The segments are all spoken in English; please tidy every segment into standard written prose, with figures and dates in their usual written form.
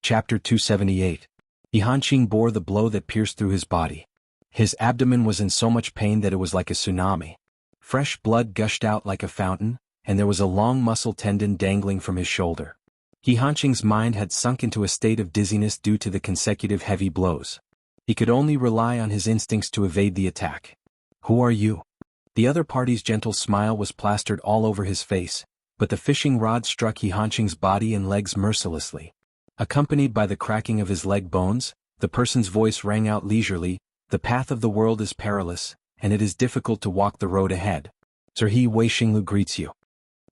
Chapter 278. He Hanqing bore the blow that pierced through his body. His abdomen was in so much pain that it was like a tsunami. Fresh blood gushed out like a fountain, and there was a long muscle tendon dangling from his shoulder. He Hanqing's mind had sunk into a state of dizziness due to the consecutive heavy blows. He could only rely on his instincts to evade the attack. "Who are you?" The other party's gentle smile was plastered all over his face, but the fishing rod struck He Hanqing's body and legs mercilessly. Accompanied by the cracking of his leg bones, the person's voice rang out leisurely, "The path of the world is perilous, and it is difficult to walk the road ahead. Sir He Wei Xinglu greets you."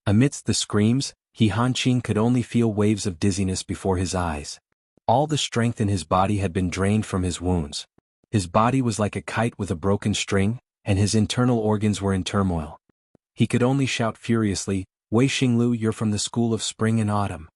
Amidst the screams, He Hanqing could only feel waves of dizziness before his eyes. All the strength in his body had been drained from his wounds. His body was like a kite with a broken string, and his internal organs were in turmoil. He could only shout furiously, "Wei Xinglu, you're from the school of spring and autumn."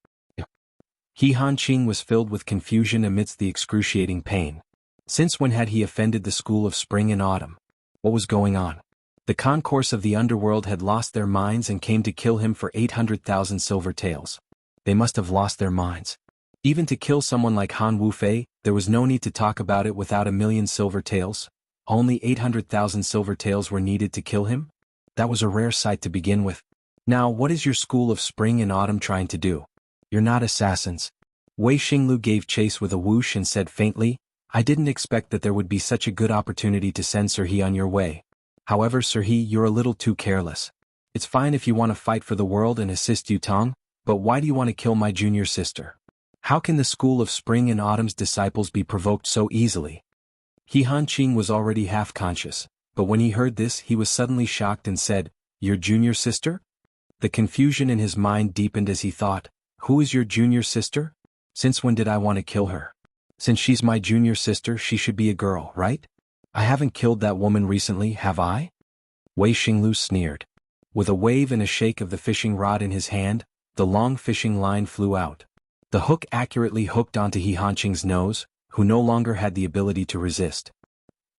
He Hanqing was filled with confusion amidst the excruciating pain. Since when had he offended the school of spring and autumn? What was going on? The concourse of the underworld had lost their minds and came to kill him for 800,000 silver taels. They must have lost their minds. Even to kill someone like Han Wufei, there was no need to talk about it without 1,000,000 silver taels. Only 800,000 silver taels were needed to kill him? That was a rare sight to begin with. Now what is your school of spring and autumn trying to do? You're not assassins. Wei Xinglu gave chase with a whoosh and said faintly, "I didn't expect that there would be such a good opportunity to send Sir He on your way. However, Sir He, you're a little too careless. It's fine if you want to fight for the world and assist Yu Tong, but why do you want to kill my junior sister? How can the school of spring and autumn's disciples be provoked so easily?" He Hanqing was already half conscious, but when he heard this he was suddenly shocked and said, "Your junior sister?" The confusion in his mind deepened as he thought, "Who is your junior sister? Since when did I want to kill her? Since she's my junior sister, she should be a girl, right? I haven't killed that woman recently, have I?" Wei Xinglu sneered. With a wave and a shake of the fishing rod in his hand, the long fishing line flew out. The hook accurately hooked onto He Hanqing's nose, who no longer had the ability to resist.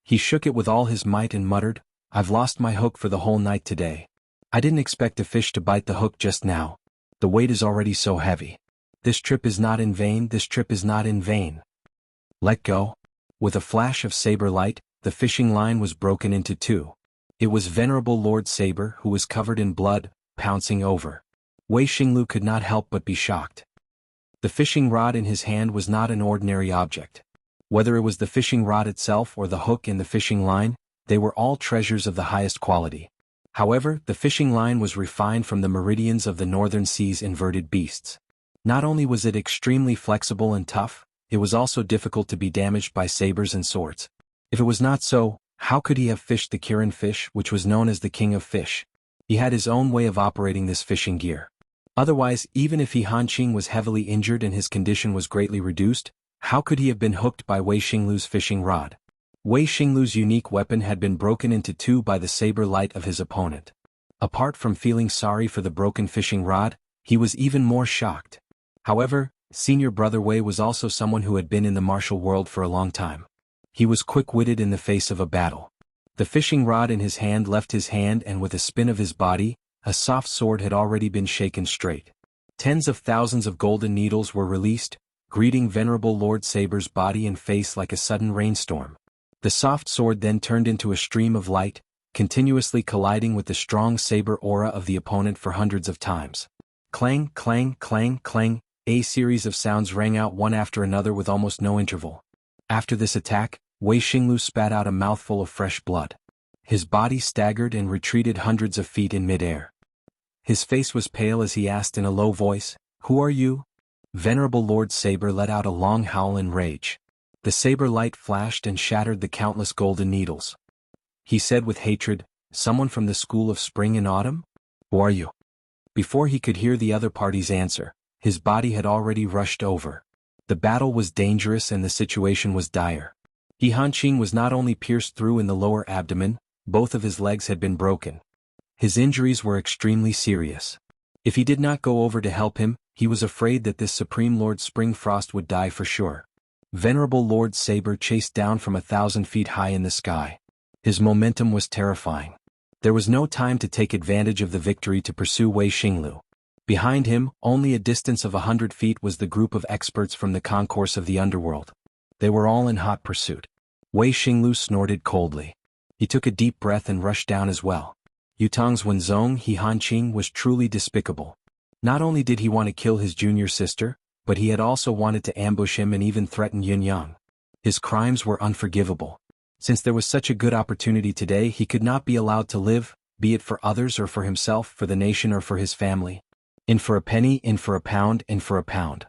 He shook it with all his might and muttered, "I've lost my hook for the whole night today. I didn't expect a fish to bite the hook just now. The weight is already so heavy. This trip is not in vain, this trip is not in vain. Let go." With a flash of saber light, the fishing line was broken into two. It was Venerable Lord Saber, who was covered in blood, pouncing over. Wei Xinglu could not help but be shocked. The fishing rod in his hand was not an ordinary object. Whether it was the fishing rod itself or the hook in the fishing line, they were all treasures of the highest quality. However, the fishing line was refined from the meridians of the northern sea's inverted beasts. Not only was it extremely flexible and tough, it was also difficult to be damaged by sabers and swords. If it was not so, how could he have fished the Kirin fish, which was known as the king of fish? He had his own way of operating this fishing gear. Otherwise, even if He Hanqing was heavily injured and his condition was greatly reduced, how could he have been hooked by Wei Xinglu's fishing rod? Wei Xinglu's unique weapon had been broken into two by the saber light of his opponent. Apart from feeling sorry for the broken fishing rod, he was even more shocked. However, Senior Brother Wei was also someone who had been in the martial world for a long time. He was quick-witted in the face of a battle. The fishing rod in his hand left his hand, and with a spin of his body, a soft sword had already been shaken straight. Tens of thousands of golden needles were released, greeting Venerable Lord Saber's body and face like a sudden rainstorm. The soft sword then turned into a stream of light, continuously colliding with the strong saber aura of the opponent for hundreds of times. Clang, clang, clang, clang, a series of sounds rang out one after another with almost no interval. After this attack, Wei Xinglu spat out a mouthful of fresh blood. His body staggered and retreated hundreds of feet in midair. His face was pale as he asked in a low voice, "Who are you?" Venerable Lord Saber let out a long howl in rage. The saber light flashed and shattered the countless golden needles. He said with hatred, "Someone from the school of spring and autumn? Who are you?" Before he could hear the other party's answer, his body had already rushed over. The battle was dangerous and the situation was dire. He Hanqing was not only pierced through in the lower abdomen, both of his legs had been broken. His injuries were extremely serious. If he did not go over to help him, he was afraid that this Supreme Lord Springfrost would die for sure. Venerable Lord Saber chased down from 1,000 feet high in the sky. His momentum was terrifying. There was no time to take advantage of the victory to pursue Wei Xinglu. Behind him, only a distance of 100 feet, was the group of experts from the concourse of the underworld. They were all in hot pursuit. Wei Xinglu snorted coldly. He took a deep breath and rushed down as well. Yutong's Wenzong He Hanqing was truly despicable. Not only did he want to kill his junior sister, but he had also wanted to ambush him and even threaten Yun Yang. His crimes were unforgivable. Since there was such a good opportunity today, he could not be allowed to live, be it for others or for himself, for the nation or for his family. In for a penny, in for a pound, in for a pound.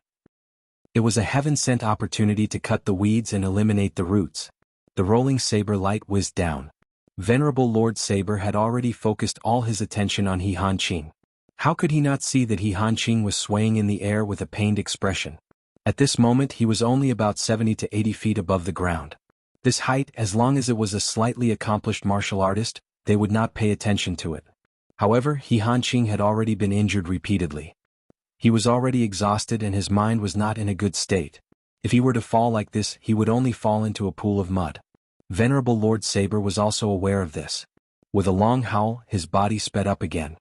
It was a heaven-sent opportunity to cut the weeds and eliminate the roots. The rolling saber light whizzed down. Venerable Lord Saber had already focused all his attention on He Hanqing. How could he not see that He Hanqing was swaying in the air with a pained expression? At this moment he was only about 70 to 80 feet above the ground. This height, as long as it was a slightly accomplished martial artist, they would not pay attention to it. However, He Hanqing had already been injured repeatedly. He was already exhausted and his mind was not in a good state. If he were to fall like this, he would only fall into a pool of mud. Venerable Lord Saber was also aware of this. With a long howl, his body sped up again.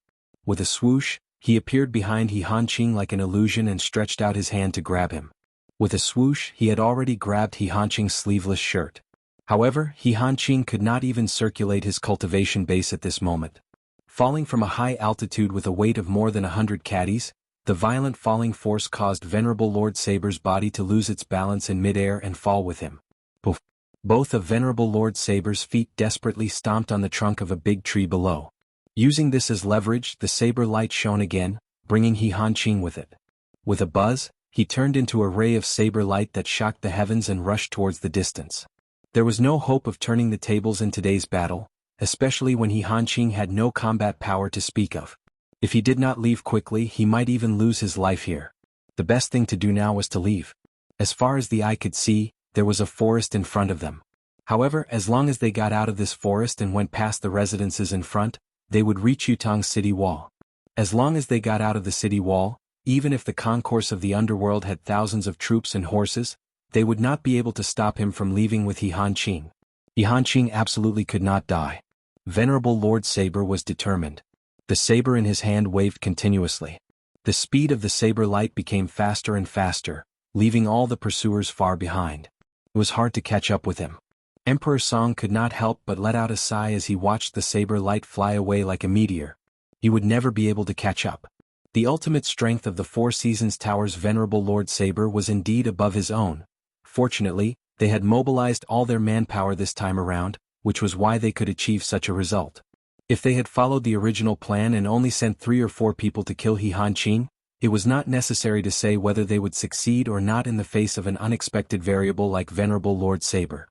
With a swoosh, he appeared behind He Hanqing like an illusion and stretched out his hand to grab him. With a swoosh, he had already grabbed He Hanqing's sleeveless shirt. However, He Hanqing could not even circulate his cultivation base at this moment. Falling from a high altitude with a weight of more than 100 caddies, the violent falling force caused Venerable Lord Saber's body to lose its balance in midair and fall with him. Poof! Both of Venerable Lord Saber's feet desperately stomped on the trunk of a big tree below. Using this as leverage, the saber light shone again, bringing He Hanqing with it. With a buzz, he turned into a ray of saber light that shocked the heavens and rushed towards the distance. There was no hope of turning the tables in today's battle, especially when He Hanqing had no combat power to speak of. If he did not leave quickly, he might even lose his life here. The best thing to do now was to leave. As far as the eye could see, there was a forest in front of them. However, as long as they got out of this forest and went past the residences in front, they would reach Yutong's city wall. As long as they got out of the city wall, even if the concourse of the underworld had thousands of troops and horses, they would not be able to stop him from leaving with He Hanqing. He Hanqing absolutely could not die. Venerable Lord Saber was determined. The saber in his hand waved continuously. The speed of the saber light became faster and faster, leaving all the pursuers far behind. It was hard to catch up with him. Emperor Song could not help but let out a sigh as he watched the saber light fly away like a meteor. He would never be able to catch up. The ultimate strength of the Four Seasons Tower's Venerable Lord Saber was indeed above his own. Fortunately, they had mobilized all their manpower this time around, which was why they could achieve such a result. If they had followed the original plan and only sent 3 or 4 people to kill He Hanqing, it was not necessary to say whether they would succeed or not in the face of an unexpected variable like Venerable Lord Saber.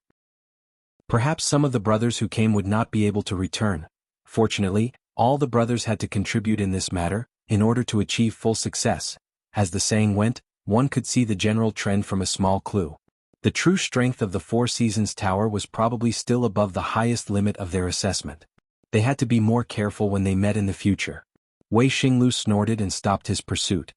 Perhaps some of the brothers who came would not be able to return. Fortunately, all the brothers had to contribute in this matter, in order to achieve full success. As the saying went, one could see the general trend from a small clue. The true strength of the Four Seasons Tower was probably still above the highest limit of their assessment. They had to be more careful when they met in the future. Wei Xinglu snorted and stopped his pursuit.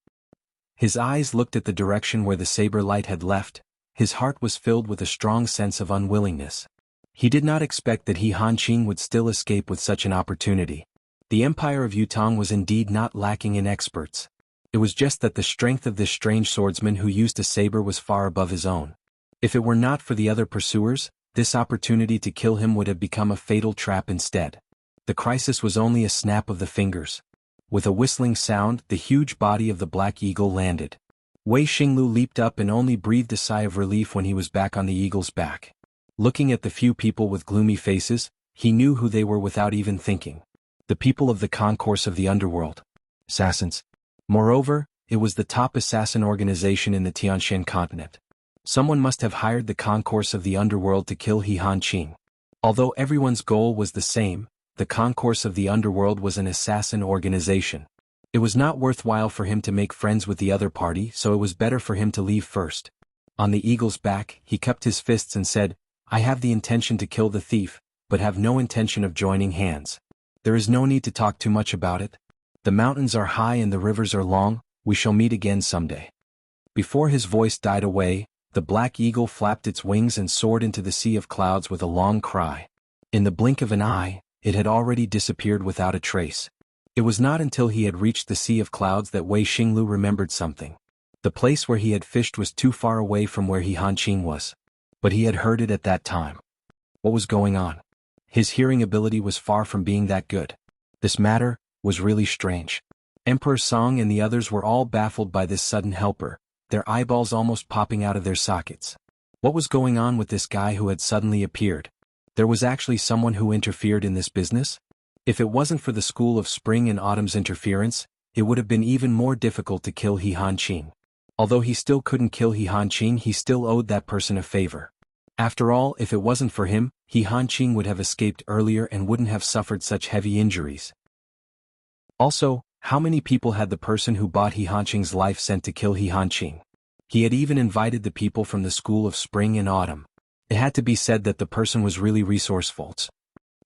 His eyes looked at the direction where the saber light had left. His heart was filled with a strong sense of unwillingness. He did not expect that He Hanqing would still escape with such an opportunity. The Empire of Yutong was indeed not lacking in experts. It was just that the strength of this strange swordsman who used a saber was far above his own. If it were not for the other pursuers, this opportunity to kill him would have become a fatal trap instead. The crisis was only a snap of the fingers. With a whistling sound, the huge body of the Black Eagle landed. Wei Xinglu leaped up and only breathed a sigh of relief when he was back on the eagle's back. Looking at the few people with gloomy faces, he knew who they were without even thinking. The people of the concourse of the underworld. Assassins. Moreover, it was the top assassin organization in the Tianshan continent. Someone must have hired the concourse of the underworld to kill He Hanqing. Although everyone's goal was the same, the concourse of the underworld was an assassin organization. It was not worthwhile for him to make friends with the other party, so it was better for him to leave first. On the eagle's back, he cupped his fists and said, "I have the intention to kill the thief, but have no intention of joining hands. There is no need to talk too much about it. The mountains are high and the rivers are long, we shall meet again someday." Before his voice died away, the black eagle flapped its wings and soared into the sea of clouds with a long cry. In the blink of an eye, it had already disappeared without a trace. It was not until he had reached the Sea of Clouds that Wei Xinglu remembered something. The place where he had fished was too far away from where He Hanqing was. But he had heard it at that time. What was going on? His hearing ability was far from being that good. This matter was really strange. Emperor Song and the others were all baffled by this sudden helper, their eyeballs almost popping out of their sockets. What was going on with this guy who had suddenly appeared? There was actually someone who interfered in this business? If it wasn't for the School of Spring and Autumn's interference, it would have been even more difficult to kill He Hanqing. Although he still couldn't kill He Hanqing, he still owed that person a favor. After all, if it wasn't for him, He Hanqing would have escaped earlier and wouldn't have suffered such heavy injuries. Also, how many people had the person who bought He Hanqing's life sent to kill He Hanqing? He had even invited the people from the School of Spring and Autumn. It had to be said that the person was really resourceful.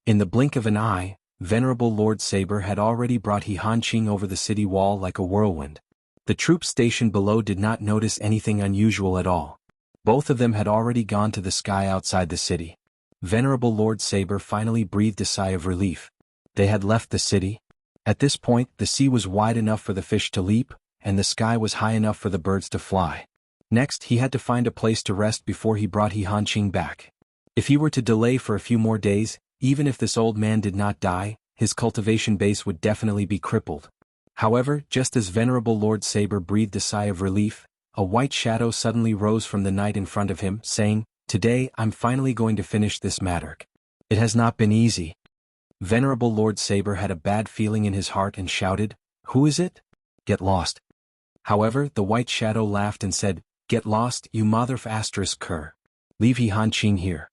In the blink of an eye, Venerable Lord Saber had already brought He Hanqing over the city wall like a whirlwind. The troops stationed below did not notice anything unusual at all. Both of them had already gone to the sky outside the city. Venerable Lord Saber finally breathed a sigh of relief. They had left the city. At this point, the sea was wide enough for the fish to leap, and the sky was high enough for the birds to fly. Next, he had to find a place to rest before he brought He Hanqing back. If he were to delay for a few more days, even if this old man did not die, his cultivation base would definitely be crippled. However, just as Venerable Lord Saber breathed a sigh of relief, a white shadow suddenly rose from the night in front of him, saying, "Today I'm finally going to finish this matter. It has not been easy." Venerable Lord Saber had a bad feeling in his heart and shouted, "Who is it? Get lost." However, the white shadow laughed and said, "Get lost, you mother f***. Leave He Hanqing here."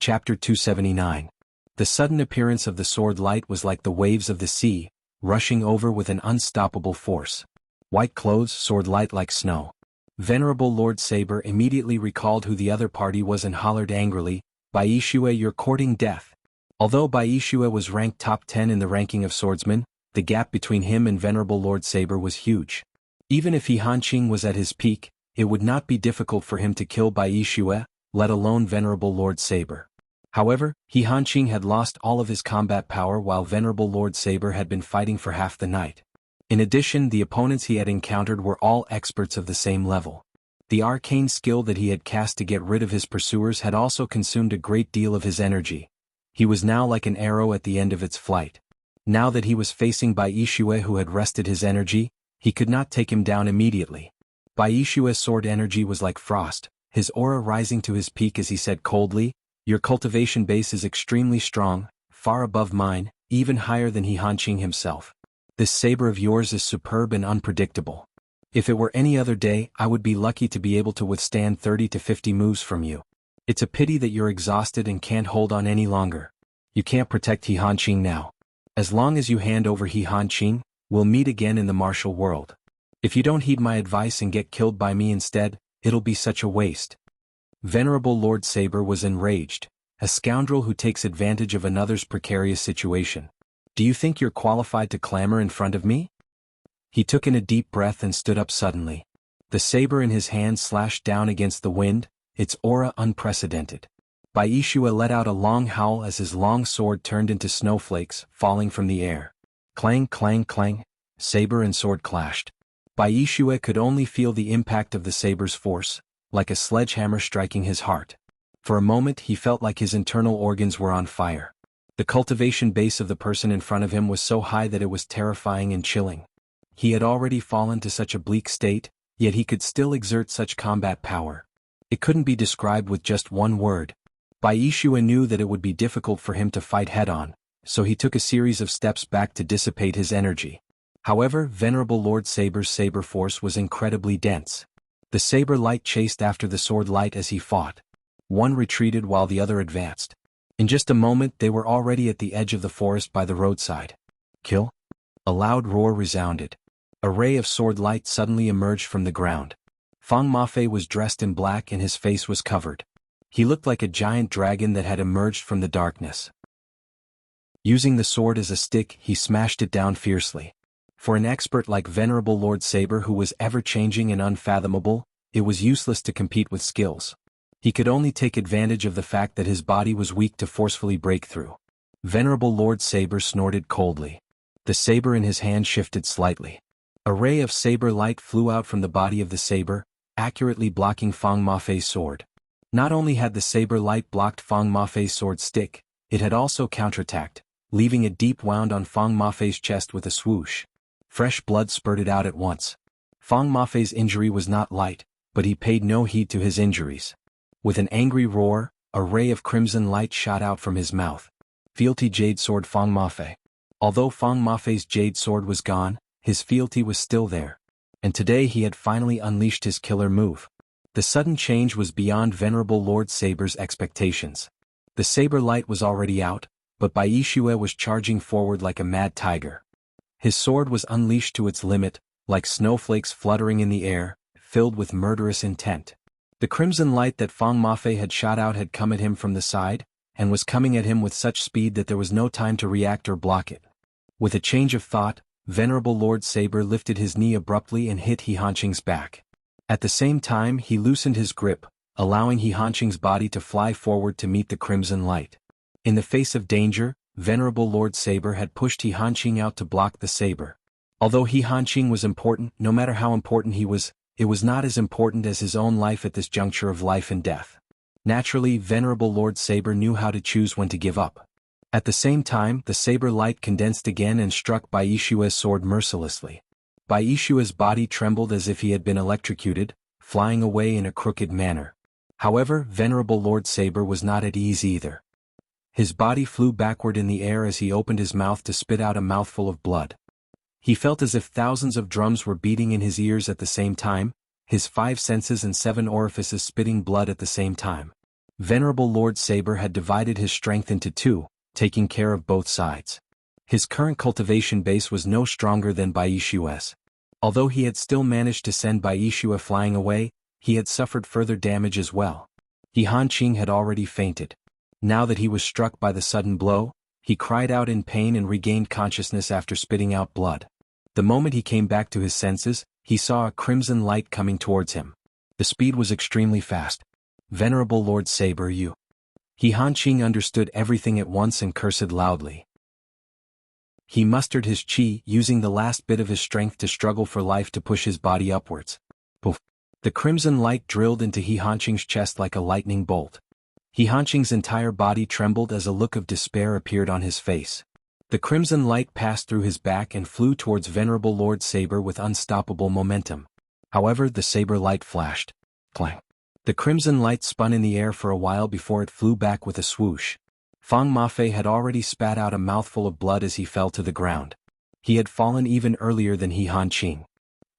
Chapter 279. The sudden appearance of the sword light was like the waves of the sea, rushing over with an unstoppable force. White clothes, sword light like snow. Venerable Lord Saber immediately recalled who the other party was and hollered angrily, "Bai Yixue, you're courting death." Although Bai Yixue was ranked top 10 in the ranking of swordsmen, the gap between him and Venerable Lord Saber was huge. Even if He Hanqing was at his peak, it would not be difficult for him to kill Bai Yixue, let alone Venerable Lord Saber. However, He Hanqing had lost all of his combat power while Venerable Lord Saber had been fighting for half the night. In addition, the opponents he had encountered were all experts of the same level. The arcane skill that he had cast to get rid of his pursuers had also consumed a great deal of his energy. He was now like an arrow at the end of its flight. Now that he was facing Bai Yixue who had rested his energy, he could not take him down immediately. Bai Yixue's sword energy was like frost, his aura rising to his peak as he said coldly, "Your cultivation base is extremely strong, far above mine, even higher than He Hanqing himself. This saber of yours is superb and unpredictable. If it were any other day, I would be lucky to be able to withstand 30 to 50 moves from you. It's a pity that you're exhausted and can't hold on any longer. You can't protect He Hanqing now. As long as you hand over He Hanqing, we'll meet again in the martial world. If you don't heed my advice and get killed by me instead, it'll be such a waste." Venerable Lord Saber was enraged, a scoundrel who takes advantage of another's precarious situation. "Do you think you're qualified to clamor in front of me?" He took in a deep breath and stood up suddenly. The saber in his hand slashed down against the wind, its aura unprecedented. Bai Yixue let out a long howl as his long sword turned into snowflakes, falling from the air. Clang, clang, clang, saber and sword clashed. Bai Yixue could only feel the impact of the saber's force, like a sledgehammer striking his heart. For a moment he felt like his internal organs were on fire. The cultivation base of the person in front of him was so high that it was terrifying and chilling. He had already fallen to such a bleak state, yet he could still exert such combat power. It couldn't be described with just one word. Bai Yixue knew that it would be difficult for him to fight head-on, so he took a series of steps back to dissipate his energy. However, Venerable Lord Saber's saber force was incredibly dense. The saber light chased after the sword light as he fought. One retreated while the other advanced. In just a moment they were already at the edge of the forest by the roadside. "Kill?" A loud roar resounded. A ray of sword light suddenly emerged from the ground. Fang Mafei was dressed in black and his face was covered. He looked like a giant dragon that had emerged from the darkness. Using the sword as a stick, he smashed it down fiercely. For an expert like Venerable Lord Saber who was ever-changing and unfathomable, it was useless to compete with skills. He could only take advantage of the fact that his body was weak to forcefully break through. Venerable Lord Saber snorted coldly. The saber in his hand shifted slightly. A ray of saber light flew out from the body of the saber, accurately blocking Fang Mafei's sword. Not only had the saber light blocked Fang Mafei's sword stick, it had also counterattacked, leaving a deep wound on Fang Mafei's chest with a swoosh. Fresh blood spurted out at once. Fang Mafei's injury was not light, but he paid no heed to his injuries. With an angry roar, a ray of crimson light shot out from his mouth. Fealty Jade Sword Fang Mafei. Although Fang Mafei's jade sword was gone, his fealty was still there. And today he had finally unleashed his killer move. The sudden change was beyond Venerable Lord Saber's expectations. The saber light was already out, but Bai Yixue was charging forward like a mad tiger. His sword was unleashed to its limit, like snowflakes fluttering in the air, filled with murderous intent. The crimson light that Fang Mafei had shot out had come at him from the side, and was coming at him with such speed that there was no time to react or block it. With a change of thought, Venerable Lord Saber lifted his knee abruptly and hit He Hanqing's back. At the same time he loosened his grip, allowing He Hanqing's body to fly forward to meet the crimson light. In the face of danger, Venerable Lord Saber had pushed He Hanqing out to block the saber. Although He Hanqing was important, no matter how important he was, it was not as important as his own life at this juncture of life and death. Naturally, Venerable Lord Saber knew how to choose when to give up. At the same time, the saber light condensed again and struck Bai Yixue's sword mercilessly. Bai Yixue's body trembled as if he had been electrocuted, flying away in a crooked manner. However, Venerable Lord Saber was not at ease either. His body flew backward in the air as he opened his mouth to spit out a mouthful of blood. He felt as if thousands of drums were beating in his ears at the same time, his 5 senses and 7 orifices spitting blood at the same time. Venerable Lord Saber had divided his strength into 2, taking care of both sides. His current cultivation base was no stronger than Bai Yixue's. Although he had still managed to send Bai Yixue flying away, he had suffered further damage as well. He Hanqing had already fainted. Now that he was struck by the sudden blow, he cried out in pain and regained consciousness after spitting out blood. The moment he came back to his senses, he saw a crimson light coming towards him. The speed was extremely fast. Venerable Lord Saber, you. He Hanqing understood everything at once and cursed loudly. He mustered his qi, using the last bit of his strength to struggle for life to push his body upwards. Poof! The crimson light drilled into He Hanqing's chest like a lightning bolt. He Hanqing's entire body trembled as a look of despair appeared on his face. The crimson light passed through his back and flew towards Venerable Lord Saber with unstoppable momentum. However, the saber light flashed. Clang! The crimson light spun in the air for a while before it flew back with a swoosh. Fang Mafei had already spat out a mouthful of blood as he fell to the ground. He had fallen even earlier than He Hanqing.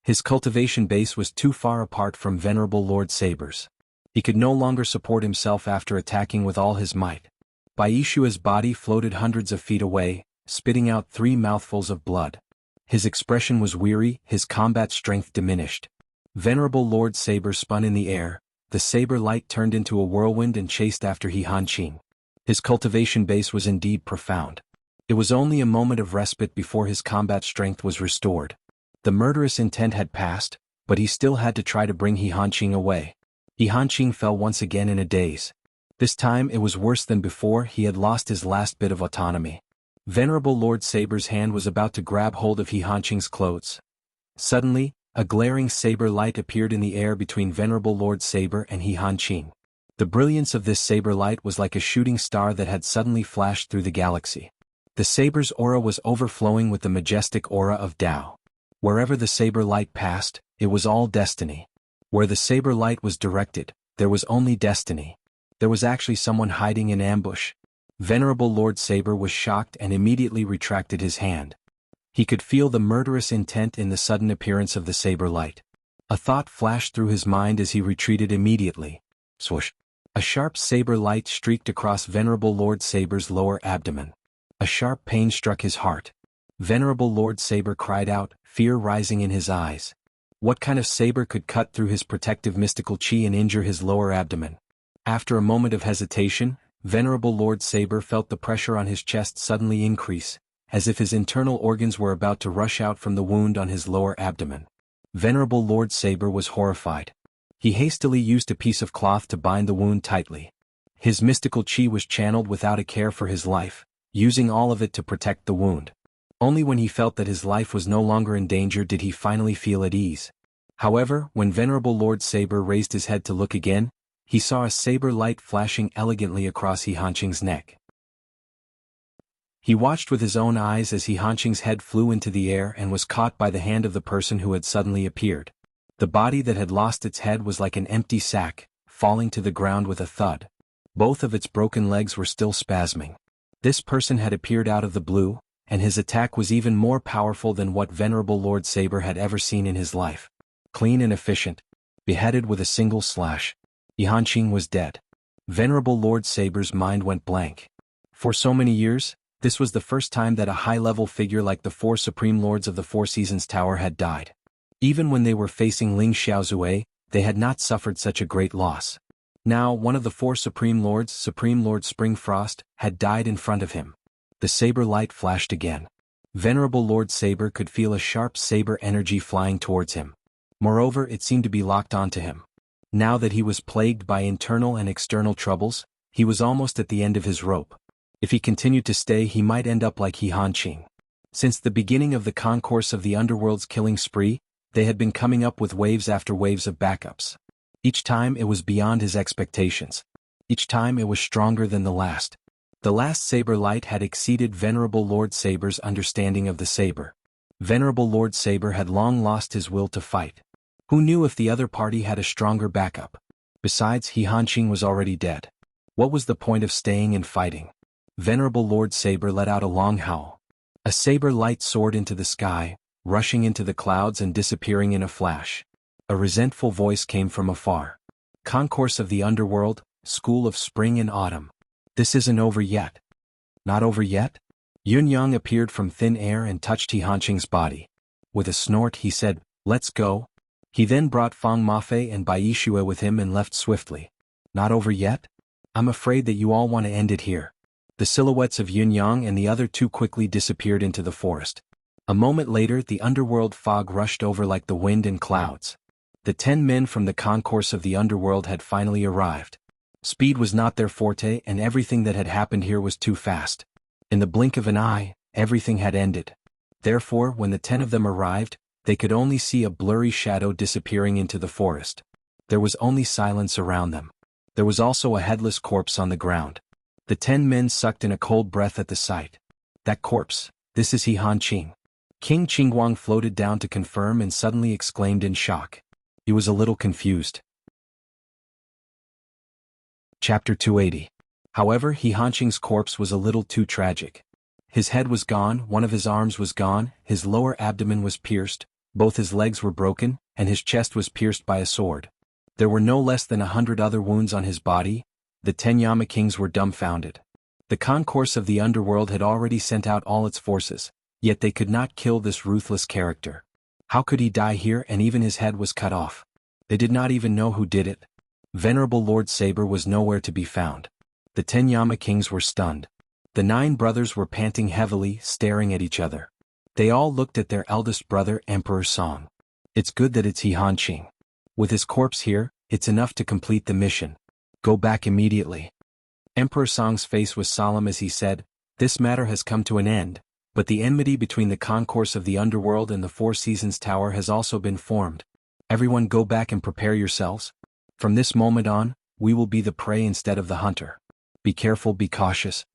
His cultivation base was too far apart from Venerable Lord Saber's. He could no longer support himself after attacking with all his might. Bai Yixue's body floated hundreds of feet away, spitting out 3 mouthfuls of blood. His expression was weary, his combat strength diminished. Venerable Lord Saber spun in the air, the saber light turned into a whirlwind and chased after He Hanqing. His cultivation base was indeed profound. It was only a moment of respite before his combat strength was restored. The murderous intent had passed, but he still had to try to bring He Hanqing away. He Hanqing fell once again in a daze. This time it was worse than before, he had lost his last bit of autonomy. Venerable Lord Saber's hand was about to grab hold of He Hanqing's clothes. Suddenly, a glaring saber light appeared in the air between Venerable Lord Saber and He Hanqing. The brilliance of this saber light was like a shooting star that had suddenly flashed through the galaxy. The saber's aura was overflowing with the majestic aura of Tao. Wherever the saber light passed, it was all destiny. Where the saber light was directed, there was only destiny. There was actually someone hiding in ambush. Venerable Lord Saber was shocked and immediately retracted his hand. He could feel the murderous intent in the sudden appearance of the saber light. A thought flashed through his mind as he retreated immediately. Swoosh! A sharp saber light streaked across Venerable Lord Saber's lower abdomen. A sharp pain struck his heart. Venerable Lord Saber cried out, fear rising in his eyes. What kind of saber could cut through his protective mystical qi and injure his lower abdomen? After a moment of hesitation, Venerable Lord Saber felt the pressure on his chest suddenly increase, as if his internal organs were about to rush out from the wound on his lower abdomen. Venerable Lord Saber was horrified. He hastily used a piece of cloth to bind the wound tightly. His mystical qi was channeled without a care for his life, using all of it to protect the wound. Only when he felt that his life was no longer in danger did he finally feel at ease. However, when Venerable Lord Saber raised his head to look again, he saw a saber light flashing elegantly across He Hanqing's neck. He watched with his own eyes as He Hanqing's head flew into the air and was caught by the hand of the person who had suddenly appeared. The body that had lost its head was like an empty sack, falling to the ground with a thud. Both of its broken legs were still spasming. This person had appeared out of the blue, and his attack was even more powerful than what Venerable Lord Saber had ever seen in his life. Clean and efficient. Beheaded with a single slash. He Hanqing was dead. Venerable Lord Saber's mind went blank. For so many years, this was the first time that a high-level figure like the 4 Supreme Lords of the Four Seasons Tower had died. Even when they were facing Ling Xiaozue, they had not suffered such a great loss. Now, one of the 4 Supreme Lords, Supreme Lord Springfrost, had died in front of him. The saber light flashed again. Venerable Lord Saber could feel a sharp saber energy flying towards him. Moreover, it seemed to be locked onto him. Now that he was plagued by internal and external troubles, he was almost at the end of his rope. If he continued to stay, he might end up like He Hanqing. Since the beginning of the concourse of the underworld's killing spree, they had been coming up with waves after waves of backups. Each time it was beyond his expectations. Each time it was stronger than the last. The last saber light had exceeded Venerable Lord Saber's understanding of the saber. Venerable Lord Saber had long lost his will to fight. Who knew if the other party had a stronger backup? Besides, He Hanqing was already dead. What was the point of staying and fighting? Venerable Lord Saber let out a long howl. A saber light soared into the sky, rushing into the clouds and disappearing in a flash. A resentful voice came from afar. Concourse of the underworld, school of spring and autumn. This isn't over yet. Not over yet? Yun Yang appeared from thin air and touched He Hanqing's body. With a snort he said, "Let's go." He then brought Fang Mafei and Bai Yixue with him and left swiftly. Not over yet? I'm afraid that you all want to end it here. The silhouettes of Yun Yang and the other 2 quickly disappeared into the forest. A moment later the underworld fog rushed over like the wind and clouds. The 10 men from the concourse of the underworld had finally arrived. Speed was not their forte and everything that had happened here was too fast. In the blink of an eye, everything had ended. Therefore, when the 10 of them arrived, they could only see a blurry shadow disappearing into the forest. There was only silence around them. There was also a headless corpse on the ground. The 10 men sucked in a cold breath at the sight. That corpse, this is He Hanqing. King Qingguang floated down to confirm and suddenly exclaimed in shock. He was a little confused. Chapter 280. However, He Hanqing's corpse was a little too tragic. His head was gone, one of his arms was gone, his lower abdomen was pierced, both his legs were broken, and his chest was pierced by a sword. There were no less than 100 other wounds on his body. The 10 Yama kings were dumbfounded. The concourse of the underworld had already sent out all its forces, yet they could not kill this ruthless character. How could he die here and even his head was cut off? They did not even know who did it. Venerable Lord Saber was nowhere to be found. The 10 Yama kings were stunned. The 9 brothers were panting heavily, staring at each other. They all looked at their eldest brother, Emperor Song. It's good that it's He Hanqing. With his corpse here, it's enough to complete the mission. Go back immediately. Emperor Song's face was solemn as he said, "This matter has come to an end, but the enmity between the concourse of the underworld and the Four Seasons Tower has also been formed. Everyone go back and prepare yourselves. From this moment on, we will be the prey instead of the hunter. Be careful, be cautious."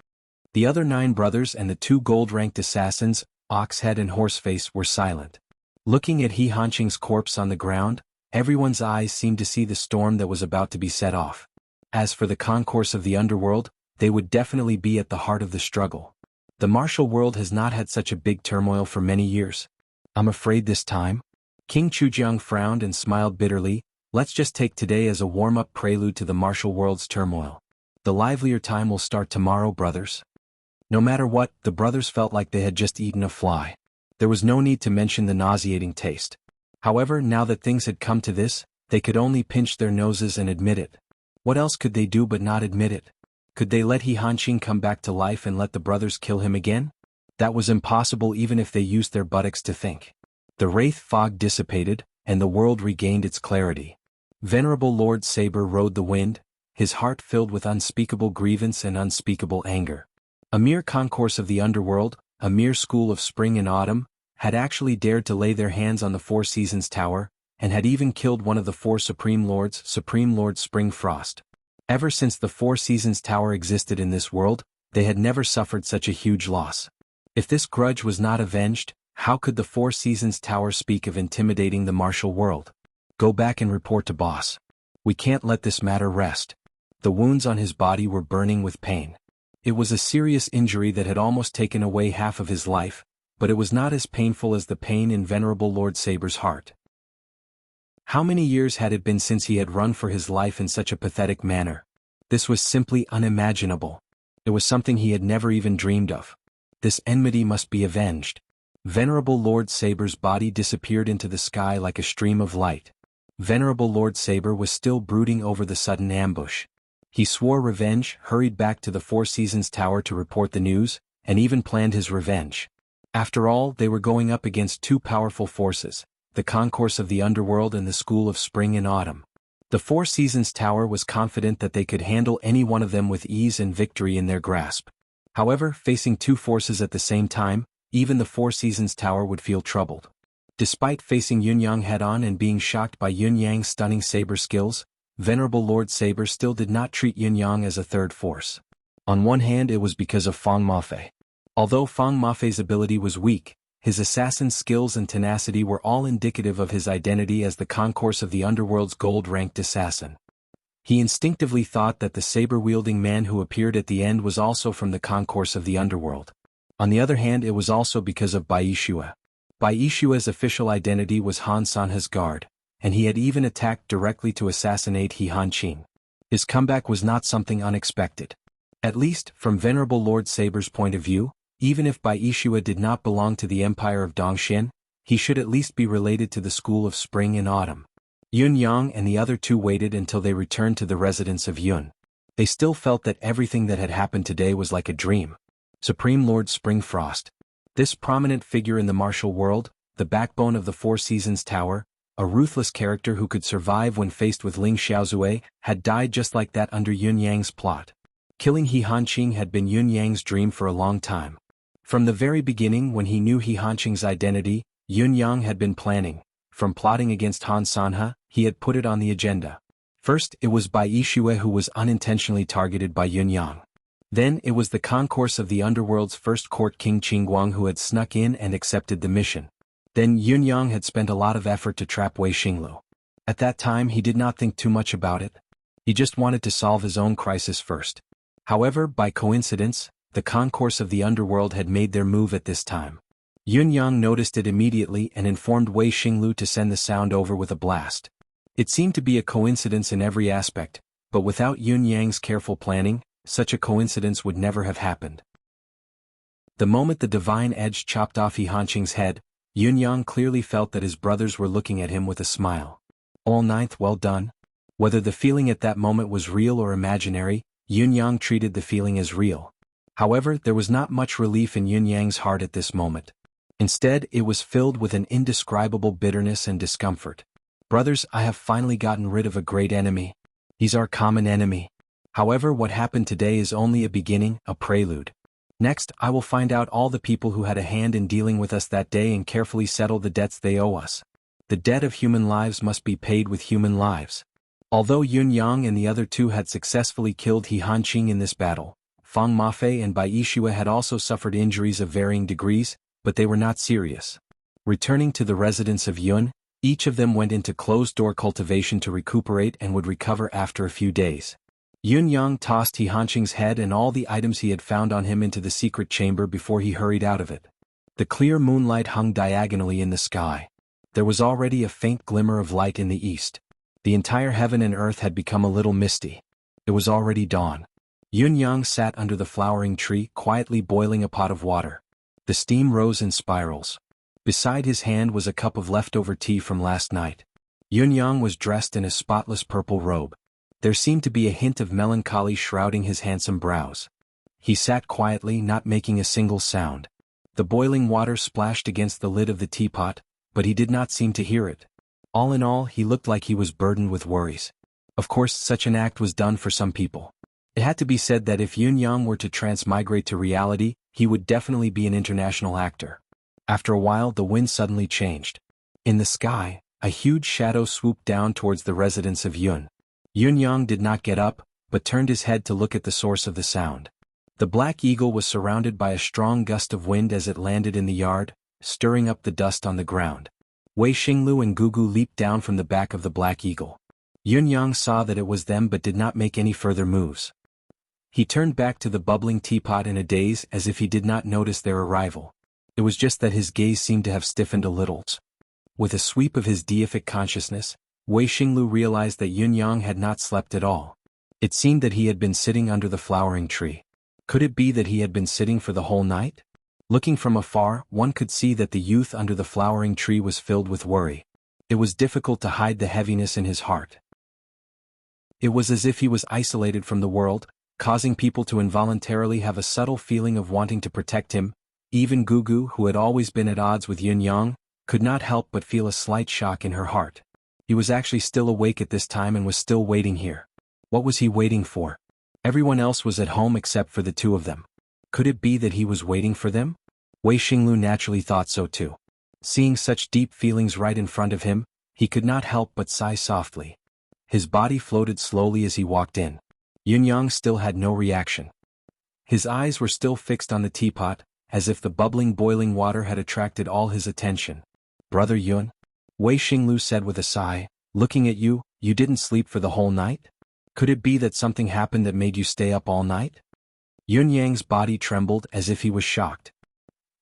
The other 9 brothers and the 2 gold-ranked assassins, Oxhead and Horseface, were silent. Looking at He Hanqing's corpse on the ground, everyone's eyes seemed to see the storm that was about to be set off. As for the concourse of the underworld, they would definitely be at the heart of the struggle. The martial world has not had such a big turmoil for many years. I'm afraid this time? King Chujiang frowned and smiled bitterly. Let's just take today as a warm-up prelude to the martial world's turmoil. The livelier time will start tomorrow, brothers. No matter what, the brothers felt like they had just eaten a fly. There was no need to mention the nauseating taste. However, now that things had come to this, they could only pinch their noses and admit it. What else could they do but not admit it? Could they let He Hanqing come back to life and let the brothers kill him again? That was impossible even if they used their buttocks to think. The wraith fog dissipated, and the world regained its clarity. Venerable Lord Saber rode the wind, his heart filled with unspeakable grievance and unspeakable anger. A mere concourse of the underworld, a mere school of spring and autumn, had actually dared to lay their hands on the Four Seasons Tower, and had even killed one of the four Supreme Lords, Supreme Lord Springfrost. Ever since the Four Seasons Tower existed in this world, they had never suffered such a huge loss. If this grudge was not avenged, how could the Four Seasons Tower speak of intimidating the martial world? Go back and report to boss. We can't let this matter rest. The wounds on his body were burning with pain. It was a serious injury that had almost taken away half of his life, but it was not as painful as the pain in Venerable Lord Saber's heart. How many years had it been since he had run for his life in such a pathetic manner? This was simply unimaginable. It was something he had never even dreamed of. This enmity must be avenged. Venerable Lord Saber's body disappeared into the sky like a stream of light. Venerable Lord Saber was still brooding over the sudden ambush. He swore revenge, hurried back to the Four Seasons Tower to report the news, and even planned his revenge. After all, they were going up against two powerful forces, the concourse of the underworld and the school of spring and autumn. The Four Seasons Tower was confident that they could handle any one of them with ease and victory in their grasp. However, facing two forces at the same time, even the Four Seasons Tower would feel troubled. Despite facing Yunyang head-on and being shocked by Yunyang's stunning saber skills, Venerable Lord Saber still did not treat Yunyang as a third force. On one hand, it was because of Fang Mafei. Although Fang Mafei's ability was weak, his assassin skills and tenacity were all indicative of his identity as the concourse of the underworld's gold-ranked assassin. He instinctively thought that the saber-wielding man who appeared at the end was also from the concourse of the underworld. On the other hand, it was also because of Bai Yixue. Bai Yixue's official identity was Han Sanhe's guard, and he had even attacked directly to assassinate He Hanqing. His comeback was not something unexpected. At least, from Venerable Lord Saber's point of view, even if Bai Yixue did not belong to the Empire of Dongxian, he should at least be related to the school of spring and autumn. Yun Yang and the other two waited until they returned to the residence of Yun. They still felt that everything that had happened today was like a dream. Supreme Lord Springfrost. This prominent figure in the martial world, the backbone of the Four Seasons Tower, a ruthless character who could survive when faced with Ling Xiaozue, had died just like that under Yun Yang's plot. Killing He Hanqing had been Yun Yang's dream for a long time. From the very beginning, when he knew He Hanqing's identity, Yun Yang had been planning. From plotting against Han Sanhe, he had put it on the agenda. First, it was Bai Yixue who was unintentionally targeted by Yun Yang. Then, it was the concourse of the underworld's first court King Qingguang who had snuck in and accepted the mission. Then Yun Yang had spent a lot of effort to trap Wei Xinglu. At that time, he did not think too much about it. He just wanted to solve his own crisis first. However, by coincidence, the concourse of the underworld had made their move at this time. Yun Yang noticed it immediately and informed Wei Xinglu to send the sound over with a blast. It seemed to be a coincidence in every aspect, but without Yun Yang's careful planning, such a coincidence would never have happened. The moment the divine edge chopped off He Hanqing's head, Yun Yang clearly felt that his brothers were looking at him with a smile. All ninth, well done. Whether the feeling at that moment was real or imaginary, Yun Yang treated the feeling as real. However, there was not much relief in Yun Yang's heart at this moment. Instead, it was filled with an indescribable bitterness and discomfort. Brothers, I have finally gotten rid of a great enemy. He's our common enemy. However, what happened today is only a beginning, a prelude. Next, I will find out all the people who had a hand in dealing with us that day and carefully settle the debts they owe us. The debt of human lives must be paid with human lives. Although Yun Yang and the other two had successfully killed He Hanqing in this battle, Fang Mafei and Bai Yixue had also suffered injuries of varying degrees, but they were not serious. Returning to the residence of Yun, each of them went into closed-door cultivation to recuperate and would recover after a few days. Yun Yang tossed He Hanqing's head and all the items he had found on him into the secret chamber before he hurried out of it. The clear moonlight hung diagonally in the sky. There was already a faint glimmer of light in the east. The entire heaven and earth had become a little misty. It was already dawn. Yun Yang sat under the flowering tree, quietly boiling a pot of water. The steam rose in spirals. Beside his hand was a cup of leftover tea from last night. Yun Yang was dressed in a spotless purple robe. There seemed to be a hint of melancholy shrouding his handsome brows. He sat quietly, not making a single sound. The boiling water splashed against the lid of the teapot, but he did not seem to hear it. All in all, he looked like he was burdened with worries. Of course, such an act was done for some people. It had to be said that if Yun Yang were to transmigrate to reality, he would definitely be an international actor. After a while, the wind suddenly changed. In the sky, a huge shadow swooped down towards the residence of Yun. Yun Yang did not get up, but turned his head to look at the source of the sound. The black eagle was surrounded by a strong gust of wind as it landed in the yard, stirring up the dust on the ground. Wei Xinglu and Gugu leaped down from the back of the black eagle. Yun Yang saw that it was them but did not make any further moves. He turned back to the bubbling teapot in a daze as if he did not notice their arrival. It was just that his gaze seemed to have stiffened a little. With a sweep of his deific consciousness, Wei Xinglu realized that Yun Yang had not slept at all. It seemed that he had been sitting under the flowering tree. Could it be that he had been sitting for the whole night? Looking from afar, one could see that the youth under the flowering tree was filled with worry. It was difficult to hide the heaviness in his heart. It was as if he was isolated from the world, causing people to involuntarily have a subtle feeling of wanting to protect him. Even Gugu, who had always been at odds with Yun Yang, could not help but feel a slight shock in her heart. He was actually still awake at this time and was still waiting here. What was he waiting for? Everyone else was at home except for the two of them. Could it be that he was waiting for them? Wei Xinglu naturally thought so too. Seeing such deep feelings right in front of him, he could not help but sigh softly. His body floated slowly as he walked in. Yun Yang still had no reaction. His eyes were still fixed on the teapot, as if the bubbling boiling water had attracted all his attention. "Brother Yun?" Wei Xinglu said with a sigh, "Looking at you, you didn't sleep for the whole night? Could it be that something happened that made you stay up all night?" Yun Yang's body trembled as if he was shocked.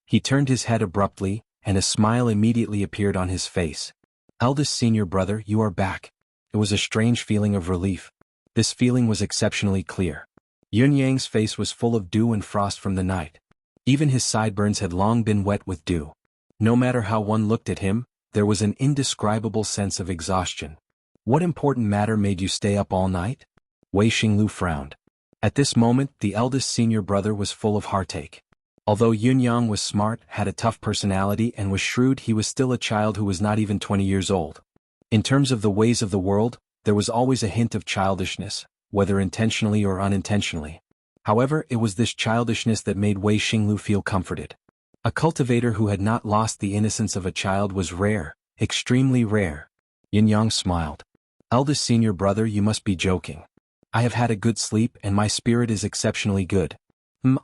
He turned his head abruptly, and a smile immediately appeared on his face. "Eldest senior brother, you are back." It was a strange feeling of relief. This feeling was exceptionally clear. Yun Yang's face was full of dew and frost from the night. Even his sideburns had long been wet with dew. No matter how one looked at him, there was an indescribable sense of exhaustion. "What important matter made you stay up all night?" Wei Xinglu frowned. At this moment, the eldest senior brother was full of heartache. Although Yun Yang was smart, had a tough personality and was shrewd, he was still a child who was not even 20 years old. In terms of the ways of the world, there was always a hint of childishness, whether intentionally or unintentionally. However, it was this childishness that made Wei Xinglu feel comforted. A cultivator who had not lost the innocence of a child was rare, extremely rare. Yun Yang smiled. "Eldest senior brother, you must be joking. I have had a good sleep and my spirit is exceptionally good.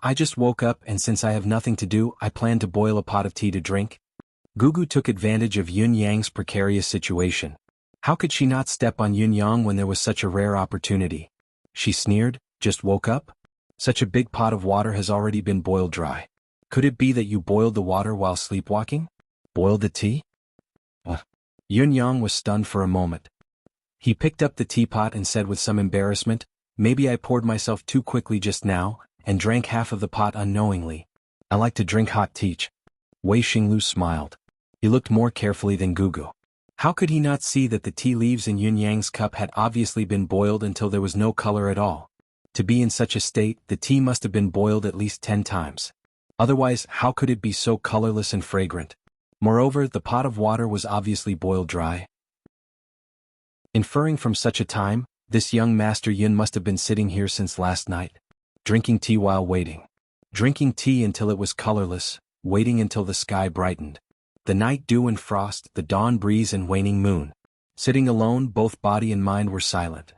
I just woke up and since I have nothing to do, I plan to boil a pot of tea to drink." Gugu took advantage of Yun Yang's precarious situation. How could she not step on Yun Yang when there was such a rare opportunity? She sneered, "Just woke up? Such a big pot of water has already been boiled dry. Could it be that you boiled the water while sleepwalking? Boiled the tea?" Yun Yang was stunned for a moment. He picked up the teapot and said with some embarrassment, "Maybe I poured myself too quickly just now, and drank half of the pot unknowingly. I like to drink hot tea." Wei Xinglu smiled. He looked more carefully than Gugu. How could he not see that the tea leaves in Yun Yang's cup had obviously been boiled until there was no color at all? To be in such a state, the tea must have been boiled at least 10 times. Otherwise, how could it be so colorless and fragrant? Moreover, the pot of water was obviously boiled dry. Inferring from such a time, this young Master Yun must have been sitting here since last night. Drinking tea while waiting. Drinking tea until it was colorless, waiting until the sky brightened. The night dew and frost, the dawn breeze and waning moon. Sitting alone, both body and mind were silent.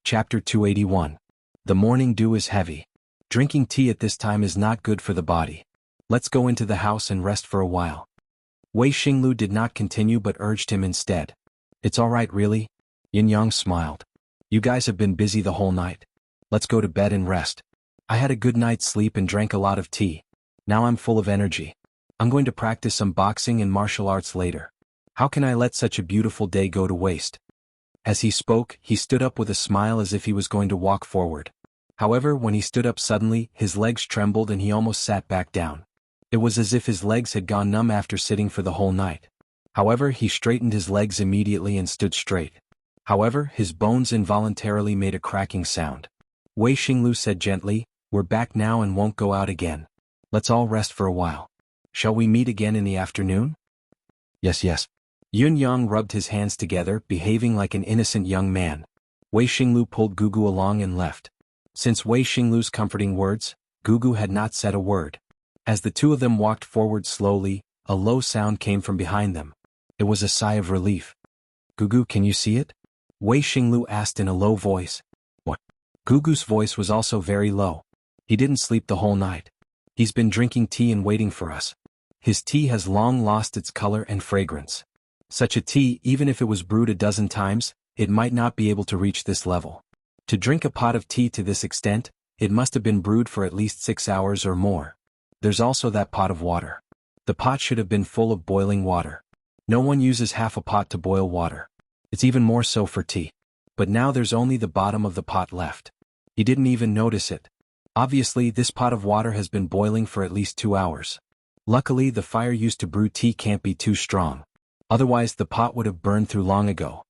Chapter 281. The morning dew is heavy. Drinking tea at this time is not good for the body. Let's go into the house and rest for a while. Wei Xinglu did not continue but urged him instead. "It's all right really?" Yun Yang smiled. "You guys have been busy the whole night. Let's go to bed and rest. I had a good night's sleep and drank a lot of tea. Now I'm full of energy. I'm going to practice some boxing and martial arts later. How can I let such a beautiful day go to waste?" As he spoke, he stood up with a smile as if he was going to walk forward. However, when he stood up suddenly, his legs trembled and he almost sat back down. It was as if his legs had gone numb after sitting for the whole night. However, he straightened his legs immediately and stood straight. However, his bones involuntarily made a cracking sound. Wei Xinglu said gently, "We're back now and won't go out again. Let's all rest for a while. Shall we meet again in the afternoon?" Yes. Yun Yang rubbed his hands together, behaving like an innocent young man. Wei Xinglu pulled Gugu along and left. Since Wei Xinglu's comforting words, Gugu had not said a word. As the two of them walked forward slowly, a low sound came from behind them. It was a sigh of relief. Gugu, can you see it? Wei Xinglu asked in a low voice. What? Gugu's voice was also very low. He didn't sleep the whole night. He's been drinking tea and waiting for us. His tea has long lost its color and fragrance. Such a tea, even if it was brewed a dozen times, it might not be able to reach this level. To drink a pot of tea to this extent, it must have been brewed for at least 6 hours or more. There's also that pot of water. The pot should have been full of boiling water. No one uses half a pot to boil water. It's even more so for tea. But now there's only the bottom of the pot left. He didn't even notice it. Obviously, this pot of water has been boiling for at least 2 hours. Luckily, the fire used to brew tea can't be too strong. Otherwise, the pot would have burned through long ago.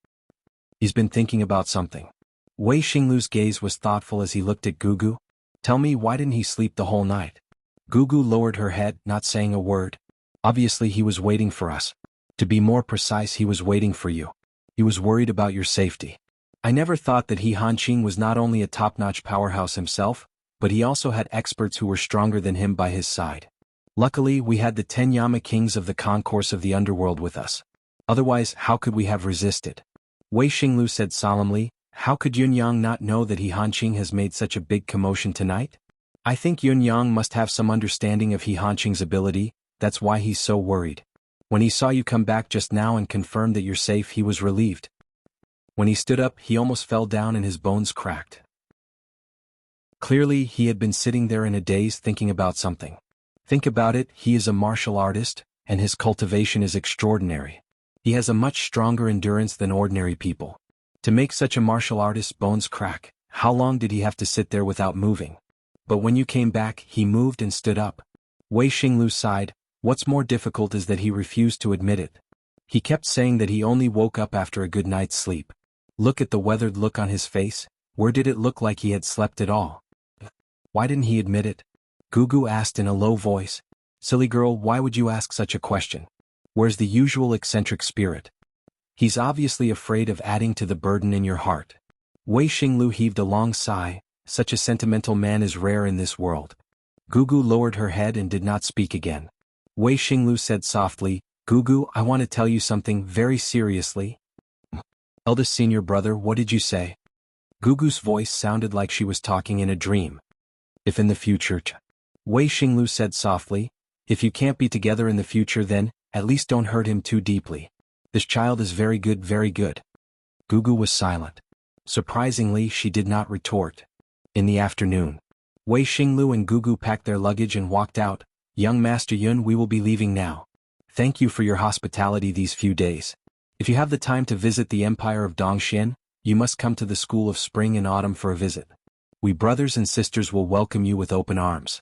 He's been thinking about something. Wei Xinglu's gaze was thoughtful as he looked at Gugu. Tell me, why didn't he sleep the whole night? Gugu lowered her head, not saying a word. Obviously, he was waiting for us. To be more precise, he was waiting for you. He was worried about your safety. I never thought that he Hanqing was not only a top-notch powerhouse himself, but he also had experts who were stronger than him by his side. Luckily, we had the 10 Yama kings of the concourse of the underworld with us. Otherwise, how could we have resisted? Wei Xinglu said solemnly, how could Yunyang not know that he Hanqing has made such a big commotion tonight? I think Yunyang must have some understanding of he Hanqing's ability, that's why he's so worried. When he saw you come back just now and confirmed that you're safe, he was relieved. When he stood up, he almost fell down and his bones cracked. Clearly, he had been sitting there in a daze thinking about something. Think about it, he is a martial artist, and his cultivation is extraordinary. He has a much stronger endurance than ordinary people. To make such a martial artist's bones crack, how long did he have to sit there without moving? But when you came back, he moved and stood up. Wei Xinglu sighed. What's more difficult is that he refused to admit it. He kept saying that he only woke up after a good night's sleep. Look at the weathered look on his face. Where did it look like he had slept at all? Why didn't he admit it? Gugu asked in a low voice. Silly girl, why would you ask such a question? Where's the usual eccentric spirit? He's obviously afraid of adding to the burden in your heart. Wei Xinglu heaved a long sigh. Such a sentimental man is rare in this world. Gugu lowered her head and did not speak again. Wei Xinglu said softly, Gugu, I want to tell you something very seriously. Eldest senior brother, what did you say? Gugu's voice sounded like she was talking in a dream. If in the future, Wei Xinglu said softly, if you can't be together in the future then, at least don't hurt him too deeply. This child is very good, very good. Gugu was silent. Surprisingly, she did not retort. In the afternoon, Wei Xinglu and Gugu packed their luggage and walked out. Young Master Yun, we will be leaving now. Thank you for your hospitality these few days. If you have the time to visit the Empire of Dongxian, you must come to the School of Spring and Autumn for a visit. We brothers and sisters will welcome you with open arms.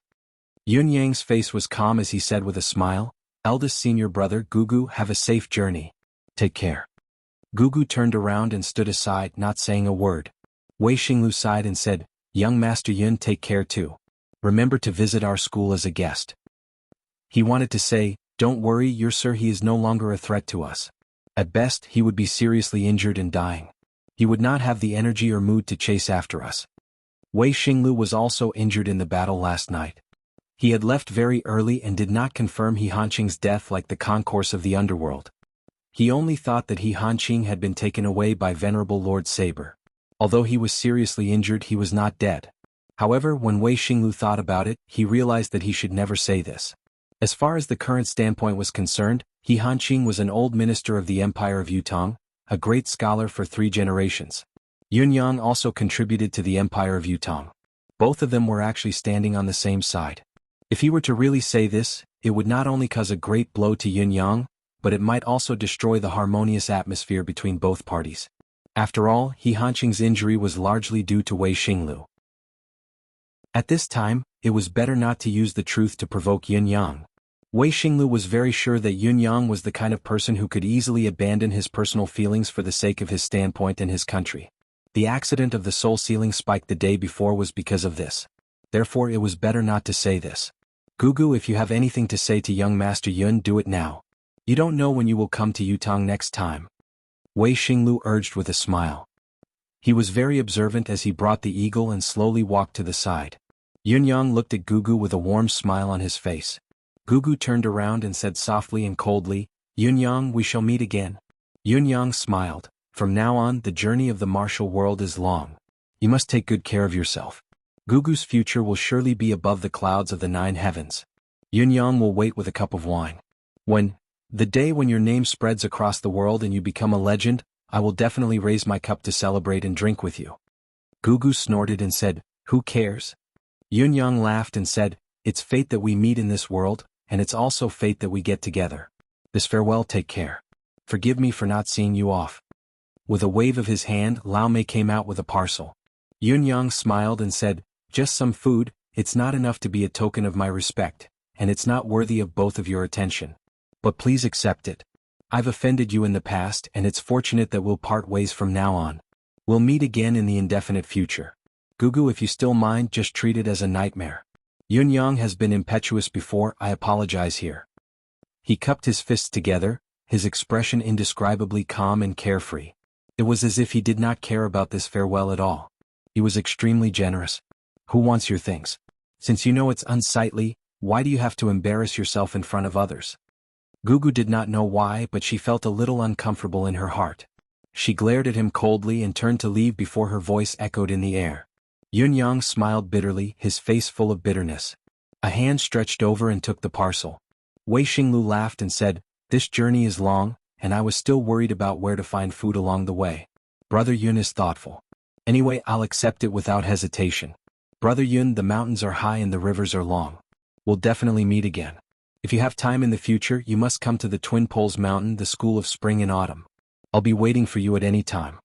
Yun Yang's face was calm as he said with a smile, Eldest senior brother Gugu, have a safe journey. Take care. Gugu turned around and stood aside, not saying a word. Wei Xinglu sighed and said, Young Master Yun, take care too. Remember to visit our school as a guest. He wanted to say, don't worry, your sir, he is no longer a threat to us. At best, he would be seriously injured and dying. He would not have the energy or mood to chase after us. Wei Xinglu was also injured in the battle last night. He had left very early and did not confirm He Hanqing's death like the concourse of the underworld. He only thought that He Hanqing had been taken away by Venerable Lord Saber. Although he was seriously injured, he was not dead. However, when Wei Xinglu thought about it, he realized that he should never say this. As far as the current standpoint was concerned, He Hanqing was an old minister of the Empire of Yutong, a great scholar for 3 generations. Yunyang also contributed to the Empire of Yutong. Both of them were actually standing on the same side. If he were to really say this, it would not only cause a great blow to Yunyang, but it might also destroy the harmonious atmosphere between both parties. After all, He Hanqing's injury was largely due to Wei Xinglu. At this time, it was better not to use the truth to provoke Yunyang. Wei Xinglu was very sure that Yunyang was the kind of person who could easily abandon his personal feelings for the sake of his standpoint and his country. The accident of the soul sealing spike the day before was because of this. Therefore, it was better not to say this. Gugu, if you have anything to say to young Master Yun, do it now. You don't know when you will come to Yutong next time. Wei Xinglu urged with a smile. He was very observant as he brought the eagle and slowly walked to the side. Yunyang looked at Gugu with a warm smile on his face. Gugu turned around and said softly and coldly, "Yunyang, we shall meet again." Yunyang smiled. "From now on, the journey of the martial world is long. You must take good care of yourself. Gugu's future will surely be above the clouds of the 9 heavens. Yunyang will wait with a cup of wine. The day when your name spreads across the world and you become a legend, I will definitely raise my cup to celebrate and drink with you." Gugu snorted and said, "Who cares?" Yunyang laughed and said, "It's fate that we meet in this world, and it's also fate that we get together. This farewell, take care. Forgive me for not seeing you off." With a wave of his hand, Lao Mei came out with a parcel. Yunyang smiled and said, "Just some food, it's not enough to be a token of my respect, and it's not worthy of both of your attention. But please accept it. I've offended you in the past and it's fortunate that we'll part ways from now on. We'll meet again in the indefinite future. Gugu, if you still mind, just treat it as a nightmare. Yunyang has been impetuous before, I apologize here." He cupped his fists together, his expression indescribably calm and carefree. It was as if he did not care about this farewell at all. He was extremely generous. "Who wants your things? Since you know it's unsightly, why do you have to embarrass yourself in front of others?" Gugu did not know why, but she felt a little uncomfortable in her heart. She glared at him coldly and turned to leave before her voice echoed in the air. Yunyang smiled bitterly, his face full of bitterness. A hand stretched over and took the parcel. Wei Xinglu laughed and said, "This journey is long, and I was still worried about where to find food along the way. Brother Yun is thoughtful. Anyway, I'll accept it without hesitation. Brother Yun, the mountains are high and the rivers are long. We'll definitely meet again. If you have time in the future, you must come to the Twin Poles Mountain, the school of spring and autumn. I'll be waiting for you at any time."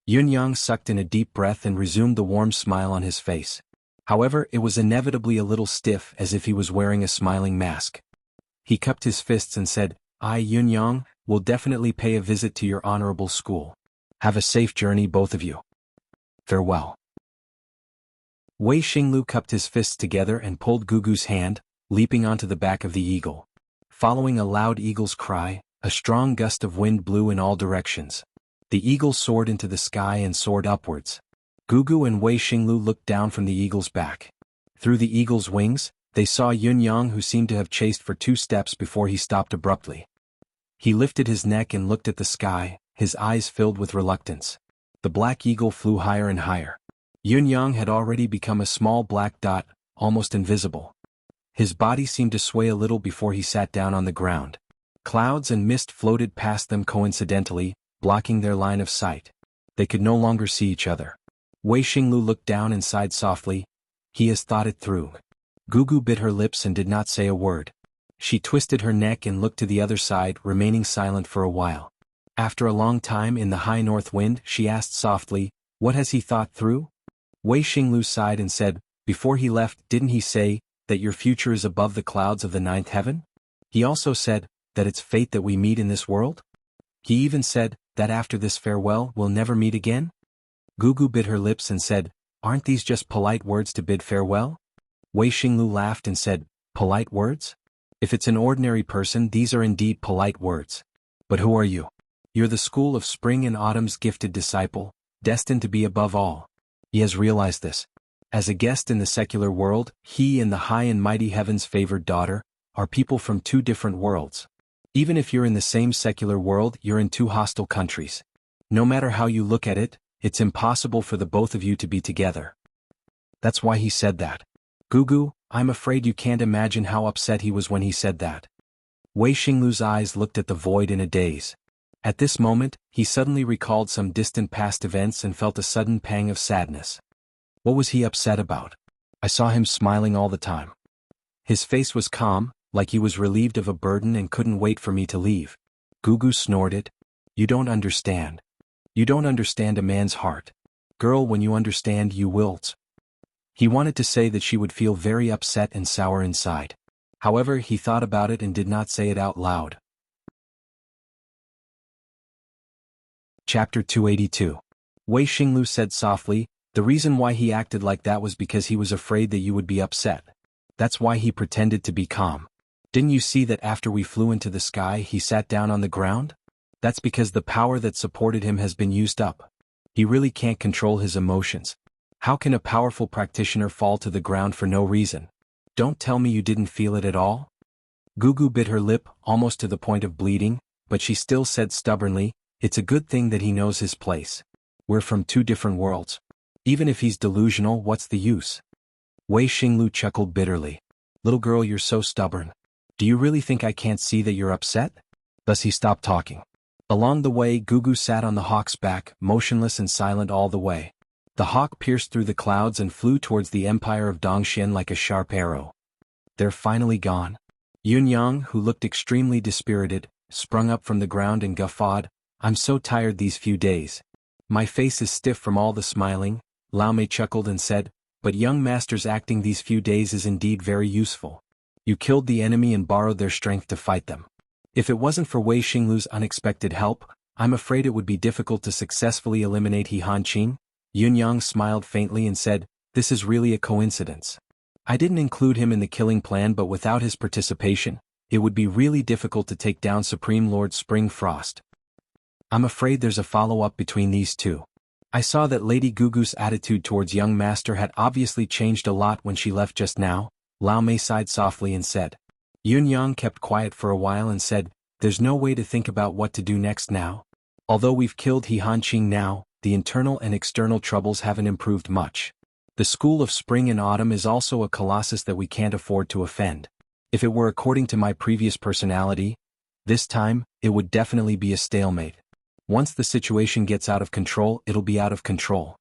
Yunyang sucked in a deep breath and resumed the warm smile on his face. However, it was inevitably a little stiff, as if he was wearing a smiling mask. He cupped his fists and said, "I, Yunyang, will definitely pay a visit to your honorable school. Have a safe journey, both of you. Farewell." Wei Xinglu cupped his fists together and pulled Gugu's hand, leaping onto the back of the eagle. Following a loud eagle's cry, a strong gust of wind blew in all directions. The eagle soared into the sky and soared upwards. Gugu and Wei Xinglu looked down from the eagle's back. Through the eagle's wings, they saw Yunyang, who seemed to have chased for 2 steps before he stopped abruptly. He lifted his neck and looked at the sky, his eyes filled with reluctance. The black eagle flew higher and higher. Yunyang had already become a small black dot, almost invisible. His body seemed to sway a little before he sat down on the ground. Clouds and mist floated past them coincidentally, blocking their line of sight. They could no longer see each other. Wei Xinglu looked down and sighed softly. He has thought it through. Gugu bit her lips and did not say a word. She twisted her neck and looked to the other side, remaining silent for a while. After a long time in the high north wind, she asked softly, "What has he thought through?" Wei Xinglu sighed and said, "Before he left, didn't he say that your future is above the clouds of the 9th heaven? He also said that it's fate that we meet in this world? He even said that after this farewell we'll never meet again?" Gugu bit her lips and said, "Aren't these just polite words to bid farewell?" Wei Xinglu laughed and said, "Polite words? If it's an ordinary person, these are indeed polite words. But who are you? You're the school of spring and autumn's gifted disciple, destined to be above all." He has realized this. As a guest in the secular world, he and the high and mighty heaven's favored daughter are people from 2 different worlds. Even if you're in the same secular world, you're in 2 hostile countries. No matter how you look at it, it's impossible for the both of you to be together. That's why he said that. Gugu, I'm afraid you can't imagine how upset he was when he said that. Wei Xinglu's eyes looked at the void in a daze. At this moment, he suddenly recalled some distant past events and felt a sudden pang of sadness. What was he upset about? I saw him smiling all the time. His face was calm, like he was relieved of a burden and couldn't wait for me to leave. Gugu snorted. "You don't understand. You don't understand a man's heart. Girl, when you understand, you wilt." He wanted to say that she would feel very upset and sour inside. However, he thought about it and did not say it out loud. Chapter 282. Wei Xinglu said softly, "The reason why he acted like that was because he was afraid that you would be upset. That's why he pretended to be calm. Didn't you see that after we flew into the sky he sat down on the ground? That's because the power that supported him has been used up. He really can't control his emotions. How can a powerful practitioner fall to the ground for no reason? Don't tell me you didn't feel it at all? Gugu bit her lip, almost to the point of bleeding, but she still said stubbornly, it's a good thing that he knows his place. We're from two different worlds. Even if he's delusional, what's the use? Wei Xinglu chuckled bitterly. Little girl, you're so stubborn. Do you really think I can't see that you're upset? Thus he stopped talking. Along the way, Gugu sat on the hawk's back, motionless and silent all the way. The hawk pierced through the clouds and flew towards the empire of Dongxian like a sharp arrow. They're finally gone. Yunyang, who looked extremely dispirited, sprung up from the ground and guffawed, I'm so tired these few days. My face is stiff from all the smiling. Lao Mei chuckled and said, but young master's acting these few days is indeed very useful. You killed the enemy and borrowed their strength to fight them. If it wasn't for Wei Xinglu's unexpected help, I'm afraid it would be difficult to successfully eliminate He Hanqing. Yunyang smiled faintly and said, this is really a coincidence. I didn't include him in the killing plan, but without his participation, it would be really difficult to take down Supreme Lord Spring Frost. I'm afraid there's a follow-up between these two. I saw that Lady Gugu's attitude towards young master had obviously changed a lot when she left just now. Lao Mei sighed softly and said. Yunyang kept quiet for a while and said, there's no way to think about what to do next now. Although we've killed He Hanqing now, the internal and external troubles haven't improved much. The school of spring and autumn is also a colossus that we can't afford to offend. If it were according to my previous personality, this time, it would definitely be a stalemate. Once the situation gets out of control, it'll be out of control.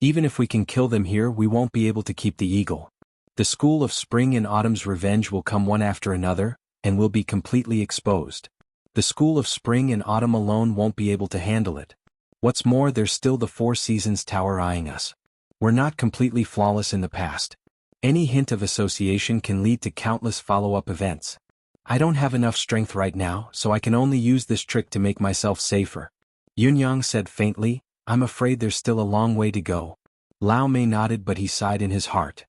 Even if we can kill them here, we won't be able to keep the eagle. The school of spring and autumn's revenge will come one after another, and will be completely exposed. The school of spring and autumn alone won't be able to handle it. What's more, there's still the Four Seasons Tower eyeing us. We're not completely flawless in the past. Any hint of association can lead to countless follow-up events. I don't have enough strength right now, so I can only use this trick to make myself safer. Yunyang said faintly, I'm afraid there's still a long way to go. Lao Mei nodded, but he sighed in his heart.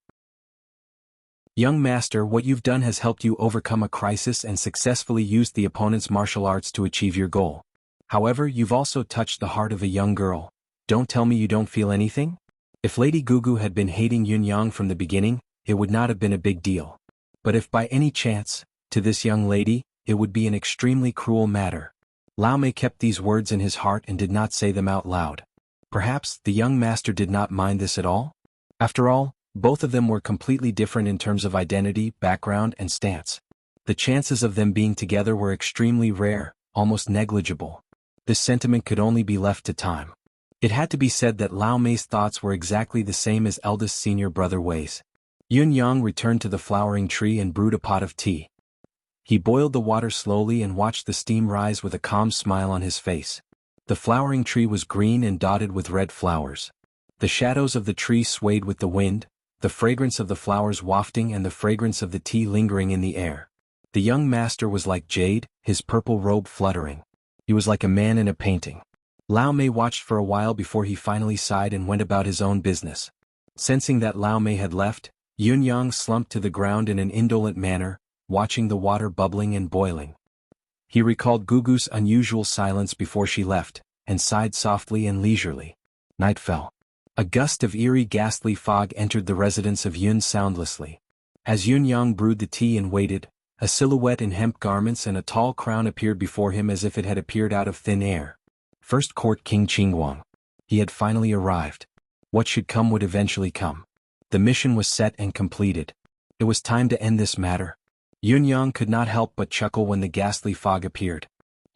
Young master, what you've done has helped you overcome a crisis and successfully used the opponent's martial arts to achieve your goal. However, you've also touched the heart of a young girl. Don't tell me you don't feel anything? If Lady Gugu had been hating Yunyang from the beginning, it would not have been a big deal. But if by any chance, to this young lady, it would be an extremely cruel matter. Lao Mei kept these words in his heart and did not say them out loud. Perhaps the young master did not mind this at all? After all, both of them were completely different in terms of identity, background, and stance. The chances of them being together were extremely rare, almost negligible. This sentiment could only be left to time. It had to be said that Lao Mei's thoughts were exactly the same as eldest senior brother Wei's. Yunyang returned to the flowering tree and brewed a pot of tea. He boiled the water slowly and watched the steam rise with a calm smile on his face. The flowering tree was green and dotted with red flowers. The shadows of the tree swayed with the wind, the fragrance of the flowers wafting and the fragrance of the tea lingering in the air. The young master was like jade, his purple robe fluttering. He was like a man in a painting. Lao Mei watched for a while before he finally sighed and went about his own business. Sensing that Lao Mei had left, Yunyang slumped to the ground in an indolent manner, watching the water bubbling and boiling. He recalled Gugu's unusual silence before she left, and sighed softly and leisurely. Night fell. A gust of eerie ghastly fog entered the residence of Yun soundlessly. As Yunyang brewed the tea and waited, a silhouette in hemp garments and a tall crown appeared before him as if it had appeared out of thin air. First Court King Qingguang. He had finally arrived. What should come would eventually come. The mission was set and completed. It was time to end this matter. Yunyang could not help but chuckle when the ghastly fog appeared.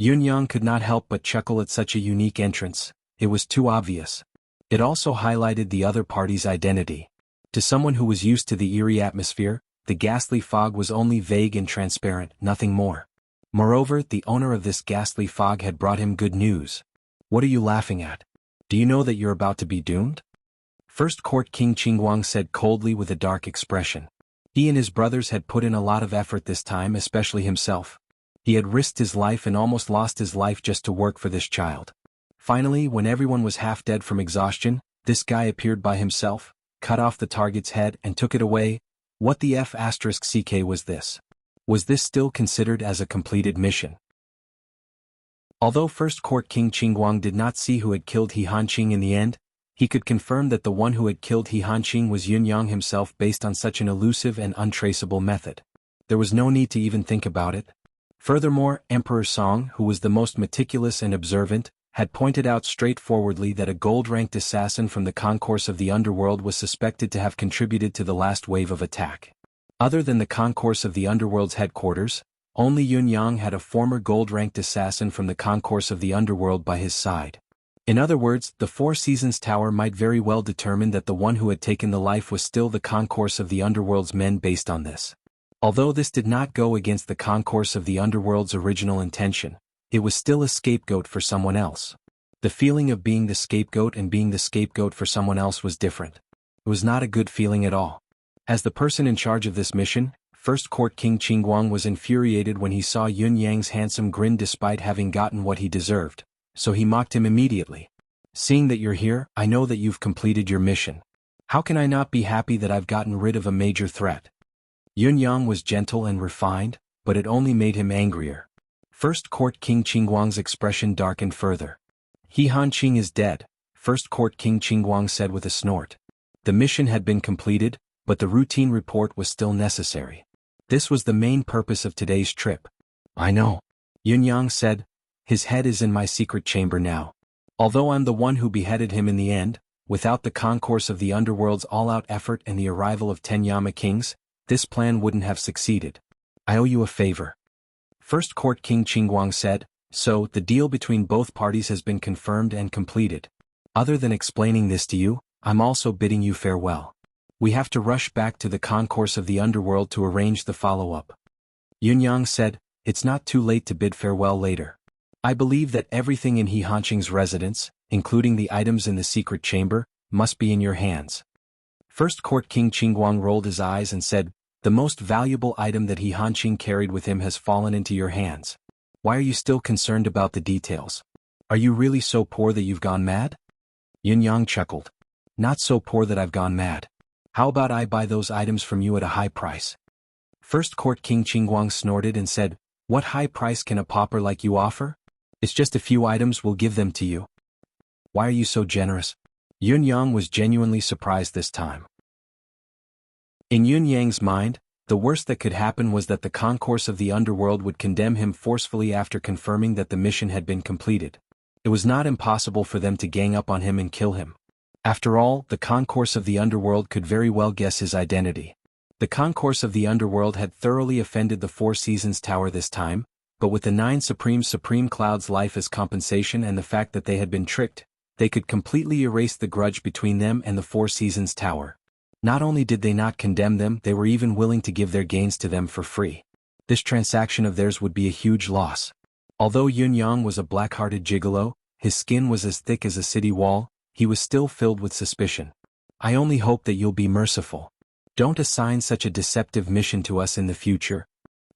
Yunyang could not help but chuckle at such a unique entrance. It was too obvious. It also highlighted the other party's identity. To someone who was used to the eerie atmosphere, the ghastly fog was only vague and transparent, nothing more. Moreover, the owner of this ghastly fog had brought him good news. What are you laughing at? Do you know that you're about to be doomed? First Court King Qingguang said coldly with a dark expression. He and his brothers had put in a lot of effort this time, especially himself. He had risked his life and almost lost his life just to work for this child. Finally, when everyone was half dead from exhaustion, this guy appeared by himself, cut off the target's head and took it away. What the F***ck was this? Was this still considered as a completed mission? Although First Court King Qingguang did not see who had killed He Hanqing in the end, he could confirm that the one who had killed He Hanqing was Yunyang himself based on such an elusive and untraceable method. There was no need to even think about it. Furthermore, Emperor Song, who was the most meticulous and observant, had pointed out straightforwardly that a gold-ranked assassin from the concourse of the underworld was suspected to have contributed to the last wave of attack. Other than the concourse of the underworld's headquarters, only Yunyang had a former gold-ranked assassin from the concourse of the underworld by his side. In other words, the Four Seasons Tower might very well determine that the one who had taken the life was still the concourse of the underworld's men based on this. Although this did not go against the concourse of the underworld's original intention, it was still a scapegoat for someone else. The feeling of being the scapegoat and being the scapegoat for someone else was different. It was not a good feeling at all. As the person in charge of this mission, First Court King Qingguang was infuriated when he saw Yun Yang's handsome grin despite having gotten what he deserved, so he mocked him immediately. Seeing that you're here, I know that you've completed your mission. How can I not be happy that I've gotten rid of a major threat? Yun Yang was gentle and refined, but it only made him angrier. First Court King Qingguang's expression darkened further. He Hanqing is dead, First Court King Qingguang said with a snort. The mission had been completed, but the routine report was still necessary. This was the main purpose of today's trip. I know. Yun Yang said. His head is in my secret chamber now. Although I'm the one who beheaded him in the end, without the concourse of the underworld's all-out effort and the arrival of 10 Yama kings, this plan wouldn't have succeeded. I owe you a favor. First Court King Qingguang said, so the deal between both parties has been confirmed and completed. Other than explaining this to you, I'm also bidding you farewell. We have to rush back to the concourse of the underworld to arrange the follow-up. Yun Yang said, it's not too late to bid farewell later. I believe that everything in He Hanqing's residence, including the items in the secret chamber, must be in your hands. First Court King Qingguang rolled his eyes and said, the most valuable item that He Hanqing carried with him has fallen into your hands. Why are you still concerned about the details? Are you really so poor that you've gone mad? Yun Yang chuckled. Not so poor that I've gone mad. How about I buy those items from you at a high price? First Court King Qingguang snorted and said, what high price can a pauper like you offer? It's just a few items, we'll give them to you. Why are you so generous? Yun Yang was genuinely surprised this time. In Yun Yang's mind, the worst that could happen was that the concourse of the underworld would condemn him forcefully after confirming that the mission had been completed. It was not impossible for them to gang up on him and kill him. After all, the concourse of the underworld could very well guess his identity. The concourse of the underworld had thoroughly offended the Four Seasons Tower this time, but with the 9 Supreme Cloud's life as compensation and the fact that they had been tricked, they could completely erase the grudge between them and the Four Seasons Tower. Not only did they not condemn them, they were even willing to give their gains to them for free. This transaction of theirs would be a huge loss. Although Yun Yang was a black-hearted gigolo, his skin was as thick as a city wall, he was still filled with suspicion. I only hope that you'll be merciful. Don't assign such a deceptive mission to us in the future.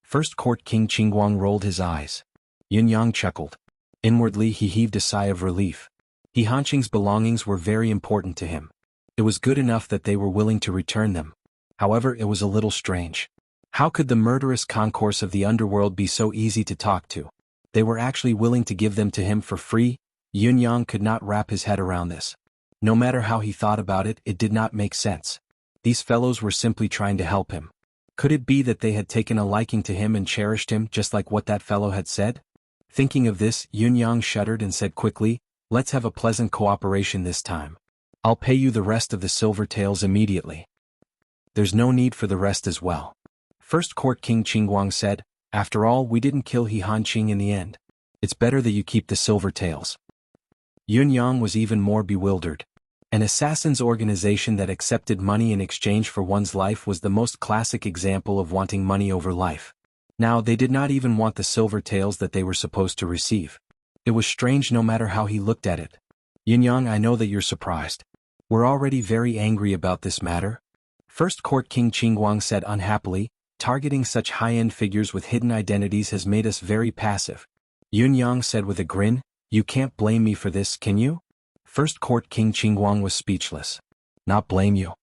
First Court King Qingguang rolled his eyes. Yun Yang chuckled. Inwardly he heaved a sigh of relief. He Hanqing's belongings were very important to him. It was good enough that they were willing to return them. However, it was a little strange. How could the murderous concourse of the underworld be so easy to talk to? They were actually willing to give them to him for free? Yun Yang could not wrap his head around this. No matter how he thought about it, it did not make sense. These fellows were simply trying to help him. Could it be that they had taken a liking to him and cherished him just like what that fellow had said? Thinking of this, Yun Yang shuddered and said quickly, let's have a pleasant cooperation this time. I'll pay you the rest of the silver taels immediately. There's no need for the rest as well. First Court King Qingguang said, after all, we didn't kill He Hanqing in the end. It's better that you keep the silver taels. Yun Yang was even more bewildered. An assassin's organization that accepted money in exchange for one's life was the most classic example of wanting money over life. Now they did not even want the silver taels that they were supposed to receive. It was strange no matter how he looked at it. Yun Yang, I know that you're surprised. We're already very angry about this matter. First Court King Qingguang said unhappily, targeting such high-end figures with hidden identities has made us very passive. Yun Yang said with a grin, you can't blame me for this, can you? First Court King Qingguang was speechless. Not blame you.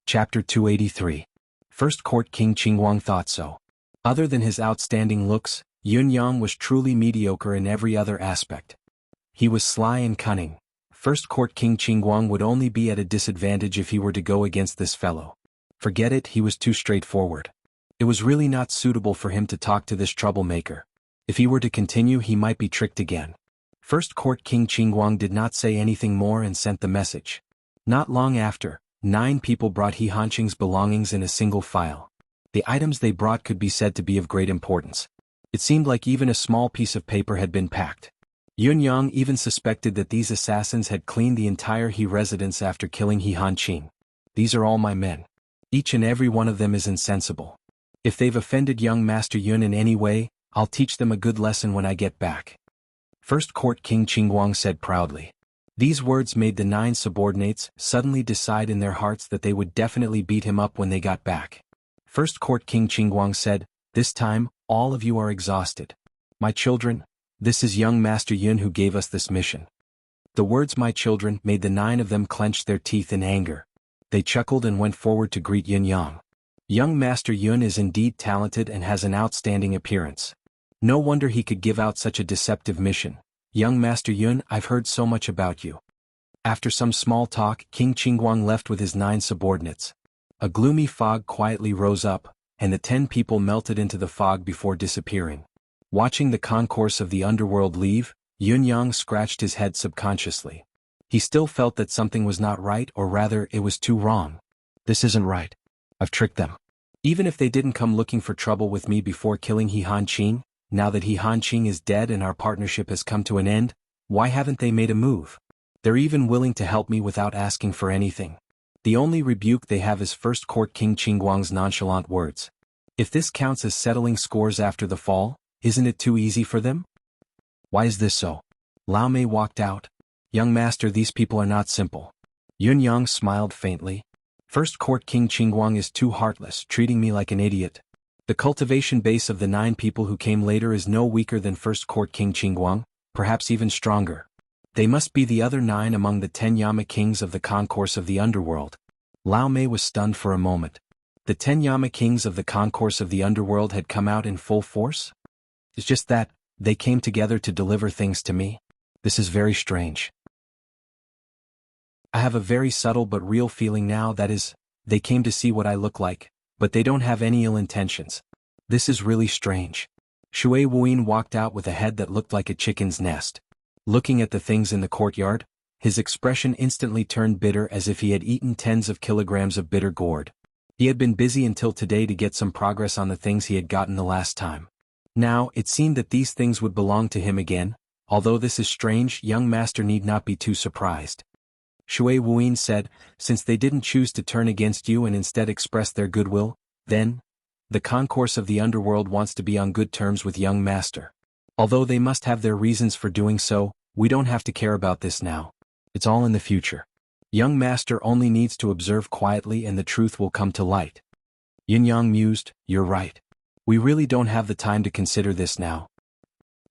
Chapter 283. First Court King Qingguang thought so. Other than his outstanding looks, Yun Yang was truly mediocre in every other aspect. He was sly and cunning. First Court King Qingguang would only be at a disadvantage if he were to go against this fellow. Forget it, he was too straightforward. It was really not suitable for him to talk to this troublemaker. If he were to continue, he might be tricked again. First Court King Qingguang did not say anything more and sent the message. Not long after, 9 people brought He Hanqing's belongings in a single file. The items they brought could be said to be of great importance. It seemed like even a small piece of paper had been packed. Yun Yang even suspected that these assassins had cleaned the entire He residence after killing He Hanqing. These are all my men. Each and every one of them is insensible. If they've offended young Master Yun in any way, I'll teach them a good lesson when I get back. First Court King Qingguang said proudly. These words made the 9 subordinates suddenly decide in their hearts that they would definitely beat him up when they got back. First Court King Qingguang said, "This time, all of you are exhausted. My children, this is young Master Yun who gave us this mission." The words "my children" made the 9 of them clench their teeth in anger. They chuckled and went forward to greet Yun Yang. Young Master Yun is indeed talented and has an outstanding appearance. No wonder he could give out such a deceptive mission. Young Master Yun, I've heard so much about you. After some small talk, King Qingguang left with his 9 subordinates. A gloomy fog quietly rose up, and the 10 people melted into the fog before disappearing. Watching the concourse of the underworld leave, Yun Yang scratched his head subconsciously. He still felt that something was not right, or rather, it was too wrong. This isn't right. I've tricked them. Even if they didn't come looking for trouble with me before killing He Hanqing, now that He Hanqing is dead and our partnership has come to an end, why haven't they made a move? They're even willing to help me without asking for anything. The only rebuke they have is First Court King Qingguang's nonchalant words. If this counts as settling scores after the fall, isn't it too easy for them? Why is this so? Lao Mei walked out. Young Master, these people are not simple. Yun Yang smiled faintly. First Court King Qingguang is too heartless, treating me like an idiot. The cultivation base of the 9 people who came later is no weaker than First Court King Qingguang, perhaps even stronger. They must be the other 9 among the 10 Yama kings of the concourse of the underworld. Lao Mei was stunned for a moment. The 10 Yama kings of the concourse of the underworld had come out in full force? It's just that, they came together to deliver things to me. This is very strange. I have a very subtle but real feeling now, that is, they came to see what I look like, but they don't have any ill intentions. This is really strange. Shui Wuyin walked out with a head that looked like a chicken's nest. Looking at the things in the courtyard, his expression instantly turned bitter, as if he had eaten tens of kilograms of bitter gourd. He had been busy until today to get some progress on the things he had gotten the last time. Now, it seemed that these things would belong to him again. Although this is strange, young Master need not be too surprised. Shui Wuyin said, since they didn't choose to turn against you and instead express their goodwill, then, the concourse of the underworld wants to be on good terms with young Master. Although they must have their reasons for doing so, we don't have to care about this now. It's all in the future. Young Master only needs to observe quietly and the truth will come to light. Yin Yang mused, you're right. We really don't have the time to consider this now.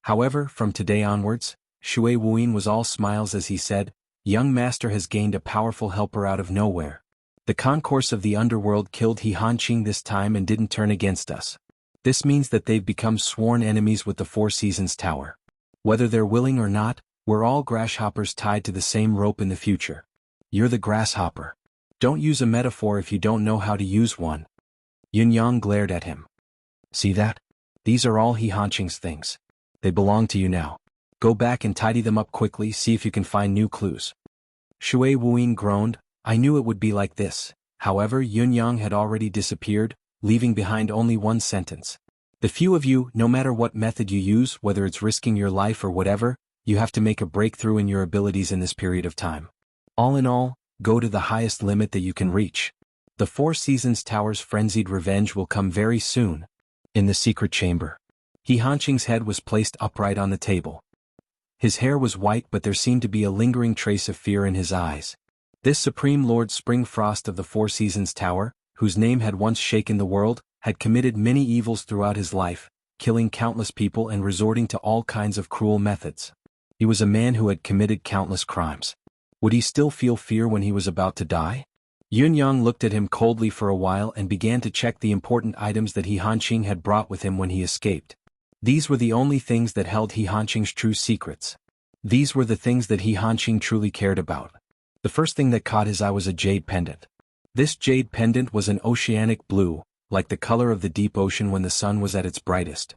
However, from today onwards, Shui Wuyin was all smiles as he said, young Master has gained a powerful helper out of nowhere. The concourse of the underworld killed He Hanqing this time and didn't turn against us. This means that they've become sworn enemies with the Four Seasons Tower. Whether they're willing or not, we're all grasshoppers tied to the same rope in the future. You're the grasshopper. Don't use a metaphor if you don't know how to use one. Yin Yang glared at him. See that? These are all He Hanqing's things. They belong to you now. Go back and tidy them up quickly, see if you can find new clues. Shui Wuyin groaned, I knew it would be like this. However, Yun Yang had already disappeared, leaving behind only one sentence. The few of you, no matter what method you use, whether it's risking your life or whatever, you have to make a breakthrough in your abilities in this period of time. All in all, go to the highest limit that you can reach. The Four Seasons Tower's frenzied revenge will come very soon. In the secret chamber. He Hanqing's head was placed upright on the table. His hair was white, but there seemed to be a lingering trace of fear in his eyes. This Supreme Lord Springfrost of the Four Seasons Tower, whose name had once shaken the world, had committed many evils throughout his life, killing countless people and resorting to all kinds of cruel methods. He was a man who had committed countless crimes. Would he still feel fear when he was about to die? Yun-yang looked at him coldly for a while and began to check the important items that He Hanqing had brought with him when he escaped. These were the only things that held He Hanqing's true secrets. These were the things that He Hanqing truly cared about. The first thing that caught his eye was a jade pendant. This jade pendant was an oceanic blue, like the color of the deep ocean when the sun was at its brightest.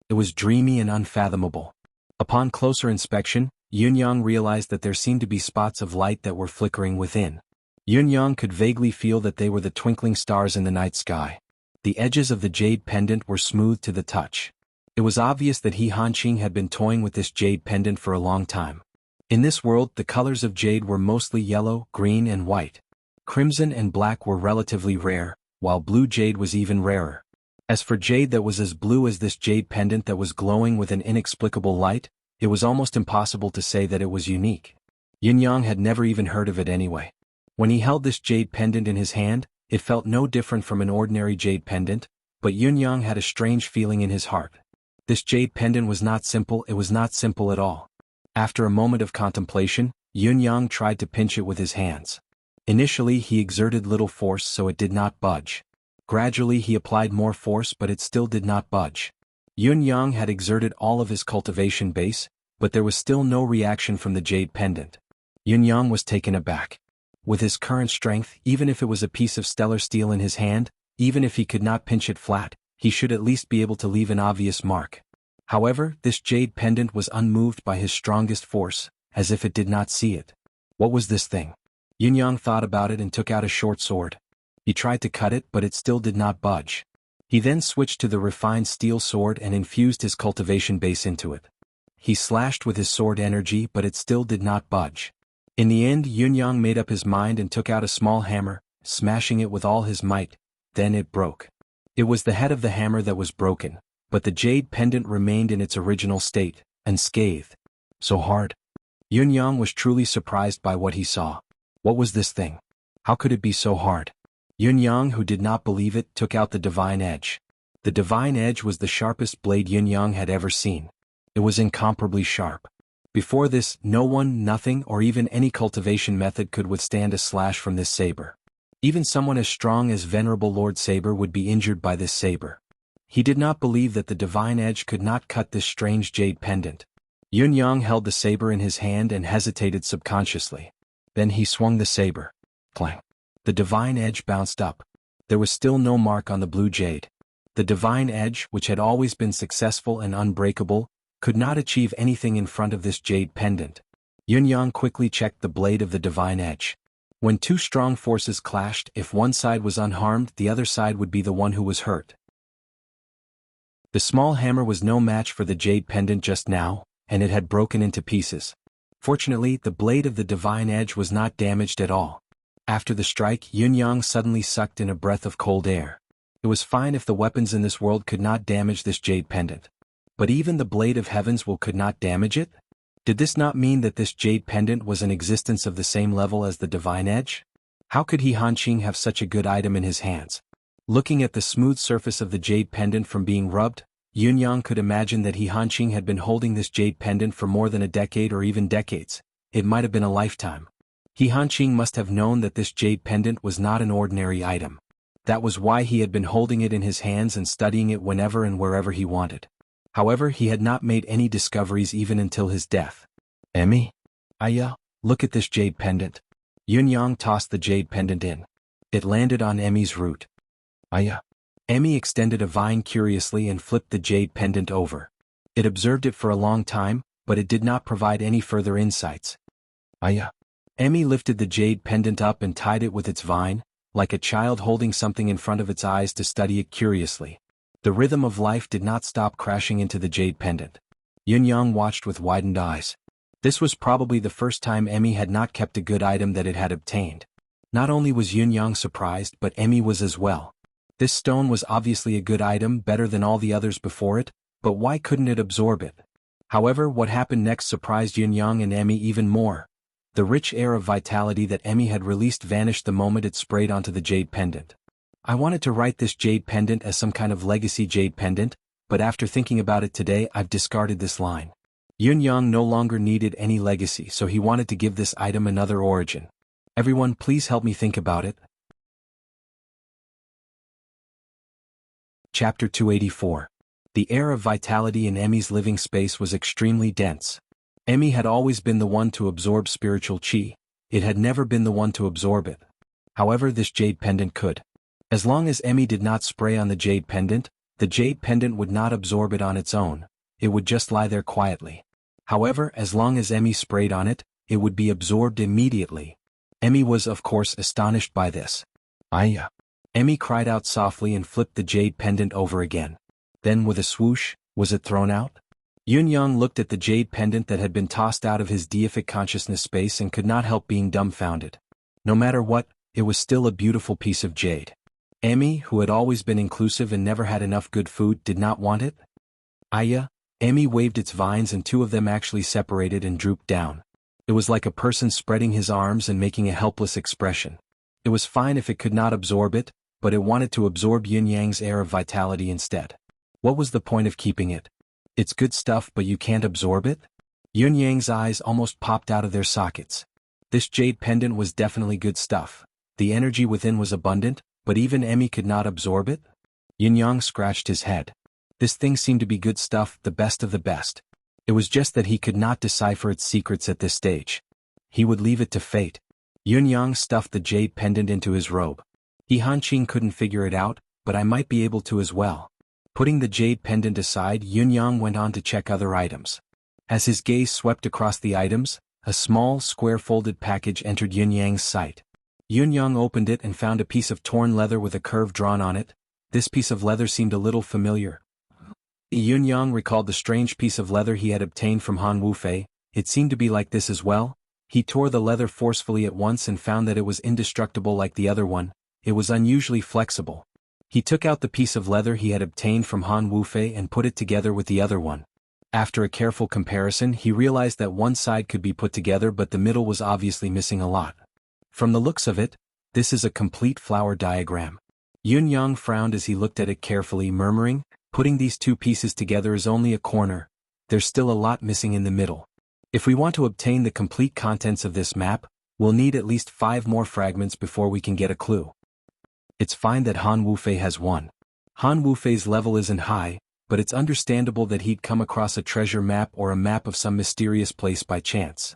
It was dreamy and unfathomable. Upon closer inspection, Yun-yang realized that there seemed to be spots of light that were flickering within. Yun-yang could vaguely feel that they were the twinkling stars in the night sky. The edges of the jade pendant were smooth to the touch. It was obvious that He Hanqing had been toying with this jade pendant for a long time. In this world, the colors of jade were mostly yellow, green and white. Crimson and black were relatively rare, while blue jade was even rarer. As for jade that was as blue as this jade pendant that was glowing with an inexplicable light, it was almost impossible to say that it was unique. Yun-yang had never even heard of it anyway. When he held this jade pendant in his hand, it felt no different from an ordinary jade pendant, but Yun-yang had a strange feeling in his heart. This jade pendant was not simple, it was not simple at all. After a moment of contemplation, Yun-yang tried to pinch it with his hands. Initially he exerted little force so it did not budge. Gradually he applied more force but it still did not budge. Yun-yang had exerted all of his cultivation base, but there was still no reaction from the jade pendant. Yun-yang was taken aback. With his current strength, even if it was a piece of stellar steel in his hand, even if he could not pinch it flat, he should at least be able to leave an obvious mark. However, this jade pendant was unmoved by his strongest force, as if it did not see it. What was this thing? Yun-yang thought about it and took out a short sword. He tried to cut it but it still did not budge. He then switched to the refined steel sword and infused his cultivation base into it. He slashed with his sword energy but it still did not budge. In the end, Yun-yang made up his mind and took out a small hammer, smashing it with all his might. Then it broke. It was the head of the hammer that was broken, but the jade pendant remained in its original state, unscathed. So hard. Yun-yang was truly surprised by what he saw. What was this thing? How could it be so hard? Yun-yang, who did not believe it, took out the divine edge. The divine edge was the sharpest blade Yun-yang had ever seen. It was incomparably sharp. Before this, no one, nothing, or even any cultivation method could withstand a slash from this saber. Even someone as strong as Venerable Lord Saber would be injured by this saber. He did not believe that the divine edge could not cut this strange jade pendant. Yun-yang held the saber in his hand and hesitated subconsciously. Then he swung the saber. Clang. The divine edge bounced up. There was still no mark on the blue jade. The divine edge, which had always been successful and unbreakable, could not achieve anything in front of this jade pendant. Yun-yang quickly checked the blade of the divine edge. When two strong forces clashed, if one side was unharmed, the other side would be the one who was hurt. The small hammer was no match for the jade pendant just now, and it had broken into pieces. Fortunately, the blade of the divine edge was not damaged at all. After the strike, Yun-yang suddenly sucked in a breath of cold air. It was fine if the weapons in this world could not damage this jade pendant. But even the blade of heaven's will could not damage it? Did this not mean that this jade pendant was an existence of the same level as the divine edge? How could He Hanqing have such a good item in his hands? Looking at the smooth surface of the jade pendant from being rubbed, Yun-yang could imagine that He Hanqing had been holding this jade pendant for more than a decade or even decades. It might have been a lifetime. He Hanqing must have known that this jade pendant was not an ordinary item. That was why he had been holding it in his hands and studying it whenever and wherever he wanted. However, he had not made any discoveries even until his death. Emmy? Aya, look at this jade pendant. Yun-yang tossed the jade pendant in. It landed on Emmy's root. Aya. Emmy extended a vine curiously and flipped the jade pendant over. It observed it for a long time, but it did not provide any further insights. Aya. Emmy lifted the jade pendant up and tied it with its vine, like a child holding something in front of its eyes to study it curiously. The rhythm of life did not stop crashing into the jade pendant. Yun-yang watched with widened eyes. This was probably the first time Emmy had not kept a good item that it had obtained. Not only was Yun-yang surprised, but Emmy was as well. This stone was obviously a good item, better than all the others before it, but why couldn't it absorb it? However, what happened next surprised Yun-yang and Emmy even more. The rich air of vitality that Emmy had released vanished the moment it sprayed onto the jade pendant. I wanted to write this jade pendant as some kind of legacy jade pendant, but after thinking about it today, I've discarded this line. Yun-yang no longer needed any legacy, so he wanted to give this item another origin. Everyone, please help me think about it. Chapter 284. The air of vitality in Emmy's living space was extremely dense. Emmy had always been the one to absorb spiritual chi. It had never been the one to absorb it. However, this jade pendant could. As long as Emmy did not spray on the jade pendant would not absorb it on its own. It would just lie there quietly. However, as long as Emmy sprayed on it, it would be absorbed immediately. Emmy was of course astonished by this. Ayah! Emmy cried out softly and flipped the jade pendant over again. Then with a swoosh, was it thrown out? Yun-Yang looked at the jade pendant that had been tossed out of his deific consciousness space and could not help being dumbfounded. No matter what, it was still a beautiful piece of jade. Emmy, who had always been inclusive and never had enough good food, did not want it? Ayah! Emmy waved its vines and two of them actually separated and drooped down. It was like a person spreading his arms and making a helpless expression. It was fine if it could not absorb it, but it wanted to absorb Yin-Yang's air of vitality instead. What was the point of keeping it? It's good stuff, but you can't absorb it? Yin-Yang's eyes almost popped out of their sockets. This jade pendant was definitely good stuff. The energy within was abundant, but even Emmy could not absorb it? Yin-Yang scratched his head. This thing seemed to be good stuff, the best of the best. It was just that he could not decipher its secrets at this stage. He would leave it to fate. Yun-Yang stuffed the jade pendant into his robe. He Han-Qing couldn't figure it out, but I might be able to as well. Putting the jade pendant aside, Yun-Yang went on to check other items. As his gaze swept across the items, a small, square-folded package entered Yun-Yang's sight. Yun-Yang opened it and found a piece of torn leather with a curve drawn on it. This piece of leather seemed a little familiar. Yun-Yang recalled the strange piece of leather he had obtained from Han Wufei. It seemed to be like this as well. He tore the leather forcefully at once and found that it was indestructible like the other one. It was unusually flexible. He took out the piece of leather he had obtained from Han Wufei and put it together with the other one. After a careful comparison, he realized that one side could be put together, but the middle was obviously missing a lot. From the looks of it, this is a complete flower diagram. Yun-Yang frowned as he looked at it carefully, murmuring, "Putting these two pieces together is only a corner. There's still a lot missing in the middle. If we want to obtain the complete contents of this map, we'll need at least 5 more fragments before we can get a clue." It's fine that Han Wufei has one. Han Wufei's level isn't high, but it's understandable that he'd come across a treasure map or a map of some mysterious place by chance.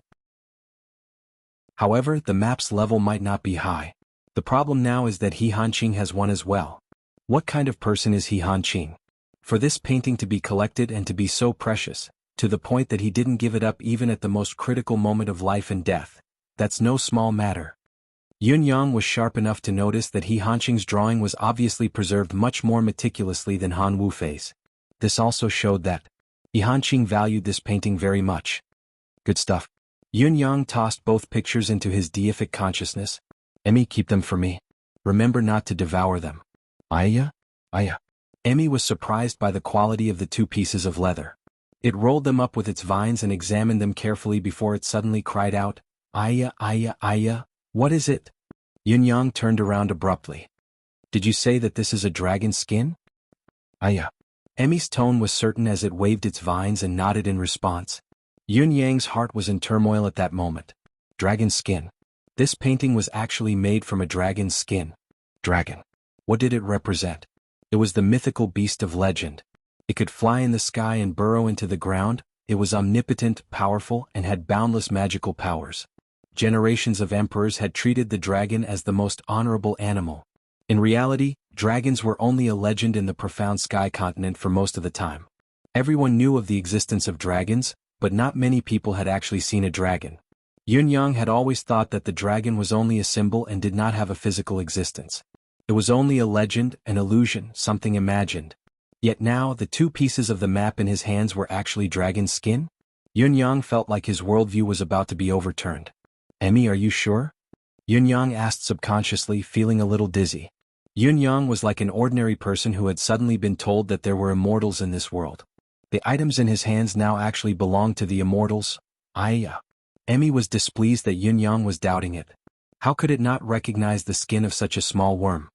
However, the map's level might not be high. The problem now is that He Han-Qing has one as well. What kind of person is He Han-Qing? For this painting to be collected and to be so precious, to the point that he didn't give it up even at the most critical moment of life and death, that's no small matter. Yun-Yang was sharp enough to notice that He Han-Qing's drawing was obviously preserved much more meticulously than Han Wufei's. This also showed that He Han-Qing valued this painting very much. Good stuff. Yun-Yang tossed both pictures into his deific consciousness. Emmy, keep them for me. Remember not to devour them. Ayah? Ayah. Emmy was surprised by the quality of the two pieces of leather. It rolled them up with its vines and examined them carefully before it suddenly cried out, "Ayah, Ayah, Ayah, what is it?" Yun-Yang turned around abruptly. "Did you say that this is a dragon skin?" Ayah. Emmy's tone was certain as it waved its vines and nodded in response. Yun-Yang's heart was in turmoil at that moment. Dragon skin. This painting was actually made from a dragon's skin. Dragon. What did it represent? It was the mythical beast of legend. It could fly in the sky and burrow into the ground. It was omnipotent, powerful, and had boundless magical powers. Generations of emperors had treated the dragon as the most honorable animal. In reality, dragons were only a legend in the profound sky continent for most of the time. Everyone knew of the existence of dragons, but not many people had actually seen a dragon. Yun-Yang had always thought that the dragon was only a symbol and did not have a physical existence. It was only a legend, an illusion, something imagined. Yet now, the two pieces of the map in his hands were actually dragon skin? Yun-Yang felt like his worldview was about to be overturned. "Emmy, are you sure?" Yun-Yang asked subconsciously, feeling a little dizzy. Yun-Yang was like an ordinary person who had suddenly been told that there were immortals in this world. The items in his hands now actually belonged to the immortals. Ayah. Emmy was displeased that Yun-Yang was doubting it. How could it not recognize the skin of such a small worm?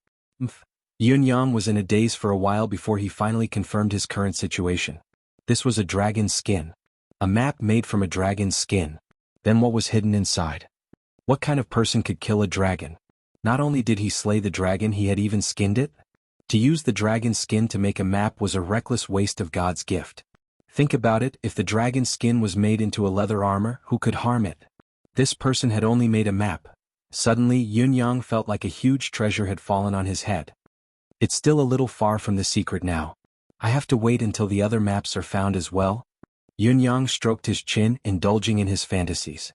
Yun-Yang was in a daze for a while before he finally confirmed his current situation. This was a dragon's skin. A map made from a dragon's skin. Then what was hidden inside? What kind of person could kill a dragon? Not only did he slay the dragon, he had even skinned it? To use the dragon's skin to make a map was a reckless waste of God's gift. Think about it, if the dragon's skin was made into a leather armor, who could harm it? This person had only made a map. Suddenly Yun-Yang felt like a huge treasure had fallen on his head. It's still a little far from the secret now. I have to wait until the other maps are found as well. Yun-Yang stroked his chin, indulging in his fantasies.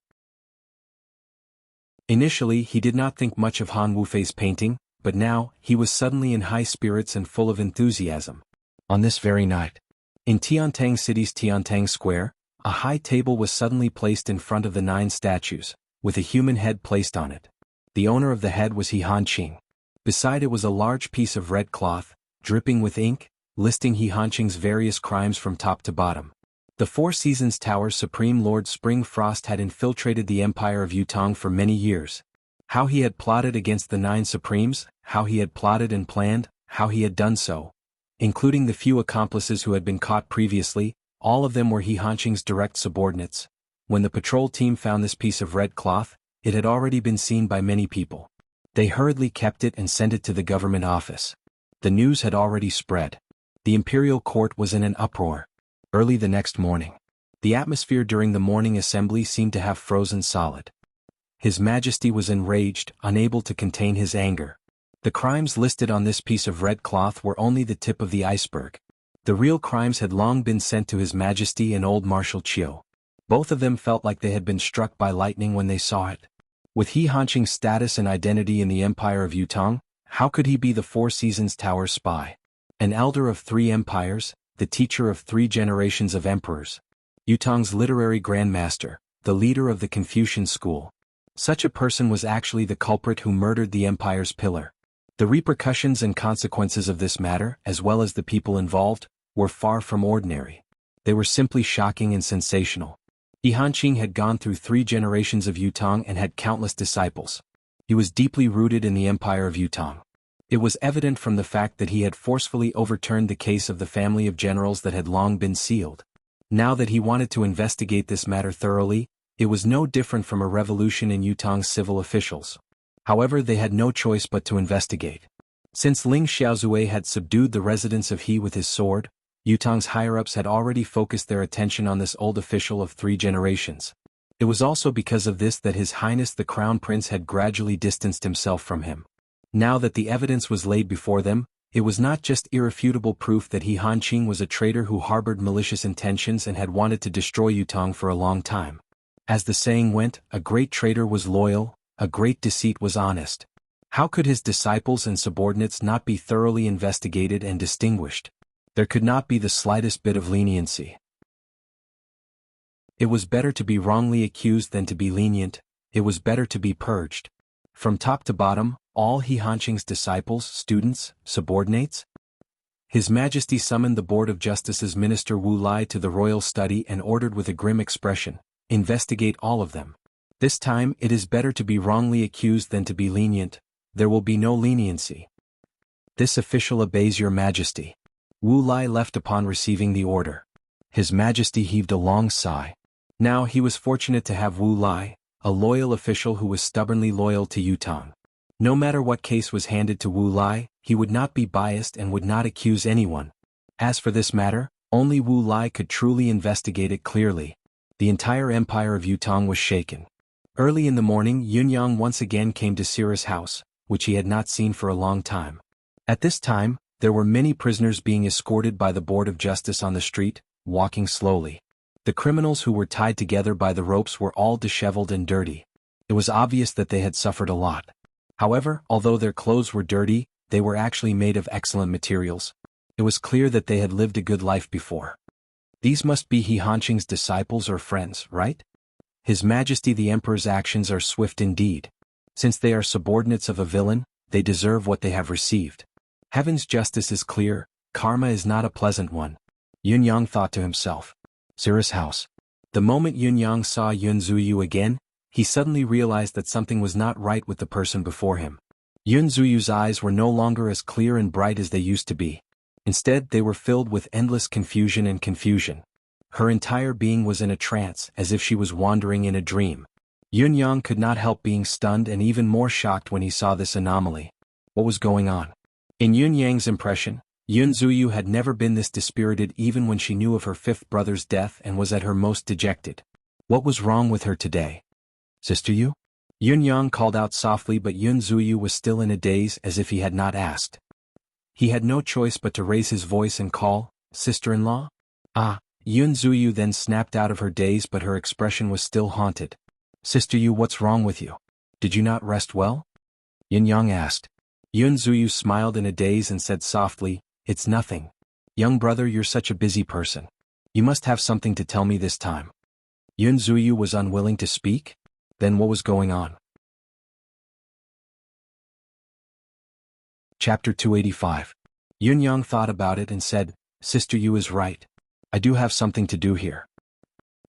Initially he did not think much of Han Wufei's painting, but now, he was suddenly in high spirits and full of enthusiasm. On this very night, in Tiantang City's Tiantang Square, a high table was suddenly placed in front of the 9 statues, with a human head placed on it. The owner of the head was He Hanqing. Beside it was a large piece of red cloth, dripping with ink, listing He Hanqing's various crimes from top to bottom. The Four Seasons Tower's Supreme Lord Spring Frost had infiltrated the Empire of Yutong for many years. How he had plotted against the 9 Supremes, how he had plotted and planned, how he had done so. Including the few accomplices who had been caught previously, all of them were He Hanqing's direct subordinates. When the patrol team found this piece of red cloth, it had already been seen by many people. They hurriedly kept it and sent it to the government office. The news had already spread. The imperial court was in an uproar. Early the next morning, the atmosphere during the morning assembly seemed to have frozen solid. His Majesty was enraged, unable to contain his anger. The crimes listed on this piece of red cloth were only the tip of the iceberg. The real crimes had long been sent to His Majesty and old Marshal Chiu. Both of them felt like they had been struck by lightning when they saw it. With He Hanqing's status and identity in the Empire of Yutong, how could he be the Four Seasons Tower's spy? An elder of 3 empires, the teacher of 3 generations of emperors. Yutong's literary grandmaster, the leader of the Confucian school. Such a person was actually the culprit who murdered the empire's pillar. The repercussions and consequences of this matter, as well as the people involved, were far from ordinary. They were simply shocking and sensational. He Hanqing had gone through 3 generations of Yutong and had countless disciples. He was deeply rooted in the Empire of Yutong. It was evident from the fact that he had forcefully overturned the case of the family of generals that had long been sealed. Now that he wanted to investigate this matter thoroughly, it was no different from a revolution in Yutong's civil officials. However, they had no choice but to investigate. Since Ling Xiaozue had subdued the residents of He with his sword, Yutong's higher-ups had already focused their attention on this old official of 3 generations. It was also because of this that His Highness the Crown Prince had gradually distanced himself from him. Now that the evidence was laid before them, it was not just irrefutable proof that He Hanqing was a traitor who harbored malicious intentions and had wanted to destroy Yutong for a long time. As the saying went, a great traitor was loyal, a great deceit was honest. How could his disciples and subordinates not be thoroughly investigated and distinguished? There could not be the slightest bit of leniency. It was better to be wrongly accused than to be lenient. It was better to be purged. From top to bottom, all He Hanqing's disciples, students, subordinates. His Majesty summoned the Board of Justice's Minister Wu Lai to the royal study and ordered with a grim expression, "Investigate all of them. This time it is better to be wrongly accused than to be lenient. There will be no leniency. This official obeys your Majesty." Wu Lai left upon receiving the order. His Majesty heaved a long sigh. Now he was fortunate to have Wu Lai, a loyal official who was stubbornly loyal to Yutong. No matter what case was handed to Wu Lai, he would not be biased and would not accuse anyone. As for this matter, only Wu Lai could truly investigate it clearly. The entire empire of Yutong was shaken. Early in the morning, Yun-Yang once again came to Sira's house, which he had not seen for a long time. At this time, there were many prisoners being escorted by the Board of Justice on the street, walking slowly. The criminals who were tied together by the ropes were all disheveled and dirty. It was obvious that they had suffered a lot. However, although their clothes were dirty, they were actually made of excellent materials. It was clear that they had lived a good life before. These must be He Hanqing's disciples or friends, right? His Majesty the Emperor's actions are swift indeed. Since they are subordinates of a villain, they deserve what they have received. Heaven's justice is clear, karma is not a pleasant one. Yun-Yang thought to himself. Sira's house. The moment Yun-Yang saw Yun Zuyu again, he suddenly realized that something was not right with the person before him. Yun Zuyu's eyes were no longer as clear and bright as they used to be. Instead, they were filled with endless confusion. Her entire being was in a trance, as if she was wandering in a dream. Yun Yang could not help being stunned and even more shocked when he saw this anomaly. What was going on? In Yun Yang's impression, Yun Zuyu had never been this dispirited even when she knew of her fifth brother's death and was at her most dejected. What was wrong with her today? Sister Yu? Yun Yang called out softly, but Yun Zuyu was still in a daze as if he had not asked. He had no choice but to raise his voice and call, "Sister-in-law?" Ah! Yun Zuyu then snapped out of her daze, but her expression was still haunted. "Sister Yu, what's wrong with you? Did you not rest well?" Yun Yang asked. Yun Zuyu smiled in a daze and said softly, "It's nothing. Young brother, you're such a busy person. You must have something to tell me this time." Yun Zuyu was unwilling to speak? Then what was going on? Chapter 285. Yun Yang thought about it and said, "Sister Yu is right. I do have something to do here.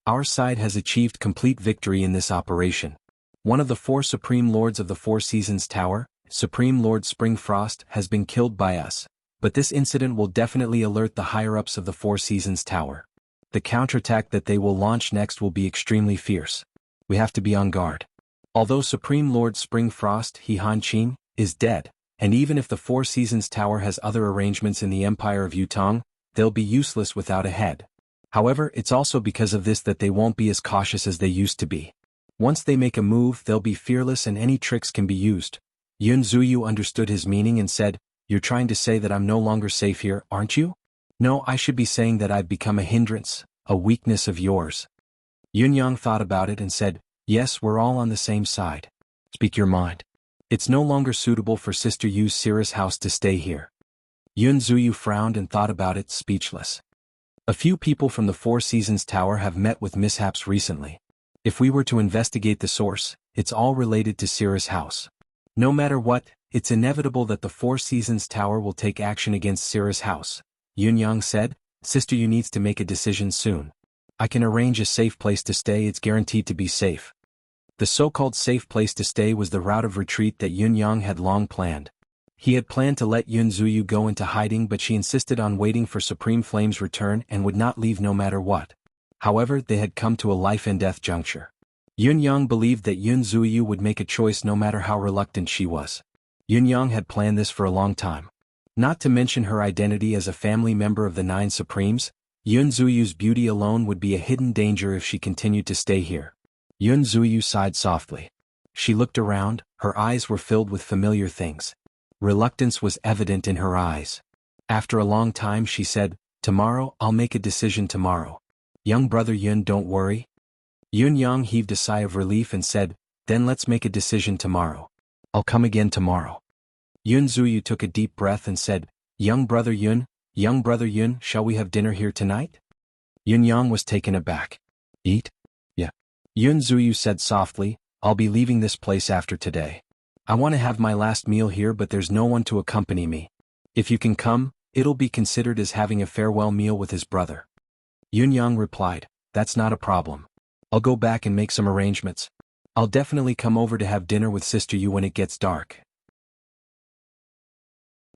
Our side has achieved complete victory in this operation. One of the 4 Supreme Lords of the Four Seasons Tower, Supreme Lord Springfrost, has been killed by us, but this incident will definitely alert the higher-ups of the Four Seasons Tower. The counterattack that they will launch next will be extremely fierce. We have to be on guard. Although Supreme Lord Springfrost, He Han-Qin, is dead, and even if the Four Seasons Tower has other arrangements in the Empire of Yutong, they'll be useless without a head. However, it's also because of this that they won't be as cautious as they used to be. Once they make a move, they'll be fearless and any tricks can be used." Yun Zuyu understood his meaning and said, "You're trying to say that I'm no longer safe here, aren't you?" "No, I should be saying that I've become a hindrance, a weakness of yours." Yun Yang thought about it and said, "Yes, we're all on the same side. Speak your mind. It's no longer suitable for Sister Yu's Cirrus house to stay here." Yun Zuyu frowned and thought about it, speechless. A few people from the Four Seasons Tower have met with mishaps recently. If we were to investigate the source, it's all related to Cirrus house. No matter what, it's inevitable that the Four Seasons Tower will take action against Cirrus house. Yun Yang said, "Sister Yu needs to make a decision soon. I can arrange a safe place to stay, it's guaranteed to be safe." The so-called safe place to stay was the route of retreat that Yun Yang had long planned. He had planned to let Yun Zuyu go into hiding, but she insisted on waiting for Supreme Flame's return and would not leave no matter what. However, they had come to a life-and-death juncture. Yun Yang believed that Yun Zuyu would make a choice no matter how reluctant she was. Yun Yang had planned this for a long time. Not to mention her identity as a family member of the 9 Supremes, Yun Zuyu's beauty alone would be a hidden danger if she continued to stay here. Yun Zuyu sighed softly. She looked around, her eyes were filled with familiar things. Reluctance was evident in her eyes. After a long time she said, "Tomorrow, I'll make a decision tomorrow. Young brother Yun, don't worry." Yun Yang heaved a sigh of relief and said, "Then let's make a decision tomorrow. I'll come again tomorrow." Yun Zuyu took a deep breath and said, Young brother Yun, shall we have dinner here tonight?" Yun Yang was taken aback. "Eat? Yeah." Yun Zuyu said softly, "I'll be leaving this place after today. I want to have my last meal here, but there's no one to accompany me. If you can come, it'll be considered as having a farewell meal with his brother." Yun Yang replied, "That's not a problem. I'll go back and make some arrangements. I'll definitely come over to have dinner with Sister Yu when it gets dark."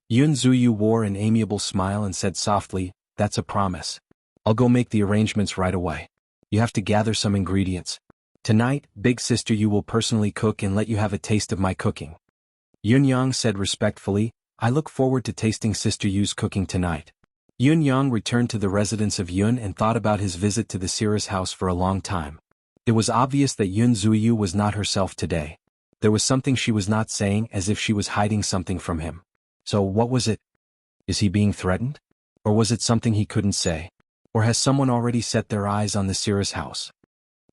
Yun Zuyu wore an amiable smile and said softly, "That's a promise. I'll go make the arrangements right away. You have to gather some ingredients. Tonight, Big Sister Yu will personally cook and let you have a taste of my cooking." Yun Yang said respectfully, "I look forward to tasting Sister Yu's cooking tonight." Yun Yang returned to the residence of Yun and thought about his visit to the Cirrus house for a long time. It was obvious that Yun Zuyu was not herself today. There was something she was not saying, as if she was hiding something from him. So what was it? Is he being threatened? Or was it something he couldn't say? Or has someone already set their eyes on the Cirrus house?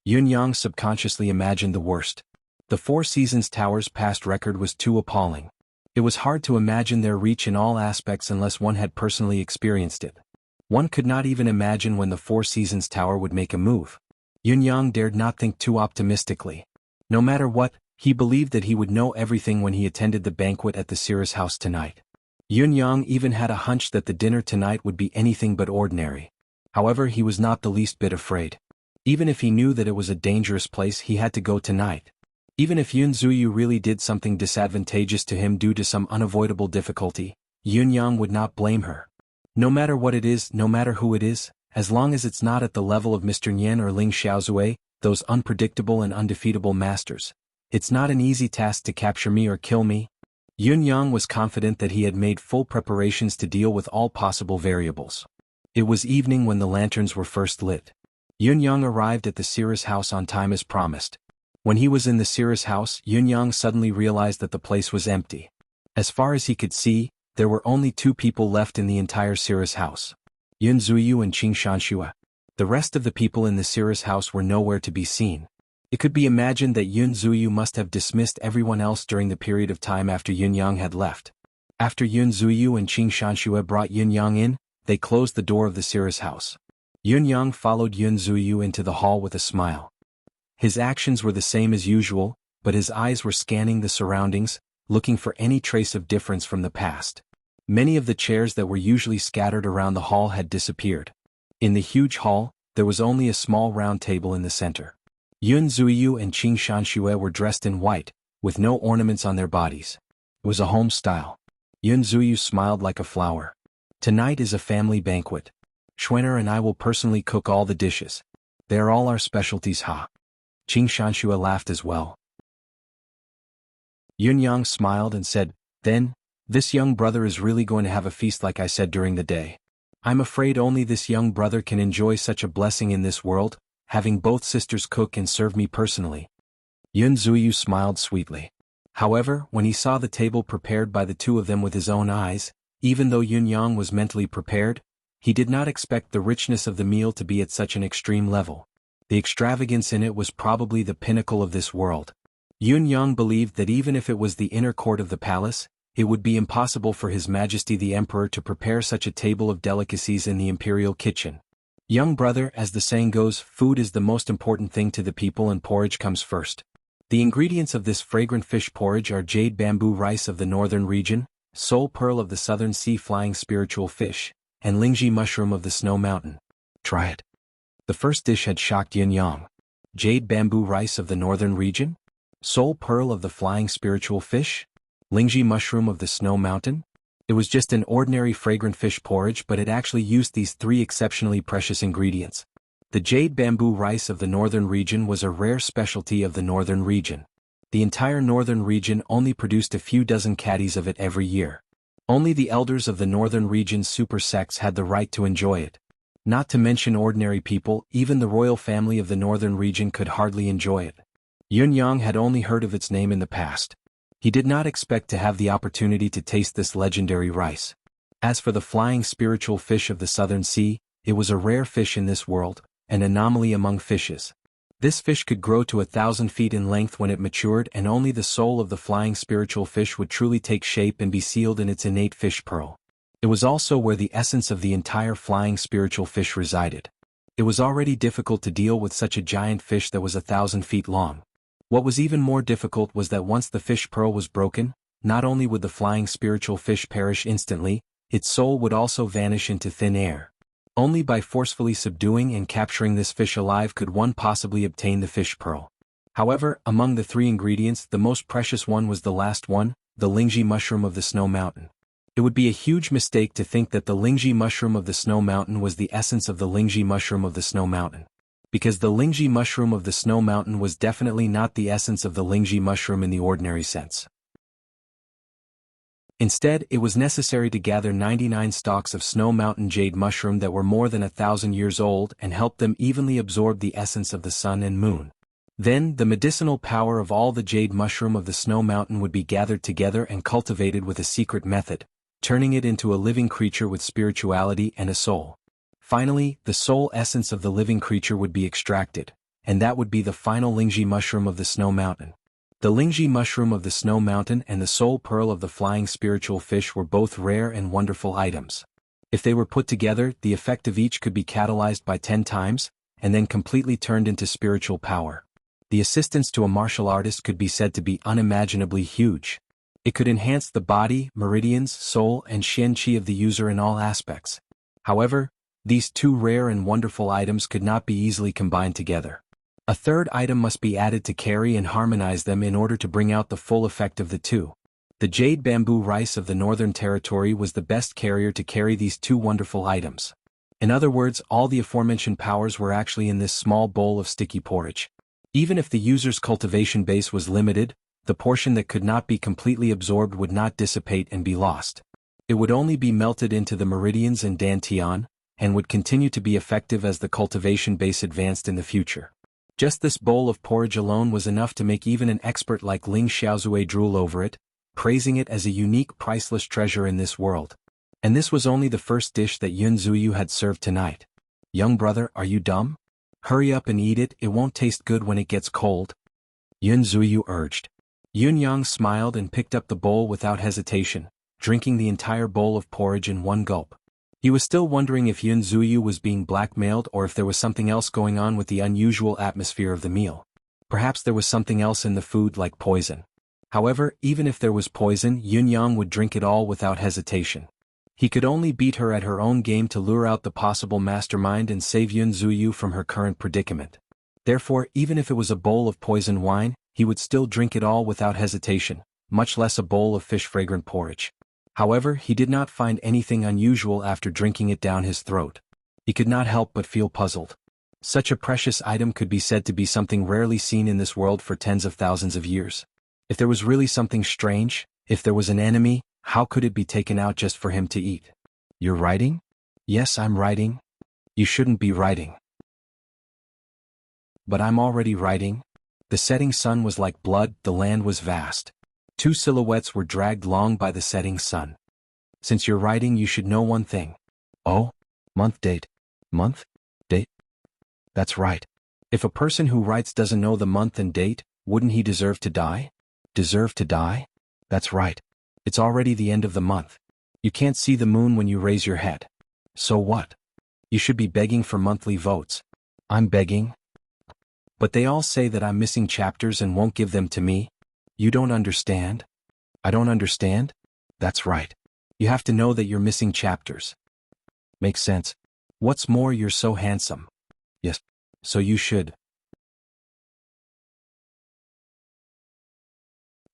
Yun Yang subconsciously imagined the worst. The Four Seasons Tower's past record was too appalling. It was hard to imagine their reach in all aspects unless one had personally experienced it. One could not even imagine when the Four Seasons Tower would make a move. Yun Yang dared not think too optimistically. No matter what, he believed that he would know everything when he attended the banquet at the Cirrus house tonight. Yun Yang even had a hunch that the dinner tonight would be anything but ordinary. However, he was not the least bit afraid. Even if he knew that it was a dangerous place, he had to go tonight. Even if Yun Zuyu really did something disadvantageous to him due to some unavoidable difficulty, Yun Yang would not blame her. No matter what it is, no matter who it is, as long as it's not at the level of Mr. Nian or Ling Xiaozue, those unpredictable and undefeatable masters. It's not an easy task to capture me or kill me. Yun Yang was confident that he had made full preparations to deal with all possible variables. It was evening when the lanterns were first lit. Yun Yang arrived at the Cirrus house on time as promised. When he was in the Cirrus house, Yun Yang suddenly realized that the place was empty. As far as he could see, there were only 2 people left in the entire Cirrus house: Yun Zuyu and Qing Shanxue. The rest of the people in the Cirrus house were nowhere to be seen. It could be imagined that Yun Zuyu must have dismissed everyone else during the period of time after Yun Yang had left. After Yun Zuyu and Qing Shanxue brought Yun Yang in, they closed the door of the Cirrus house. Yun Yang followed Yun Zuyu into the hall with a smile. His actions were the same as usual, but his eyes were scanning the surroundings, looking for any trace of difference from the past. Many of the chairs that were usually scattered around the hall had disappeared. In the huge hall, there was only a small round table in the center. Yun Zuyu and Qing Shanxue were dressed in white, with no ornaments on their bodies. It was a home style. Yun Zuyu smiled like a flower. Tonight is a family banquet. Schwenner and I will personally cook all the dishes. They are all our specialties, ha. Qing Shanxue laughed as well. Yun Yang smiled and said, "Then, this young brother is really going to have a feast like I said during the day. I'm afraid only this young brother can enjoy such a blessing in this world, having both sisters cook and serve me personally." Yun Zuyu smiled sweetly. However, when he saw the table prepared by the 2 of them with his own eyes, even though Yun Yang was mentally prepared, he did not expect the richness of the meal to be at such an extreme level. The extravagance in it was probably the pinnacle of this world. Yun Yang believed that even if it was the inner court of the palace, it would be impossible for His Majesty the Emperor to prepare such a table of delicacies in the imperial kitchen. Young brother, as the saying goes, food is the most important thing to the people and porridge comes first. The ingredients of this fragrant fish porridge are jade bamboo rice of the northern region, soul pearl of the southern sea flying spiritual fish, and lingji mushroom of the snow mountain. Try it. The first dish had shocked Yun Yang. Jade bamboo rice of the northern region? Soul pearl of the flying spiritual fish? Lingji mushroom of the snow mountain? It was just an ordinary fragrant fish porridge, but it actually used these 3 exceptionally precious ingredients. The jade bamboo rice of the northern region was a rare specialty of the northern region. The entire northern region only produced a few dozen caddies of it every year. Only the elders of the northern region's super sects had the right to enjoy it. Not to mention ordinary people, even the royal family of the northern region could hardly enjoy it. Yun Yang had only heard of its name in the past. He did not expect to have the opportunity to taste this legendary rice. As for the flying spiritual fish of the southern sea, it was a rare fish in this world, an anomaly among fishes. This fish could grow to 1,000 feet in length when it matured, and only the soul of the flying spiritual fish would truly take shape and be sealed in its innate fish pearl. It was also where the essence of the entire flying spiritual fish resided. It was already difficult to deal with such a giant fish that was 1,000 feet long. What was even more difficult was that once the fish pearl was broken, not only would the flying spiritual fish perish instantly, its soul would also vanish into thin air. Only by forcefully subduing and capturing this fish alive could one possibly obtain the fish pearl. However, among the 3 ingredients, the most precious one was the last one, the lingji mushroom of the snow mountain. It would be a huge mistake to think that the lingji mushroom of the snow mountain was the essence of the lingji mushroom of the snow mountain. Because the lingji mushroom of the snow mountain was definitely not the essence of the lingji mushroom in the ordinary sense. Instead, it was necessary to gather 99 stalks of snow mountain jade mushroom that were more than 1,000 years old and help them evenly absorb the essence of the sun and moon. Then, the medicinal power of all the jade mushroom of the snow mountain would be gathered together and cultivated with a secret method, turning it into a living creature with spirituality and a soul. Finally, the soul essence of the living creature would be extracted, and that would be the final lingji mushroom of the snow mountain. The lingji mushroom of the snow mountain and the soul pearl of the flying spiritual fish were both rare and wonderful items. If they were put together, the effect of each could be catalyzed by 10 times, and then completely turned into spiritual power. The assistance to a martial artist could be said to be unimaginably huge. It could enhance the body, meridians, soul, and xian qi of the user in all aspects. However, these 2 rare and wonderful items could not be easily combined together. A third item must be added to carry and harmonize them in order to bring out the full effect of the 2. The jade bamboo rice of the Northern Territory was the best carrier to carry these 2 wonderful items. In other words, all the aforementioned powers were actually in this small bowl of sticky porridge. Even if the user's cultivation base was limited, the portion that could not be completely absorbed would not dissipate and be lost. It would only be melted into the meridians and dantian, and would continue to be effective as the cultivation base advanced in the future. Just this bowl of porridge alone was enough to make even an expert like Ling Xiaozue drool over it, praising it as a unique priceless treasure in this world. And this was only the first dish that Yun Zuyu had served tonight. Young brother, are you dumb? Hurry up and eat it, it won't taste good when it gets cold. Yun Zuyu urged. Yun Yang smiled and picked up the bowl without hesitation, drinking the entire bowl of porridge in one gulp. He was still wondering if Yun Zuyu was being blackmailed or if there was something else going on with the unusual atmosphere of the meal. Perhaps there was something else in the food like poison. However, even if there was poison, Yun Yang would drink it all without hesitation. He could only beat her at her own game to lure out the possible mastermind and save Yun Zuyu from her current predicament. Therefore, even if it was a bowl of poison wine, he would still drink it all without hesitation, much less a bowl of fish-fragrant porridge. However, he did not find anything unusual after drinking it down his throat. He could not help but feel puzzled. Such a precious item could be said to be something rarely seen in this world for tens of thousands of years. If there was really something strange, if there was an enemy, how could it be taken out just for him to eat? You're writing? Yes, I'm writing. You shouldn't be writing. But I'm already writing. The setting sun was like blood, the land was vast. Two silhouettes were dragged long by the setting sun. Since you're writing, you should know one thing. Oh? Month date. Month? Date? That's right. If a person who writes doesn't know the month and date, wouldn't he deserve to die? Deserve to die? That's right. It's already the end of the month. You can't see the moon when you raise your head. So what? You should be begging for monthly votes. I'm begging? But they all say that I'm missing chapters and won't give them to me. You don't understand? I don't understand? That's right. You have to know that you're missing chapters. Makes sense. What's more, you're so handsome. Yes. So you should.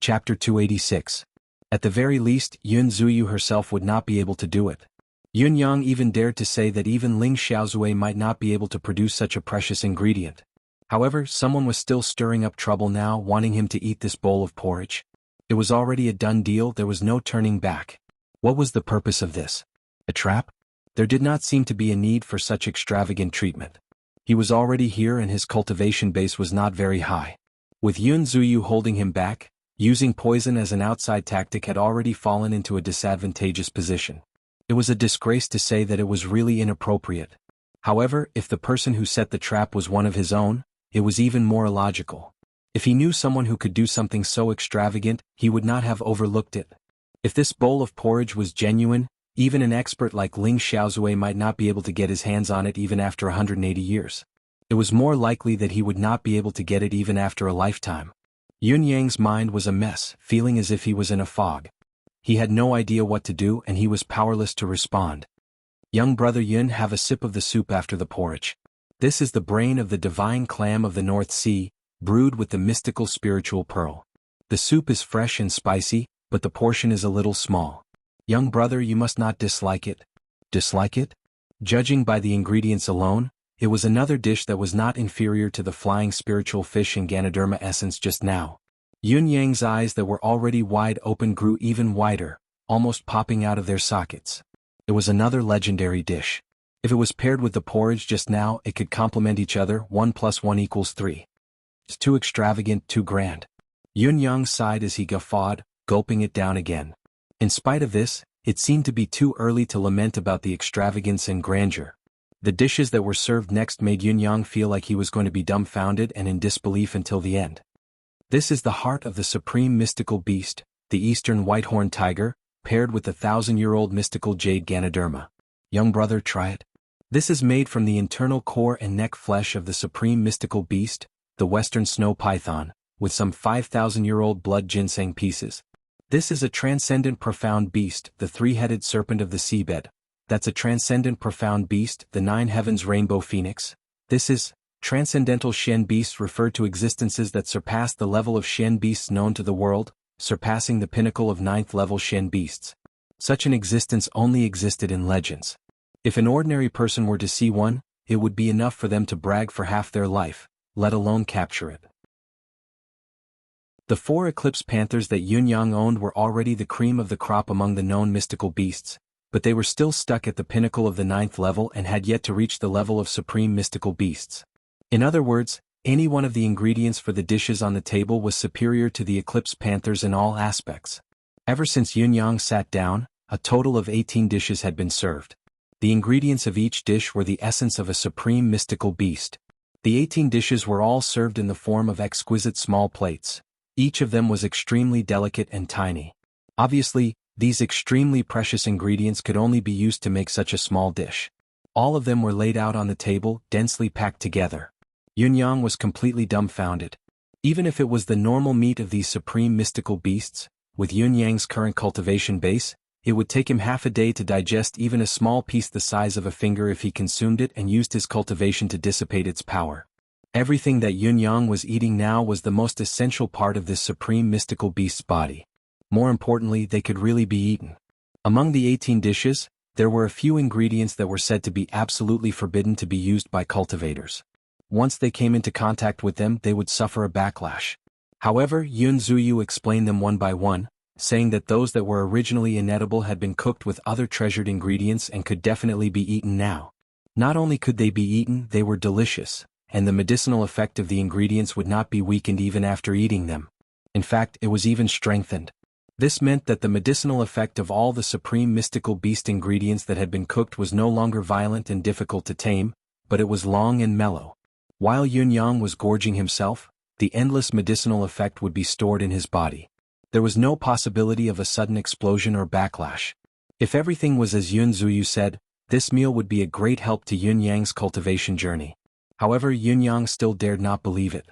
Chapter 286. At the very least, Yun Zuyu herself would not be able to do it. Yun Yang even dared to say that even Ling Xiaozue might not be able to produce such a precious ingredient. However, someone was still stirring up trouble now, wanting him to eat this bowl of porridge. It was already a done deal, there was no turning back. What was the purpose of this? A trap? There did not seem to be a need for such extravagant treatment. He was already here and his cultivation base was not very high. With Yun Zuyu holding him back, using poison as an outside tactic had already fallen into a disadvantageous position. It was a disgrace to say that it was really inappropriate. However, if the person who set the trap was one of his own, it was even more illogical. If he knew someone who could do something so extravagant, he would not have overlooked it. If this bowl of porridge was genuine, even an expert like Ling Xiaozue might not be able to get his hands on it even after 180 years. It was more likely that he would not be able to get it even after a lifetime. Yun Yang's mind was a mess, feeling as if he was in a fog. He had no idea what to do and he was powerless to respond. Young brother Yun, have a sip of the soup after the porridge. This is the brain of the divine clam of the North Sea, brewed with the mystical spiritual pearl. The soup is fresh and spicy, but the portion is a little small. Young brother, you must not dislike it. Dislike it? Judging by the ingredients alone, it was another dish that was not inferior to the flying spiritual fish in Ganoderma essence just now. Yun Yang's eyes that were already wide open grew even wider, almost popping out of their sockets. It was another legendary dish. If it was paired with the porridge just now, it could complement each other. 1 + 1 = 3. It's too extravagant, too grand. Yun Yang sighed as he guffawed, gulping it down again. In spite of this, it seemed to be too early to lament about the extravagance and grandeur. The dishes that were served next made Yun Yang feel like he was going to be dumbfounded and in disbelief until the end. This is the heart of the supreme mystical beast, the eastern white-horned tiger, paired with the 1,000-year-old mystical jade Ganoderma. Young brother, try it. This is made from the internal core and neck flesh of the supreme mystical beast, the western snow python, with some 5,000-year-old blood ginseng pieces. This is a transcendent profound beast, the three-headed serpent of the seabed. That's a transcendent profound beast, the 9 heavens rainbow phoenix. This is transcendental Shen beasts refer to existences that surpass the level of Shen beasts known to the world, surpassing the pinnacle of 9th level Shen beasts. Such an existence only existed in legends. If an ordinary person were to see one, it would be enough for them to brag for half their life, let alone capture it. The 4 eclipse panthers that Yun Yang owned were already the cream of the crop among the known mystical beasts, but they were still stuck at the pinnacle of the 9th level and had yet to reach the level of supreme mystical beasts. In other words, any one of the ingredients for the dishes on the table was superior to the eclipse panthers in all aspects. Ever since Yun Yang sat down, a total of 18 dishes had been served. The ingredients of each dish were the essence of a supreme mystical beast. The 18 dishes were all served in the form of exquisite small plates. Each of them was extremely delicate and tiny. Obviously, these extremely precious ingredients could only be used to make such a small dish. All of them were laid out on the table, densely packed together. Yun Yang was completely dumbfounded. Even if it was the normal meat of these supreme mystical beasts, with Yun Yang's current cultivation base, it would take him half a day to digest even a small piece the size of a finger if he consumed it and used his cultivation to dissipate its power. Everything that Yun Yang was eating now was the most essential part of this supreme mystical beast's body. More importantly, they could really be eaten. Among the 18 dishes, there were a few ingredients that were said to be absolutely forbidden to be used by cultivators. Once they came into contact with them, they would suffer a backlash. However, Yun Zuyu explained them one by one, saying that those that were originally inedible had been cooked with other treasured ingredients and could definitely be eaten now. Not only could they be eaten, they were delicious, and the medicinal effect of the ingredients would not be weakened even after eating them. In fact, it was even strengthened. This meant that the medicinal effect of all the supreme mystical beast ingredients that had been cooked was no longer violent and difficult to tame, but it was long and mellow. While Yun Yang was gorging himself, the endless medicinal effect would be stored in his body. There was no possibility of a sudden explosion or backlash. If everything was as Yun Zuyu said, this meal would be a great help to Yun Yang's cultivation journey. However, Yun Yang still dared not believe it.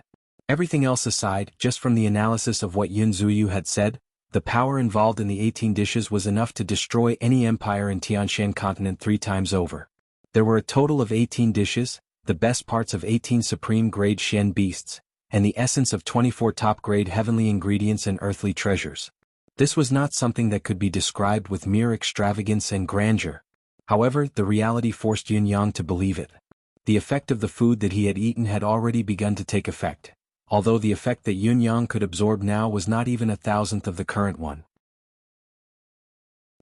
Everything else aside, just from the analysis of what Yun Zuyu had said, the power involved in the 18 dishes was enough to destroy any empire in Tianshan continent 3 times over. There were a total of 18 dishes, the best parts of 18 supreme-grade Shen beasts, and the essence of 24 top-grade heavenly ingredients and earthly treasures. This was not something that could be described with mere extravagance and grandeur. However, the reality forced Yun Yang to believe it. The effect of the food that he had eaten had already begun to take effect, although the effect that Yun Yang could absorb now was not even 1,000th of the current one.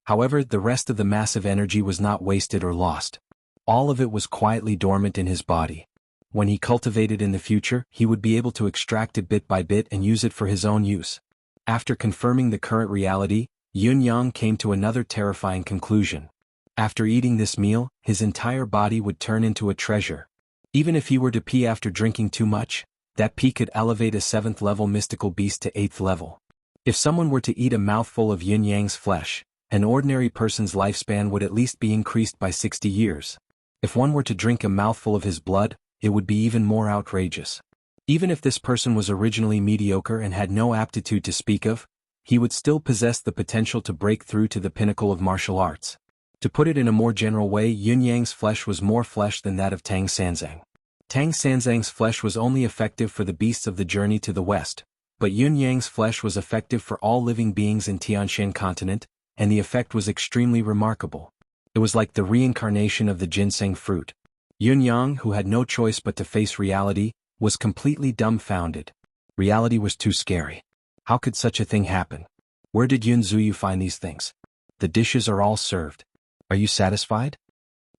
However, the rest of the massive energy was not wasted or lost. All of it was quietly dormant in his body. When he cultivated in the future, he would be able to extract it bit by bit and use it for his own use. After confirming the current reality, Yun Yang came to another terrifying conclusion. After eating this meal, his entire body would turn into a treasure. Even if he were to pee after drinking too much, that pee could elevate a 7th-level mystical beast to 8th level. If someone were to eat a mouthful of Yun Yang's flesh, an ordinary person's lifespan would at least be increased by 60 years. If one were to drink a mouthful of his blood, it would be even more outrageous. Even if this person was originally mediocre and had no aptitude to speak of, he would still possess the potential to break through to the pinnacle of martial arts. To put it in a more general way, Yun Yang's flesh was more flesh than that of Tang Sanzang. Tang Sanzang's flesh was only effective for the beasts of the journey to the west, but Yun Yang's flesh was effective for all living beings in Tianshan continent, and the effect was extremely remarkable. It was like the reincarnation of the ginseng fruit. Yun Yang, who had no choice but to face reality, was completely dumbfounded. Reality was too scary. How could such a thing happen? Where did Yun Zuyu find these things? The dishes are all served. Are you satisfied?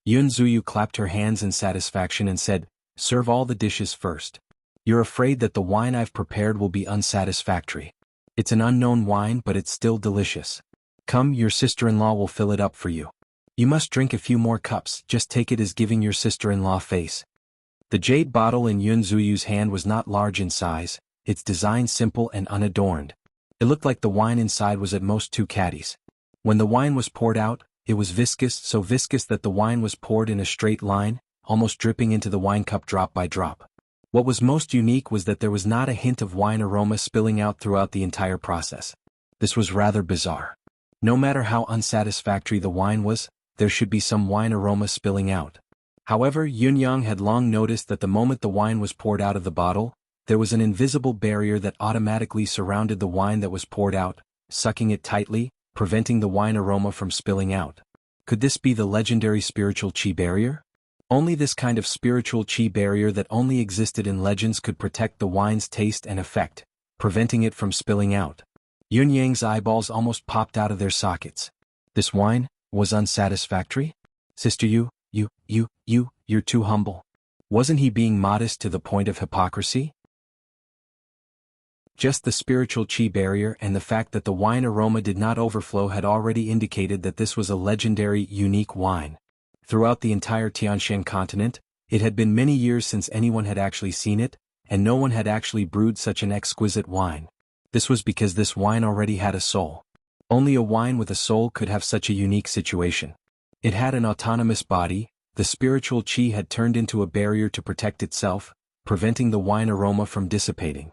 Yun Zuyu clapped her hands in satisfaction and said, "Serve all the dishes first. You're afraid that the wine I've prepared will be unsatisfactory. It's an unknown wine, but it's still delicious. Come, your sister-in-law will fill it up for you. You must drink a few more cups, just take it as giving your sister-in-law face." The jade bottle in Yun Zuyu's hand was not large in size, its design simple and unadorned. It looked like the wine inside was at most 2 caddies. When the wine was poured out, it was viscous, so viscous that the wine was poured in a straight line, almost dripping into the wine cup drop by drop. What was most unique was that there was not a hint of wine aroma spilling out throughout the entire process. This was rather bizarre. No matter how unsatisfactory the wine was, there should be some wine aroma spilling out. However, Yun Yang had long noticed that the moment the wine was poured out of the bottle, there was an invisible barrier that automatically surrounded the wine that was poured out, sucking it tightly, preventing the wine aroma from spilling out. Could this be the legendary spiritual chi barrier? Only this kind of spiritual chi barrier that only existed in legends could protect the wine's taste and effect, preventing it from spilling out. Yun Yang's eyeballs almost popped out of their sockets. This wine was unsatisfactory? Sister you're too humble. Wasn't he being modest to the point of hypocrisy? Just the spiritual chi barrier and the fact that the wine aroma did not overflow had already indicated that this was a legendary, unique wine. Throughout the entire Tianshan continent, it had been many years since anyone had actually seen it, and no one had actually brewed such an exquisite wine. This was because this wine already had a soul. Only a wine with a soul could have such a unique situation. It had an autonomous body, the spiritual chi had turned into a barrier to protect itself, preventing the wine aroma from dissipating.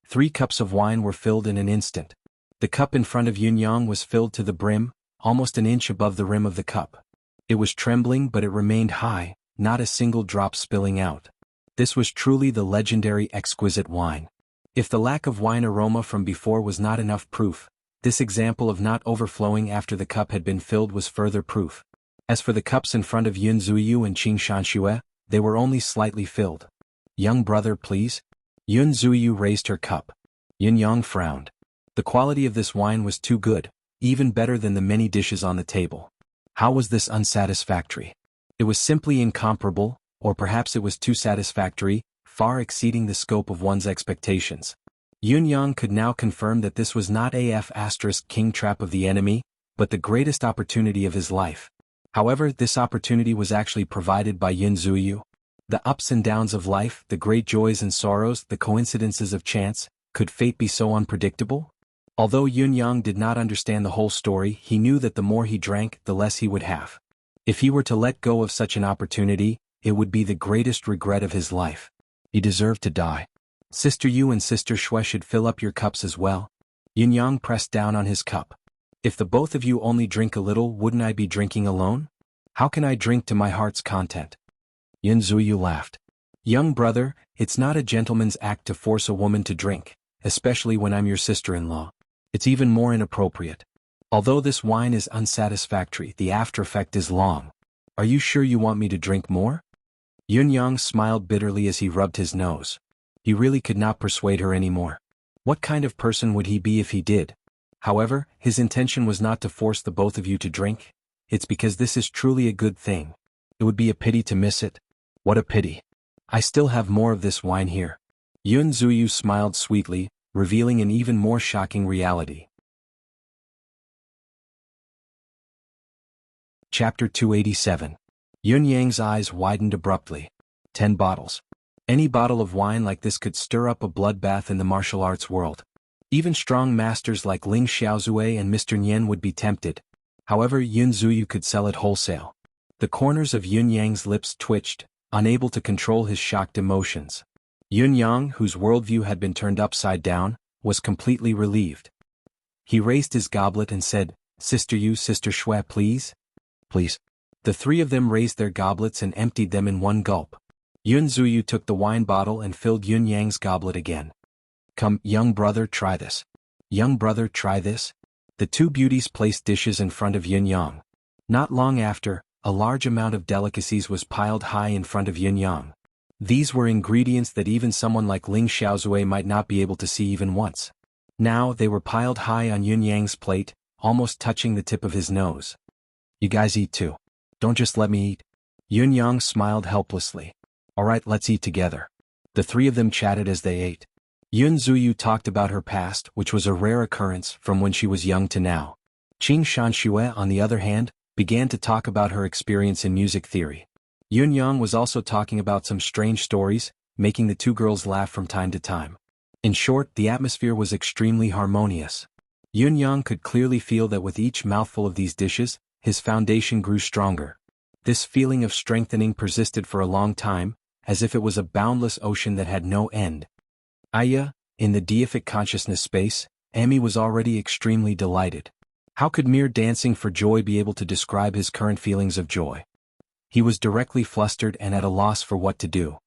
3 cups of wine were filled in an instant. The cup in front of Yun Yang was filled to the brim, almost an inch above the rim of the cup. It was trembling, but it remained high, not a single drop spilling out. This was truly the legendary exquisite wine. If the lack of wine aroma from before was not enough proof, this example of not overflowing after the cup had been filled was further proof. As for the cups in front of Yun Zuyu and Qing Shanxue, they were only slightly filled. Young brother, please. Yun Zuyu raised her cup. Yun Yang frowned. The quality of this wine was too good, even better than the many dishes on the table. How was this unsatisfactory? It was simply incomparable, or perhaps it was too satisfactory, far exceeding the scope of one's expectations. Yun Yang could now confirm that this was not king trap of the enemy, but the greatest opportunity of his life. However, this opportunity was actually provided by Yun Zuyu. The ups and downs of life, the great joys and sorrows, the coincidences of chance, could fate be so unpredictable? Although Yun Yang did not understand the whole story, he knew that the more he drank, the less he would have. If he were to let go of such an opportunity, it would be the greatest regret of his life. He deserved to die. Sister Yu and Sister Shui should fill up your cups as well. Yun Yang pressed down on his cup. If the both of you only drink a little, wouldn't I be drinking alone? How can I drink to my heart's content? Yun Zuyu laughed. Young brother, it's not a gentleman's act to force a woman to drink, especially when I'm your sister-in-law. It's even more inappropriate. Although this wine is unsatisfactory, the after effect is long. Are you sure you want me to drink more? Yun Yang smiled bitterly as he rubbed his nose. He really could not persuade her anymore. What kind of person would he be if he did? However, his intention was not to force the both of you to drink. It's because this is truly a good thing. It would be a pity to miss it. What a pity. I still have more of this wine here. Yun Zuyu smiled sweetly, revealing an even more shocking reality. Chapter 287. Yun Yang's eyes widened abruptly. 10 bottles. Any bottle of wine like this could stir up a bloodbath in the martial arts world. Even strong masters like Ling Xiaozue and Mr. Nian would be tempted. However, Yun Zuyu could sell it wholesale. The corners of Yun Yang's lips twitched, unable to control his shocked emotions. Yun Yang, whose worldview had been turned upside down, was completely relieved. He raised his goblet and said, Sister Yu, Sister Shui, please? Please. The 3 of them raised their goblets and emptied them in one gulp. Yun Zuyu took the wine bottle and filled Yun Yang's goblet again. Come, young brother, try this. Young brother, try this. The 2 beauties placed dishes in front of Yun Yang. Not long after, a large amount of delicacies was piled high in front of Yun Yang. These were ingredients that even someone like Ling Xiaozue might not be able to see even once. Now they were piled high on Yun Yang's plate, almost touching the tip of his nose. You guys eat too. Don't just let me eat. Yun Yang smiled helplessly. Alright, let's eat together. The 3 of them chatted as they ate. Yun Zuyu talked about her past, which was a rare occurrence from when she was young to now. Qing Shanxue, on the other hand, began to talk about her experience in music theory. Yun Yang was also talking about some strange stories, making the 2 girls laugh from time to time. In short, the atmosphere was extremely harmonious. Yun Yang could clearly feel that with each mouthful of these dishes, his foundation grew stronger. This feeling of strengthening persisted for a long time, as if it was a boundless ocean that had no end. Aya, in the deific consciousness space, Amy was already extremely delighted. How could mere dancing for joy be able to describe his current feelings of joy? He was directly flustered and at a loss for what to do.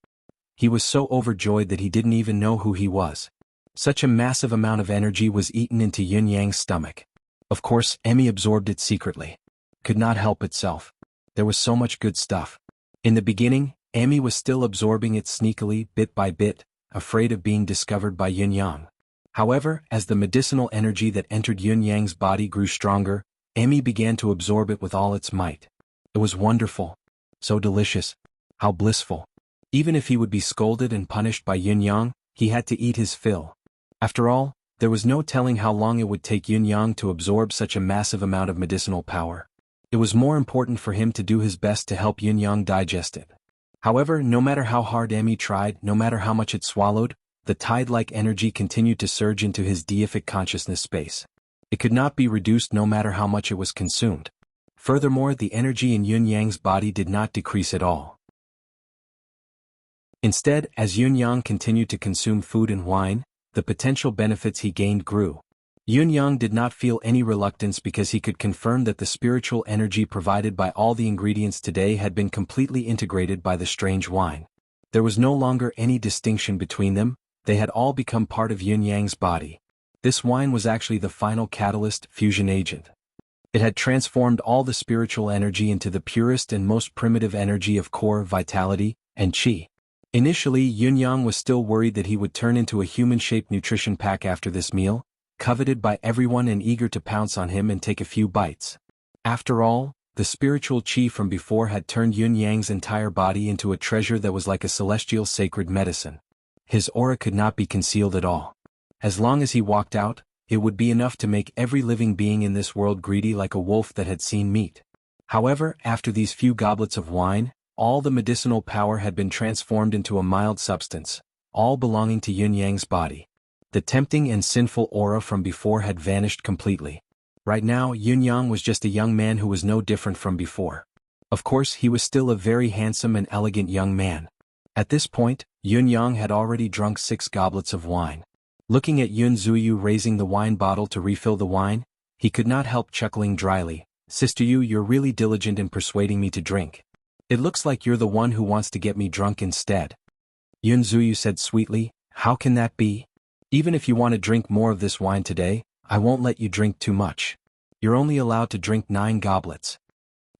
He was so overjoyed that he didn't even know who he was. Such a massive amount of energy was eaten into Yun Yang's stomach. Of course, Amy absorbed it secretly. could not help itself. There was so much good stuff. In the beginning, Amy was still absorbing it sneakily, bit by bit, afraid of being discovered by Yin Yang. However, as the medicinal energy that entered Yin Yang's body grew stronger, Amy began to absorb it with all its might. It was wonderful. So delicious. How blissful. Even if he would be scolded and punished by Yin Yang, he had to eat his fill. After all, there was no telling how long it would take Yin Yang to absorb such a massive amount of medicinal power. It was more important for him to do his best to help Yin Yang digest it. However, no matter how hard Amy tried, no matter how much it swallowed, the tide-like energy continued to surge into his deific consciousness space. It could not be reduced no matter how much it was consumed. Furthermore, the energy in Yin Yang's body did not decrease at all. Instead, as Yin Yang continued to consume food and wine, the potential benefits he gained grew. Yin Yang did not feel any reluctance because he could confirm that the spiritual energy provided by all the ingredients today had been completely integrated by the strange wine. There was no longer any distinction between them, they had all become part of Yin Yang's body. This wine was actually the final catalyst, fusion agent. It had transformed all the spiritual energy into the purest and most primitive energy of core, vitality, and qi. Initially, Yin Yang was still worried that he would turn into a human-shaped nutrition pack after this meal, coveted by everyone and eager to pounce on him and take a few bites. After all, the spiritual qi from before had turned Yin Yang's entire body into a treasure that was like a celestial sacred medicine. His aura could not be concealed at all. As long as he walked out, it would be enough to make every living being in this world greedy like a wolf that had seen meat. However, after these few goblets of wine, all the medicinal power had been transformed into a mild substance, all belonging to Yin Yang's body. The tempting and sinful aura from before had vanished completely. Right now, Yin Yang was just a young man who was no different from before. Of course, he was still a very handsome and elegant young man. At this point, Yin Yang had already drunk 6 goblets of wine. Looking at Yun Zuyu raising the wine bottle to refill the wine, he could not help chuckling dryly. "Sister Yu, you're really diligent in persuading me to drink. It looks like you're the one who wants to get me drunk instead." Yun Zuyu said sweetly, "How can that be? Even if you want to drink more of this wine today, I won't let you drink too much. You're only allowed to drink 9 goblets.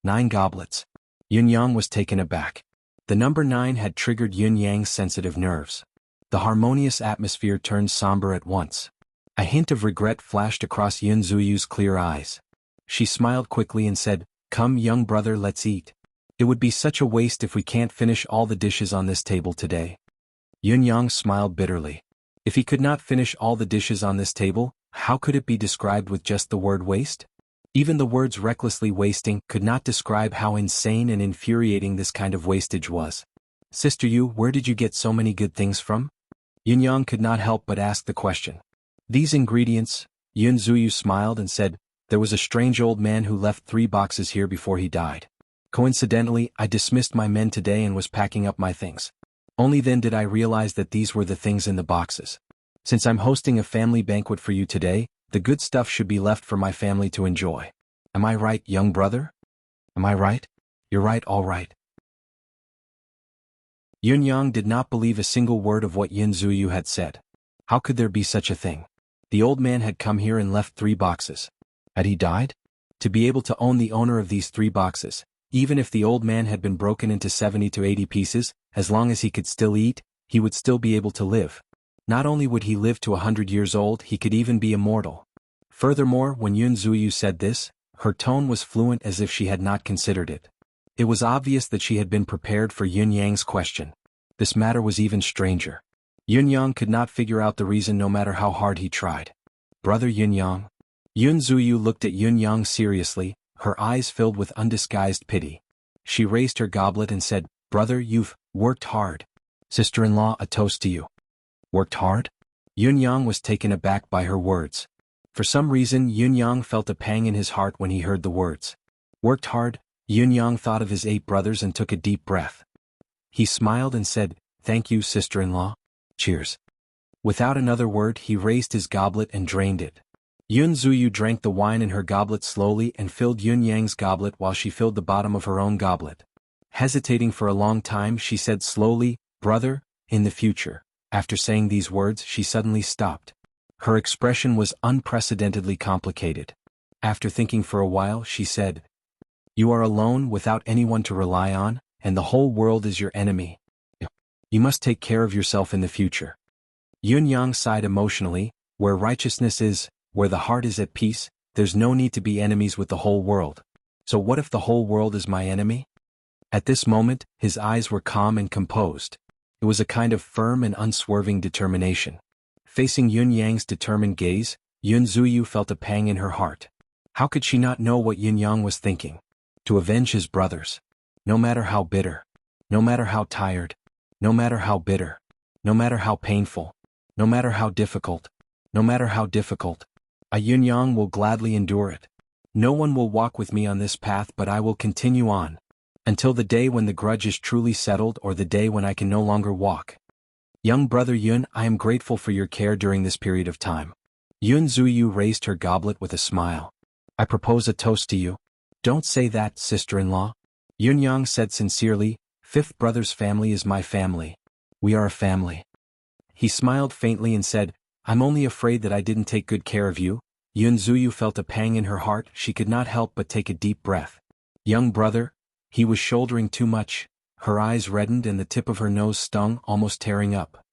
9 goblets. Yin Yang was taken aback. The number 9 had triggered Yin Yang's sensitive nerves. The harmonious atmosphere turned somber at once. A hint of regret flashed across Yun Zuyu's clear eyes. She smiled quickly and said, "Come, young brother, let's eat. It would be such a waste if we can't finish all the dishes on this table today." Yin Yang smiled bitterly. If he could not finish all the dishes on this table, how could it be described with just the word waste? Even the words recklessly wasting could not describe how insane and infuriating this kind of wastage was. "Sister Yu, where did you get so many good things from?" Yin Yang could not help but ask the question. "These ingredients," Yun Zuyu smiled and said, "there was a strange old man who left 3 boxes here before he died. Coincidentally, I dismissed my men today and was packing up my things. Only then did I realize that these were the things in the boxes. Since I'm hosting a family banquet for you today, the good stuff should be left for my family to enjoy. Am I right, young brother? Am I right?" "You're right, all right." Yun Yang did not believe a single word of what Yin Zuyu had said. How could there be such a thing? The old man had come here and left 3 boxes. Had he died? To be able to own the owner of these 3 boxes, even if the old man had been broken into 70 to 80 pieces, as long as he could still eat, he would still be able to live. Not only would he live to 100 years old, he could even be immortal. Furthermore, when Yun Zuyu said this, her tone was fluent as if she had not considered it. It was obvious that she had been prepared for Yin Yang's question. This matter was even stranger. Yin Yang could not figure out the reason no matter how hard he tried. "Brother Yin Yang?" Yun Zuyu looked at Yin Yang seriously, her eyes filled with undisguised pity. She raised her goblet and said, "Brother, you've worked hard. Sister-in-law, a toast to you." "Worked hard?" Yun Yang was taken aback by her words. For some reason, Yun Yang felt a pang in his heart when he heard the words. "Worked hard?" Yun Yang thought of his 8 brothers and took a deep breath. He smiled and said, "Thank you, sister-in-law. Cheers." Without another word, he raised his goblet and drained it. Yun Zuyu drank the wine in her goblet slowly and filled Yun Yang's goblet while she filled the bottom of her own goblet. Hesitating for a long time, she said slowly, "Brother, in the future." After saying these words, she suddenly stopped. Her expression was unprecedentedly complicated. After thinking for a while, she said, You are alone without anyone to rely on, and the whole world is your enemy. You must take care of yourself in the future. Yun Yang sighed emotionally. Where righteousness is, where the heart is at peace, there's no need to be enemies with the whole world. So what if the whole world is my enemy? At this moment, his eyes were calm and composed. It was a kind of firm and unswerving determination. Facing Yun Yang's determined gaze, Yun Zuyu felt a pang in her heart. How could she not know what Yun Yang was thinking? To avenge his brothers. No matter how bitter. No matter how tired. No matter how bitter. No matter how painful. No matter how difficult. No matter how difficult. A Yun Yang will gladly endure it. No one will walk with me on this path, but I will continue on. Until the day when the grudge is truly settled, or the day when I can no longer walk. Young brother Yun, I am grateful for your care during this period of time. Yun Zuyu raised her goblet with a smile. I propose a toast to you. Don't say that, sister-in-law. Yun Yang said sincerely, Fifth brother's family is my family. We are a family. He smiled faintly and said, I'm only afraid that I didn't take good care of you. Yun Zuyu felt a pang in her heart. She could not help but take a deep breath. Young brother, he was shouldering too much. Her eyes reddened and the tip of her nose stung, almost tearing up.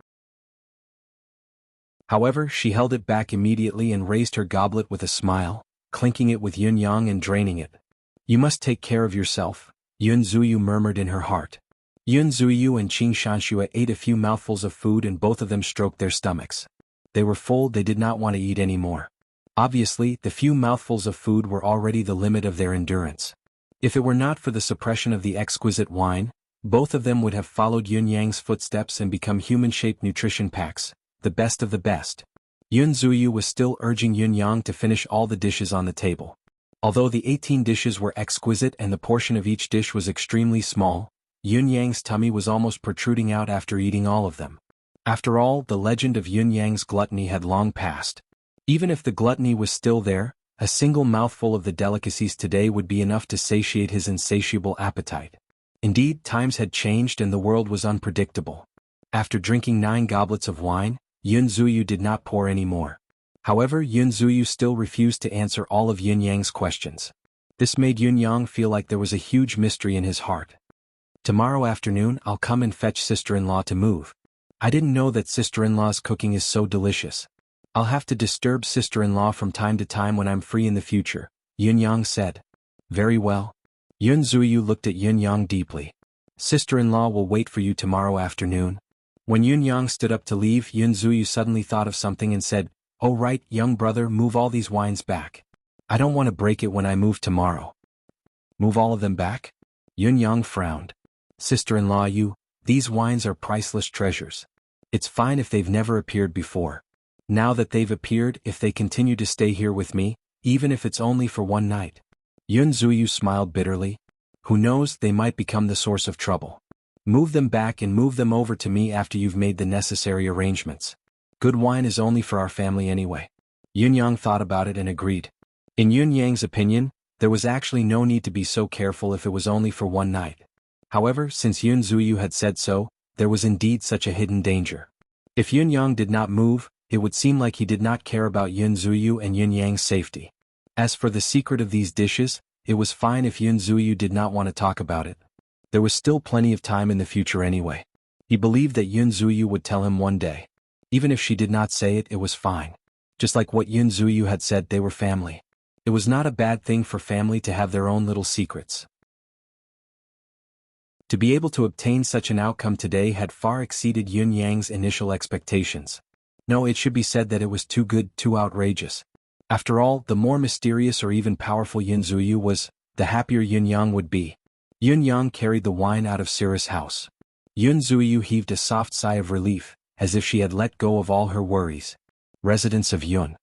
However, she held it back immediately and raised her goblet with a smile, clinking it with Yun Yang and draining it. You must take care of yourself, Yun Zuyu murmured in her heart. Yun Zuyu and Qing Shanxue ate a few mouthfuls of food and both of them stroked their stomachs. They were full, they did not want to eat any more. Obviously, the few mouthfuls of food were already the limit of their endurance. If it were not for the suppression of the exquisite wine, both of them would have followed Yun Yang's footsteps and become human-shaped nutrition packs, the best of the best. Yun Zuyu was still urging Yun Yang to finish all the dishes on the table. Although the 18 dishes were exquisite and the portion of each dish was extremely small, Yun Yang's tummy was almost protruding out after eating all of them. After all, the legend of Yun Yang's gluttony had long passed. Even if the gluttony was still there, a single mouthful of the delicacies today would be enough to satiate his insatiable appetite. Indeed, times had changed and the world was unpredictable. After drinking 9 goblets of wine, Yun Zuyu did not pour any more. However, Yun Zuyu still refused to answer all of Yun Yang's questions. This made Yun Yang feel like there was a huge mystery in his heart. Tomorrow afternoon I'll come and fetch sister-in-law to move. I didn't know that sister-in-law's cooking is so delicious. I'll have to disturb sister-in-law from time to time when I'm free in the future, Yun Yang said. Very well. Yun Zuyu looked at Yun Yang deeply. Sister-in-law will wait for you tomorrow afternoon. When Yun Yang stood up to leave, Yun Zuyu suddenly thought of something and said, Oh right, young brother, move all these wines back. I don't want to break it when I move tomorrow. Move all of them back? Yun Yang frowned. Sister-in-law, these wines are priceless treasures. It's fine if they've never appeared before. Now that they've appeared, if they continue to stay here with me, even if it's only for one night. Yun Zuyu smiled bitterly. Who knows, they might become the source of trouble. Move them back and move them over to me after you've made the necessary arrangements. Good wine is only for our family anyway. Yun Yang thought about it and agreed. In Yun Yang's opinion, there was actually no need to be so careful if it was only for one night. However, since Yun Zuyu had said so, there was indeed such a hidden danger. If Yun Yang did not move, it would seem like he did not care about Yun Zuyu and Yun Yang's safety. As for the secret of these dishes, it was fine if Yun Zuyu did not want to talk about it. There was still plenty of time in the future anyway. He believed that Yun Zuyu would tell him one day. Even if she did not say it, it was fine. Just like what Yun Zuyu had said, they were family. It was not a bad thing for family to have their own little secrets. To be able to obtain such an outcome today had far exceeded Yun Yang's initial expectations. No, it should be said that it was too good, too outrageous. After all, the more mysterious or even powerful Yun Zuyu was, the happier Yun Yang would be. Yun Yang carried the wine out of Sira's house. Yun Zuyu heaved a soft sigh of relief, as if she had let go of all her worries. Residence of Yun.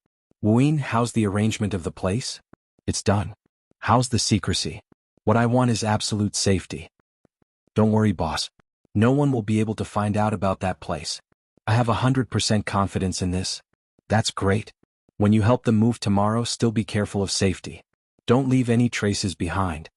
Wuyin, how's the arrangement of the place? It's done. How's the secrecy? What I want is absolute safety. Don't worry, boss. No one will be able to find out about that place. I have 100% confidence in this. That's great. When you help them move tomorrow, still be careful of safety. Don't leave any traces behind.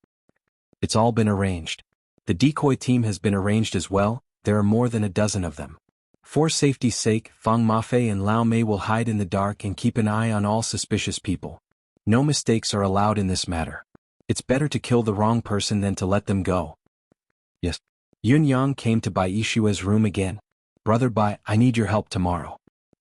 It's all been arranged. The decoy team has been arranged as well. There are more than a dozen of them. For safety's sake, Fang Mafei and Lao Mei will hide in the dark and keep an eye on all suspicious people. No mistakes are allowed in this matter. It's better to kill the wrong person than to let them go. Yes. Yun Yang came to Bai Ishua's room again. Brother Bai, I need your help tomorrow.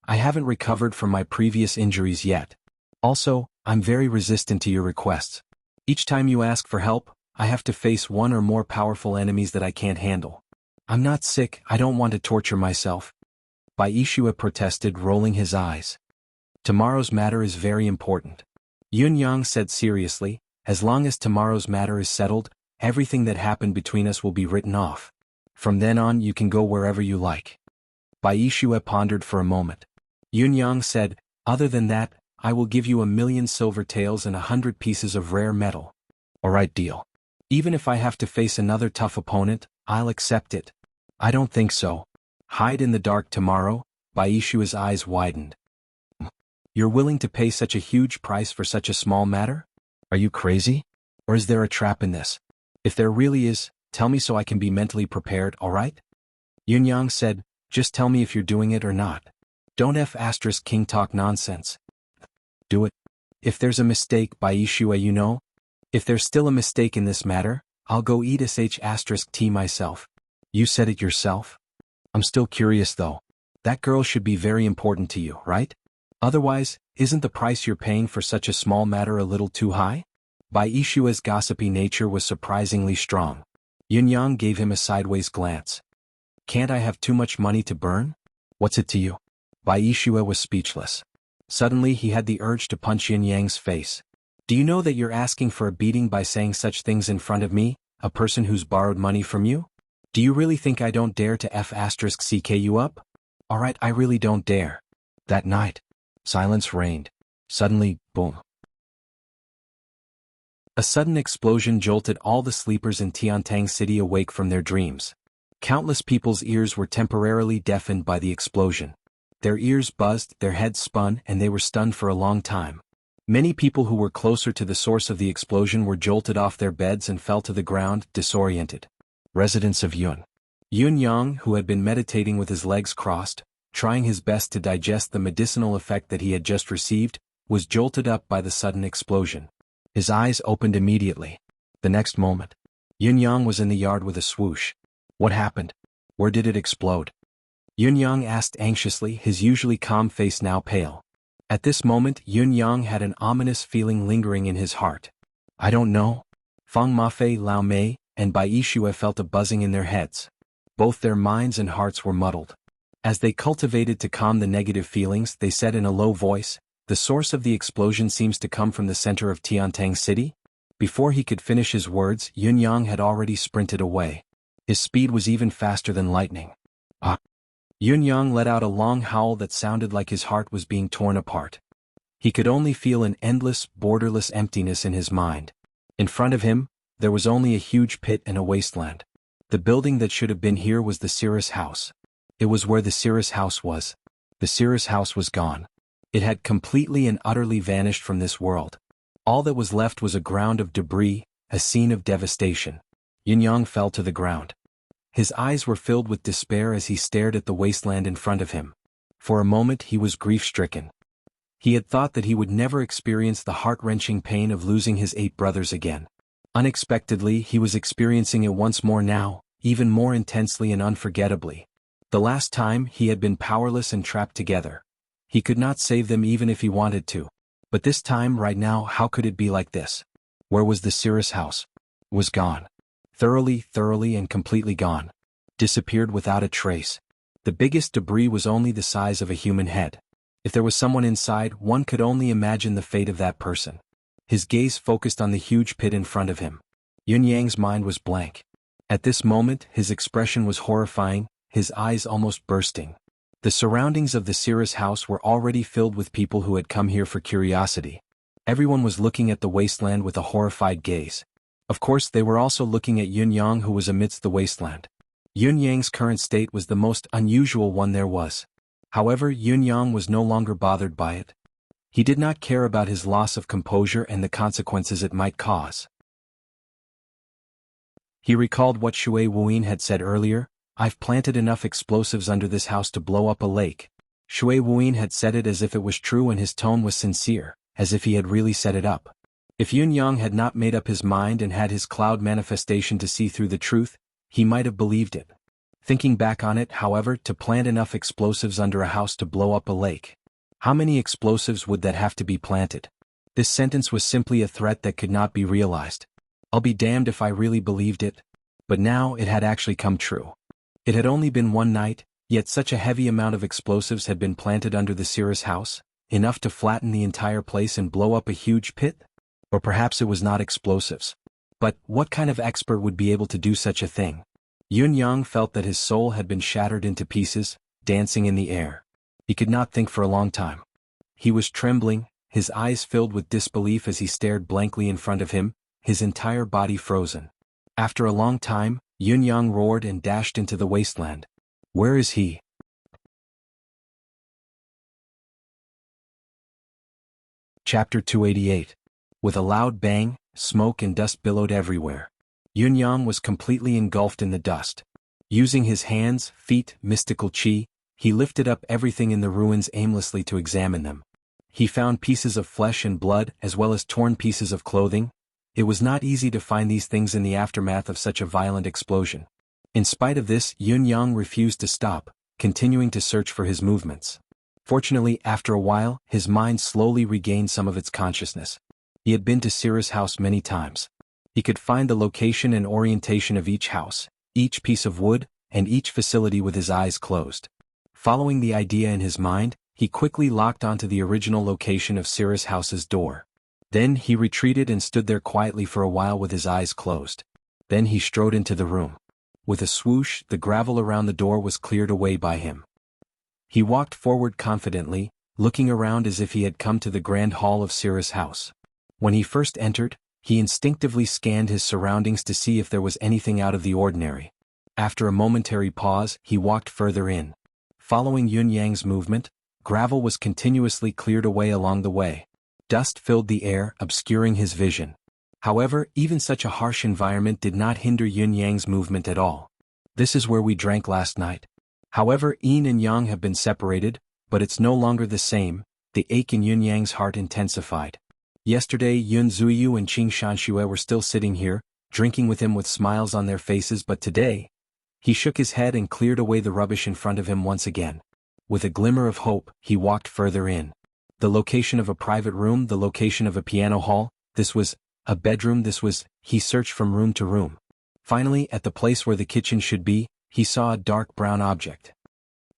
I haven't recovered from my previous injuries yet. Also, I'm very resistant to your requests. Each time you ask for help, I have to face one or more powerful enemies that I can't handle. I'm not sick, I don't want to torture myself. Bai Ishua protested, rolling his eyes. Tomorrow's matter is very important. Yun Yang said seriously, as long as tomorrow's matter is settled, everything that happened between us will be written off. From then on you can go wherever you like. Bai Ishua pondered for a moment. Yun Yang said, other than that, I will give you 1,000,000 silver taels and 100 pieces of rare metal. Alright, deal. Even if I have to face another tough opponent, I'll accept it. I don't think so. Hide in the dark tomorrow? Bai Ishua's eyes widened. You're willing to pay such a huge price for such a small matter? Are you crazy? Or is there a trap in this? If there really is, tell me so I can be mentally prepared, alright? Yun Yang said, just tell me if you're doing it or not. Don't King talk nonsense. Do it. If there's a mistake, Bai Ishua, you know? If there's still a mistake in this matter, I'll go eat *T myself. You said it yourself? I'm still curious though. That girl should be very important to you, right? Otherwise, isn't the price you're paying for such a small matter a little too high? Bai Ishua's gossipy nature was surprisingly strong. Yun Yang gave him a sideways glance. Can't I have too much money to burn? What's it to you? Bai Ishua was speechless. Suddenly he had the urge to punch Yun Yang's face. Do you know that you're asking for a beating by saying such things in front of me, a person who's borrowed money from you? Do you really think I don't dare to *CK you up? Alright, I really don't dare. That night, silence reigned. Suddenly, boom. A sudden explosion jolted all the sleepers in Tiantang City awake from their dreams. Countless people's ears were temporarily deafened by the explosion. Their ears buzzed, their heads spun, and they were stunned for a long time. Many people who were closer to the source of the explosion were jolted off their beds and fell to the ground, disoriented. Residents of Yun Yang, who had been meditating with his legs crossed, trying his best to digest the medicinal effect that he had just received, was jolted up by the sudden explosion. His eyes opened immediately. The next moment, Yun Yang was in the yard with a swoosh. What happened? Where did it explode? Yun Yang asked anxiously, his usually calm face now pale. At this moment, Yun Yang had an ominous feeling lingering in his heart. I don't know. Feng Mafei, Lao Mei, and Bai Ishua felt a buzzing in their heads. Both their minds and hearts were muddled. As they cultivated to calm the negative feelings, they said in a low voice, the source of the explosion seems to come from the center of Tiantang City? Before he could finish his words, Yun Yang had already sprinted away. His speed was even faster than lightning. Ah! Yun Yang let out a long howl that sounded like his heart was being torn apart. He could only feel an endless, borderless emptiness in his mind. In front of him, there was only a huge pit and a wasteland. The building that should have been here was the Cirrus House. It was where the Cirrus House was. The Cirrus House was gone. It had completely and utterly vanished from this world. All that was left was a ground of debris, a scene of devastation. Yun Yang fell to the ground. His eyes were filled with despair as he stared at the wasteland in front of him. For a moment he was grief-stricken. He had thought that he would never experience the heart-wrenching pain of losing his 8 brothers again. Unexpectedly, he was experiencing it once more now, even more intensely and unforgettably. The last time, he had been powerless and trapped together. He could not save them even if he wanted to. But this time, right now, how could it be like this? Where was the Cirrus House? It was gone. Thoroughly and completely gone. Disappeared without a trace. The biggest debris was only the size of a human head. If there was someone inside, one could only imagine the fate of that person. His gaze focused on the huge pit in front of him. Yun Yang's mind was blank. At this moment, his expression was horrifying, his eyes almost bursting. The surroundings of the Cirrus House were already filled with people who had come here for curiosity. Everyone was looking at the wasteland with a horrified gaze. Of course, they were also looking at Yun Yang, who was amidst the wasteland. Yun Yang's current state was the most unusual one there was. However, Yun Yang was no longer bothered by it. He did not care about his loss of composure and the consequences it might cause. He recalled what Shui Wuyin had said earlier, I've planted enough explosives under this house to blow up a lake. Shui Wuyin had said it as if it was true and his tone was sincere, as if he had really set it up. If Yun Yang had not made up his mind and had his cloud manifestation to see through the truth, he might have believed it. Thinking back on it, however, to plant enough explosives under a house to blow up a lake. How many explosives would that have to be planted? This sentence was simply a threat that could not be realized. I'll be damned if I really believed it. But now it had actually come true. It had only been one night, yet such a heavy amount of explosives had been planted under the seer's house, enough to flatten the entire place and blow up a huge pit? Or perhaps it was not explosives. But what kind of expert would be able to do such a thing? Yun Yang felt that his soul had been shattered into pieces, dancing in the air. He could not think for a long time. He was trembling, his eyes filled with disbelief as he stared blankly in front of him, his entire body frozen. After a long time, Yun Yang roared and dashed into the wasteland. Where is he? Chapter 288. With a loud bang, smoke and dust billowed everywhere. Yun Yang was completely engulfed in the dust. Using his hands, feet, mystical chi, he lifted up everything in the ruins aimlessly to examine them. He found pieces of flesh and blood as well as torn pieces of clothing. It was not easy to find these things in the aftermath of such a violent explosion. In spite of this, Yun Yang refused to stop, continuing to search for his movements. Fortunately, after a while, his mind slowly regained some of its consciousness. He had been to Sira's house many times. He could find the location and orientation of each house, each piece of wood, and each facility with his eyes closed. Following the idea in his mind, he quickly locked onto the original location of Sira's house's door. Then he retreated and stood there quietly for a while with his eyes closed. Then he strode into the room. With a swoosh, the gravel around the door was cleared away by him. He walked forward confidently, looking around as if he had come to the grand hall of Sira's house. When he first entered, he instinctively scanned his surroundings to see if there was anything out of the ordinary. After a momentary pause, he walked further in. Following Yun Yang's movement, gravel was continuously cleared away along the way. Dust filled the air, obscuring his vision. However, even such a harsh environment did not hinder Yun Yang's movement at all. This is where we drank last night. However, Yin and Yang have been separated, but it's no longer the same. The ache in Yun Yang's heart intensified. Yesterday Yun Zuyu and Qing Shanxue were still sitting here, drinking with him with smiles on their faces, but today, he shook his head and cleared away the rubbish in front of him once again. With a glimmer of hope, he walked further in. The location of a private room, the location of a piano hall, this was a bedroom, he searched from room to room. Finally, at the place where the kitchen should be, he saw a dark brown object.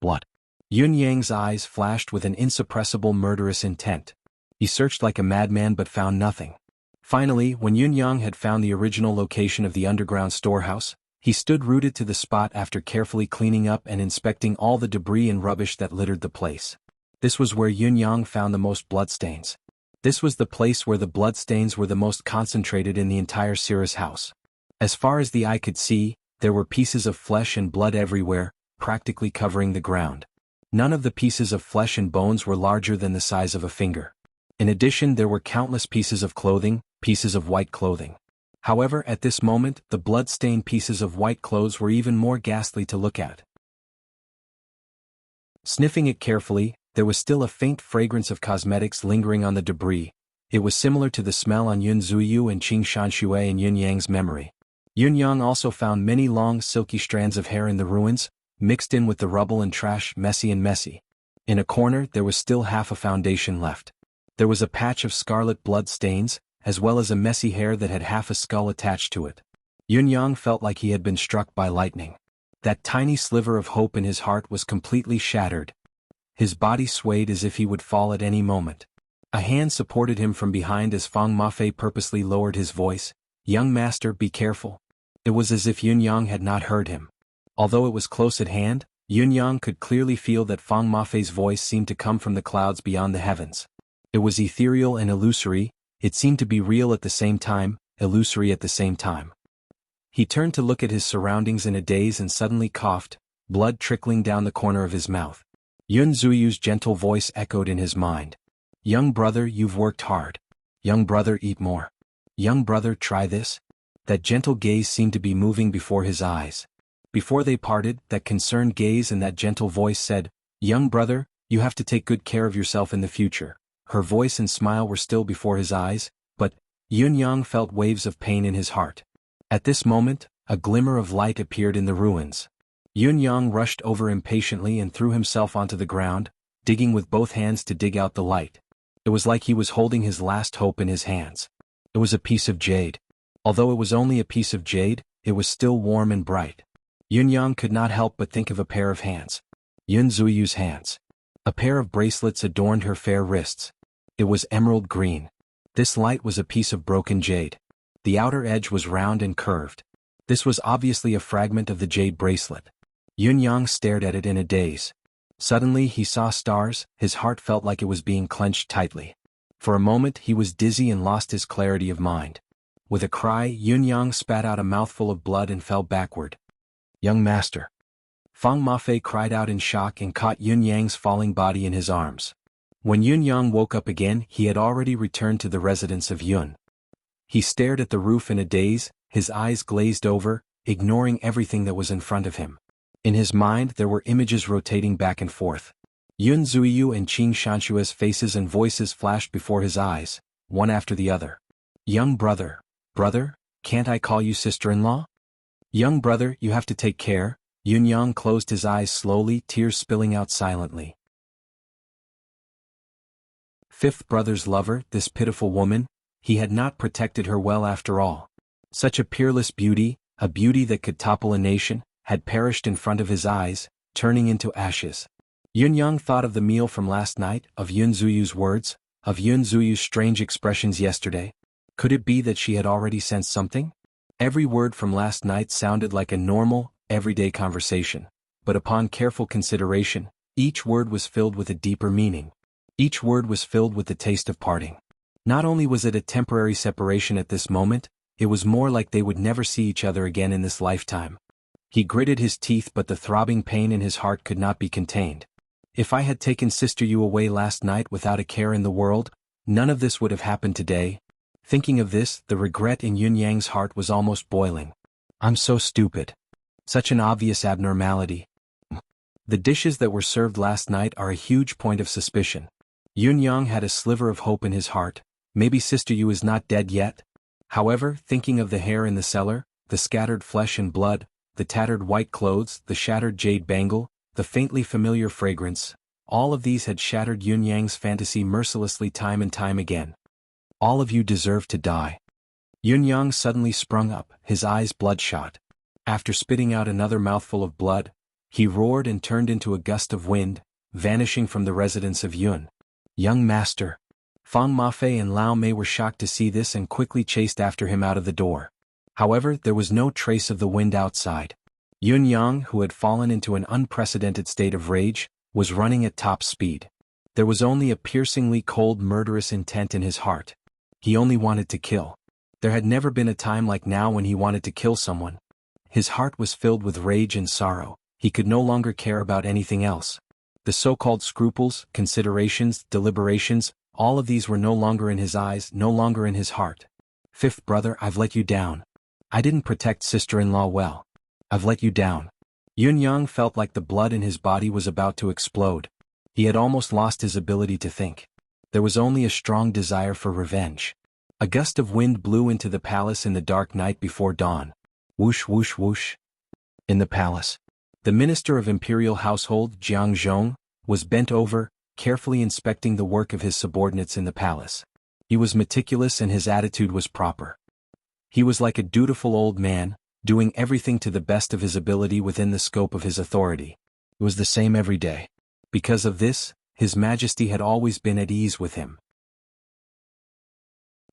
Blood. Yun Yang's eyes flashed with an insuppressible murderous intent. He searched like a madman but found nothing. Finally, when Yun Yang had found the original location of the underground storehouse, he stood rooted to the spot after carefully cleaning up and inspecting all the debris and rubbish that littered the place. This was where Yun Yang found the most bloodstains. This was the place where the bloodstains were the most concentrated in the entire Sira's house. As far as the eye could see, there were pieces of flesh and blood everywhere, practically covering the ground. None of the pieces of flesh and bones were larger than the size of a finger. In addition, there were countless pieces of clothing, pieces of white clothing. However, at this moment, the blood-stained pieces of white clothes were even more ghastly to look at. Sniffing it carefully, there was still a faint fragrance of cosmetics lingering on the debris. It was similar to the smell on Yun Zuyu and Qing Shanxue in Yun Yang's memory. Yun Yang also found many long silky strands of hair in the ruins, mixed in with the rubble and trash, messy. In a corner, there was still half a foundation left. There was a patch of scarlet blood stains, as well as a messy hair that had half a skull attached to it. Yun Yang felt like he had been struck by lightning. That tiny sliver of hope in his heart was completely shattered. His body swayed as if he would fall at any moment. A hand supported him from behind as Fang Mafei purposely lowered his voice. "Young master, be careful." It was as if Yun Yang had not heard him. Although it was close at hand, Yun Yang could clearly feel that Fang Mafei's voice seemed to come from the clouds beyond the heavens. It was ethereal and illusory. It seemed to be real at the same time, illusory at the same time. He turned to look at his surroundings in a daze and suddenly coughed, blood trickling down the corner of his mouth. Yun Zuyu's gentle voice echoed in his mind. "Young brother, you've worked hard. Young brother, eat more. Young brother, try this." That gentle gaze seemed to be moving before his eyes. Before they parted, that concerned gaze and that gentle voice said, "Young brother, you have to take good care of yourself in the future." Her voice and smile were still before his eyes, but Yun-yang felt waves of pain in his heart. At this moment, a glimmer of light appeared in the ruins. Yun-yang rushed over impatiently and threw himself onto the ground, digging with both hands to dig out the light. It was like he was holding his last hope in his hands. It was a piece of jade. Although it was only a piece of jade, it was still warm and bright. Yun-yang could not help but think of a pair of hands. Yun Zuyu's hands. A pair of bracelets adorned her fair wrists. It was emerald green. This light was a piece of broken jade. The outer edge was round and curved. This was obviously a fragment of the jade bracelet. Yun-yang stared at it in a daze. Suddenly he saw stars, his heart felt like it was being clenched tightly. For a moment he was dizzy and lost his clarity of mind. With a cry, Yun-yang spat out a mouthful of blood and fell backward. "Young master." Fang Mafei cried out in shock and caught Yun-yang's falling body in his arms. When Yun-yang woke up again, he had already returned to the residence of Yun. He stared at the roof in a daze, his eyes glazed over, ignoring everything that was in front of him. In his mind there were images rotating back and forth. Yun Zuiyu and Qing Shanshua's faces and voices flashed before his eyes, one after the other. "Young brother, can't I call you sister-in-law? Young brother, you have to take care." Yun-yang closed his eyes slowly, tears spilling out silently. Fifth brother's lover, this pitiful woman, he had not protected her well after all. Such a peerless beauty, a beauty that could topple a nation, had perished in front of his eyes, turning into ashes. Yun-yang thought of the meal from last night, of Yun Zuyu's words, of Yun Zuyu's strange expressions yesterday. Could it be that she had already sensed something? Every word from last night sounded like a normal, everyday conversation, but upon careful consideration, each word was filled with a deeper meaning. Each word was filled with the taste of parting. Not only was it a temporary separation at this moment, it was more like they would never see each other again in this lifetime. He gritted his teeth, but the throbbing pain in his heart could not be contained. If I had taken Sister Yu away last night without a care in the world, none of this would have happened today. Thinking of this, the regret in Yun-yang's heart was almost boiling. I'm so stupid. Such an obvious abnormality. The dishes that were served last night are a huge point of suspicion. Yun-yang had a sliver of hope in his heart. Maybe Sister Yu is not dead yet? However, thinking of the hair in the cellar, the scattered flesh and blood, the tattered white clothes, the shattered jade bangle, the faintly familiar fragrance, all of these had shattered Yun-yang's fantasy mercilessly time and time again. All of you deserve to die. Yun-yang suddenly sprung up, his eyes bloodshot. After spitting out another mouthful of blood, he roared and turned into a gust of wind, vanishing from the residence of Yun. Young master. Fang Mafei and Lao Mei were shocked to see this and quickly chased after him out of the door. However, there was no trace of the wind outside. Yun-yang, who had fallen into an unprecedented state of rage, was running at top speed. There was only a piercingly cold, murderous intent in his heart. He only wanted to kill. There had never been a time like now when he wanted to kill someone. His heart was filled with rage and sorrow. He could no longer care about anything else. The so-called scruples, considerations, deliberations, all of these were no longer in his eyes, no longer in his heart. Fifth brother, I've let you down. I didn't protect sister-in-law well. I've let you down. Yun-yang felt like the blood in his body was about to explode. He had almost lost his ability to think. There was only a strong desire for revenge. A gust of wind blew into the palace in the dark night before dawn. Whoosh whoosh whoosh. In the palace, the minister of imperial household, Jiang Zhong, was bent over, carefully inspecting the work of his subordinates in the palace. He was meticulous and his attitude was proper. He was like a dutiful old man, doing everything to the best of his ability within the scope of his authority. It was the same every day. Because of this, His Majesty had always been at ease with him.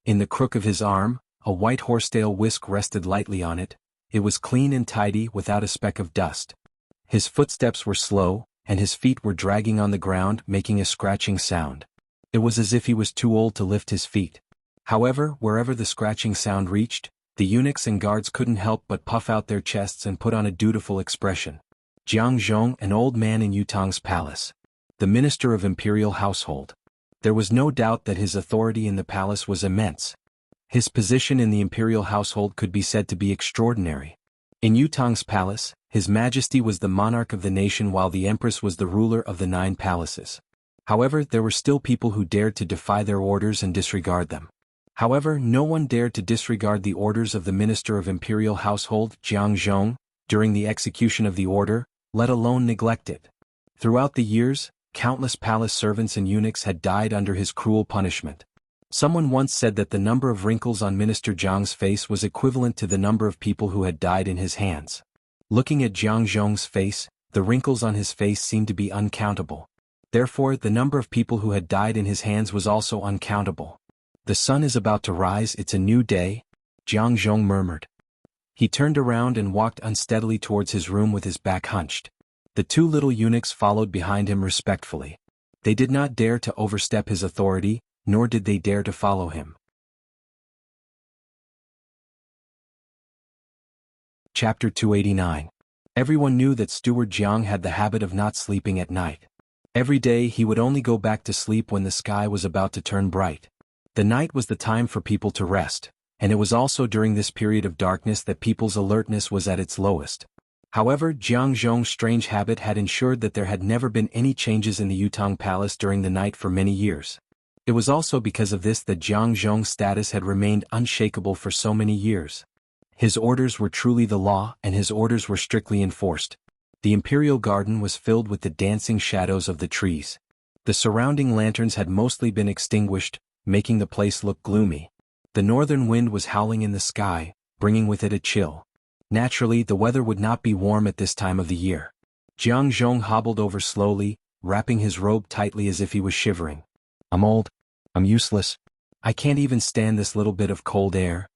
In the crook of his arm, a white horsetail whisk rested lightly on it. It was clean and tidy without a speck of dust. His footsteps were slow, and his feet were dragging on the ground, making a scratching sound. It was as if he was too old to lift his feet. However, wherever the scratching sound reached, the eunuchs and guards couldn't help but puff out their chests and put on a dutiful expression. Jiang Zhong, an old man in Yutang's palace. The minister of imperial household. There was no doubt that his authority in the palace was immense. His position in the imperial household could be said to be extraordinary. In Yutang's palace, His Majesty was the monarch of the nation while the empress was the ruler of the 9 palaces. However, there were still people who dared to defy their orders and disregard them. However, no one dared to disregard the orders of the Minister of Imperial Household, Jiang Zhong, during the execution of the order, let alone neglect it. Throughout the years, countless palace servants and eunuchs had died under his cruel punishment. Someone once said that the number of wrinkles on Minister Jiang's face was equivalent to the number of people who had died in his hands. Looking at Jiang Zhong's face, the wrinkles on his face seemed to be uncountable. Therefore, the number of people who had died in his hands was also uncountable. "The sun is about to rise, it's a new day," Jiang Zhong murmured. He turned around and walked unsteadily towards his room with his back hunched. The two little eunuchs followed behind him respectfully. They did not dare to overstep his authority, nor did they dare to follow him. Chapter 289. Everyone knew that Steward Jiang had the habit of not sleeping at night. Every day he would only go back to sleep when the sky was about to turn bright. The night was the time for people to rest, and it was also during this period of darkness that people's alertness was at its lowest. However, Jiang Zhong's strange habit had ensured that there had never been any changes in the Yutang Palace during the night for many years. It was also because of this that Jiang Zhong's status had remained unshakable for so many years. His orders were truly the law, and his orders were strictly enforced. The imperial garden was filled with the dancing shadows of the trees. The surrounding lanterns had mostly been extinguished, making the place look gloomy. The northern wind was howling in the sky, bringing with it a chill. Naturally, the weather would not be warm at this time of the year. Jiang Zhong hobbled over slowly, wrapping his robe tightly as if he was shivering. "I'm old. I'm useless. I can't even stand this little bit of cold air,"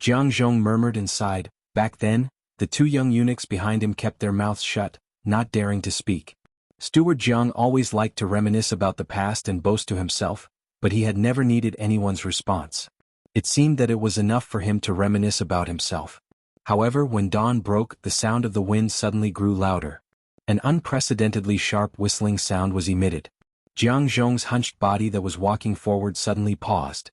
Jiang Zhong murmured and sighed. Back then, the two young eunuchs behind him kept their mouths shut, not daring to speak. Steward Jiang always liked to reminisce about the past and boast to himself, but he had never needed anyone's response. It seemed that it was enough for him to reminisce about himself. However, when dawn broke, the sound of the wind suddenly grew louder. An unprecedentedly sharp whistling sound was emitted. Jiang Zhong's hunched body that was walking forward suddenly paused.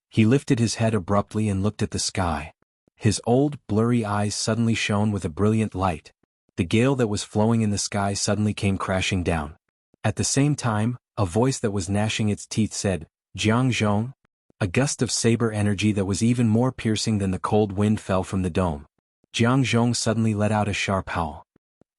He lifted his head abruptly and looked at the sky. His old, blurry eyes suddenly shone with a brilliant light. The gale that was flowing in the sky suddenly came crashing down. At the same time, a voice that was gnashing its teeth said, "Jiang Zhong?" A gust of saber energy that was even more piercing than the cold wind fell from the dome. Jiang Zhong suddenly let out a sharp howl.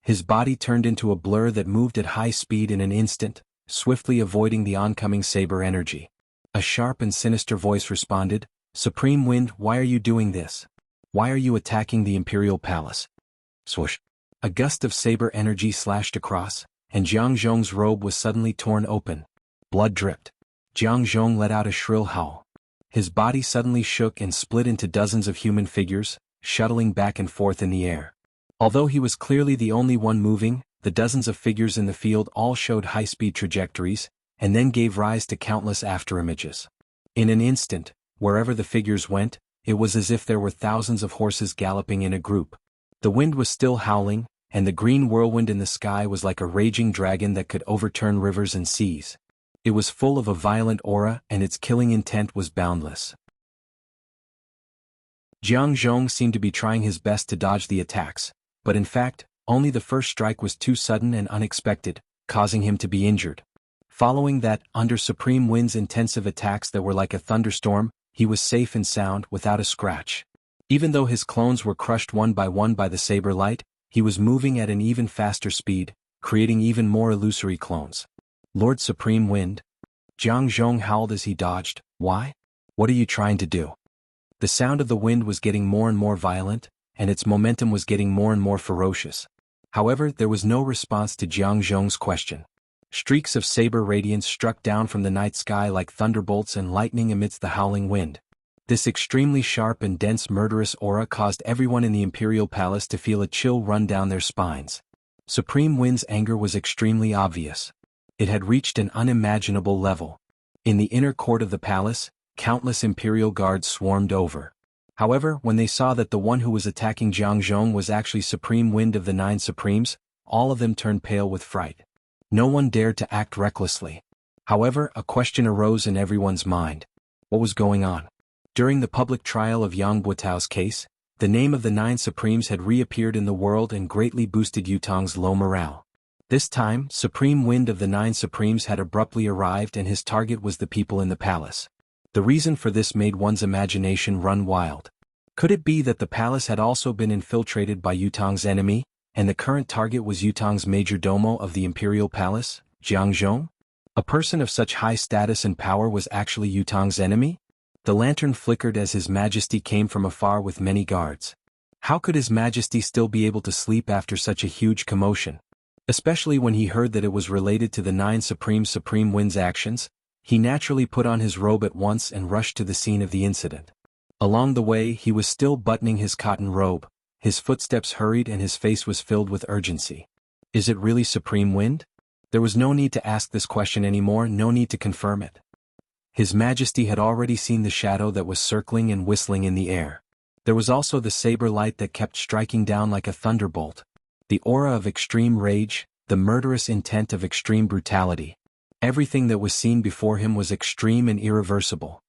His body turned into a blur that moved at high speed in an instant, swiftly avoiding the oncoming saber energy. A sharp and sinister voice responded, "Supreme Wind, why are you doing this? Why are you attacking the Imperial Palace?" Swoosh. A gust of saber energy slashed across, and Jiang Zhong's robe was suddenly torn open. Blood dripped. Jiang Zhong let out a shrill howl. His body suddenly shook and split into dozens of human figures, shuttling back and forth in the air. Although he was clearly the only one moving, the dozens of figures in the field all showed high-speed trajectories, and then gave rise to countless afterimages. In an instant, wherever the figures went, it was as if there were thousands of horses galloping in a group. The wind was still howling, and the green whirlwind in the sky was like a raging dragon that could overturn rivers and seas. It was full of a violent aura, and its killing intent was boundless. Jiang Zhong seemed to be trying his best to dodge the attacks, but in fact, only the first strike was too sudden and unexpected, causing him to be injured. Following that, under Supreme Wind's intensive attacks that were like a thunderstorm, he was safe and sound without a scratch. Even though his clones were crushed one by the saber light, he was moving at an even faster speed, creating even more illusory clones. "Lord Supreme Wind?" Jiang Zhong howled as he dodged. "Why? What are you trying to do?" The sound of the wind was getting more and more violent, and its momentum was getting more and more ferocious. However, there was no response to Jiang Zhong's question. Streaks of saber radiance struck down from the night sky like thunderbolts and lightning amidst the howling wind. This extremely sharp and dense murderous aura caused everyone in the Imperial Palace to feel a chill run down their spines. Supreme Wind's anger was extremely obvious. It had reached an unimaginable level. In the inner court of the palace, countless Imperial guards swarmed over. However, when they saw that the one who was attacking Jiang Zhong was actually Supreme Wind of the Nine Supremes, all of them turned pale with fright. No one dared to act recklessly. However, a question arose in everyone's mind. What was going on? During the public trial of Yang Buotao's case, the name of the Nine Supremes had reappeared in the world and greatly boosted Yutang's low morale. This time, Supreme Wind of the Nine Supremes had abruptly arrived and his target was the people in the palace. The reason for this made one's imagination run wild. Could it be that the palace had also been infiltrated by Yutong's enemy, and the current target was Yutong's majordomo of the imperial palace, Jiang Zhong? A person of such high status and power was actually Yutong's enemy? The lantern flickered as His Majesty came from afar with many guards. How could His Majesty still be able to sleep after such a huge commotion? Especially when he heard that it was related to the 9 Supreme Wind's actions, he naturally put on his robe at once and rushed to the scene of the incident. Along the way he was still buttoning his cotton robe, his footsteps hurried and his face was filled with urgency. Is it really Supreme Wind? There was no need to ask this question anymore, no need to confirm it. His Majesty had already seen the shadow that was circling and whistling in the air. There was also the saber light that kept striking down like a thunderbolt. The aura of extreme rage, the murderous intent of extreme brutality. Everything that was seen before him was extreme and irreversible.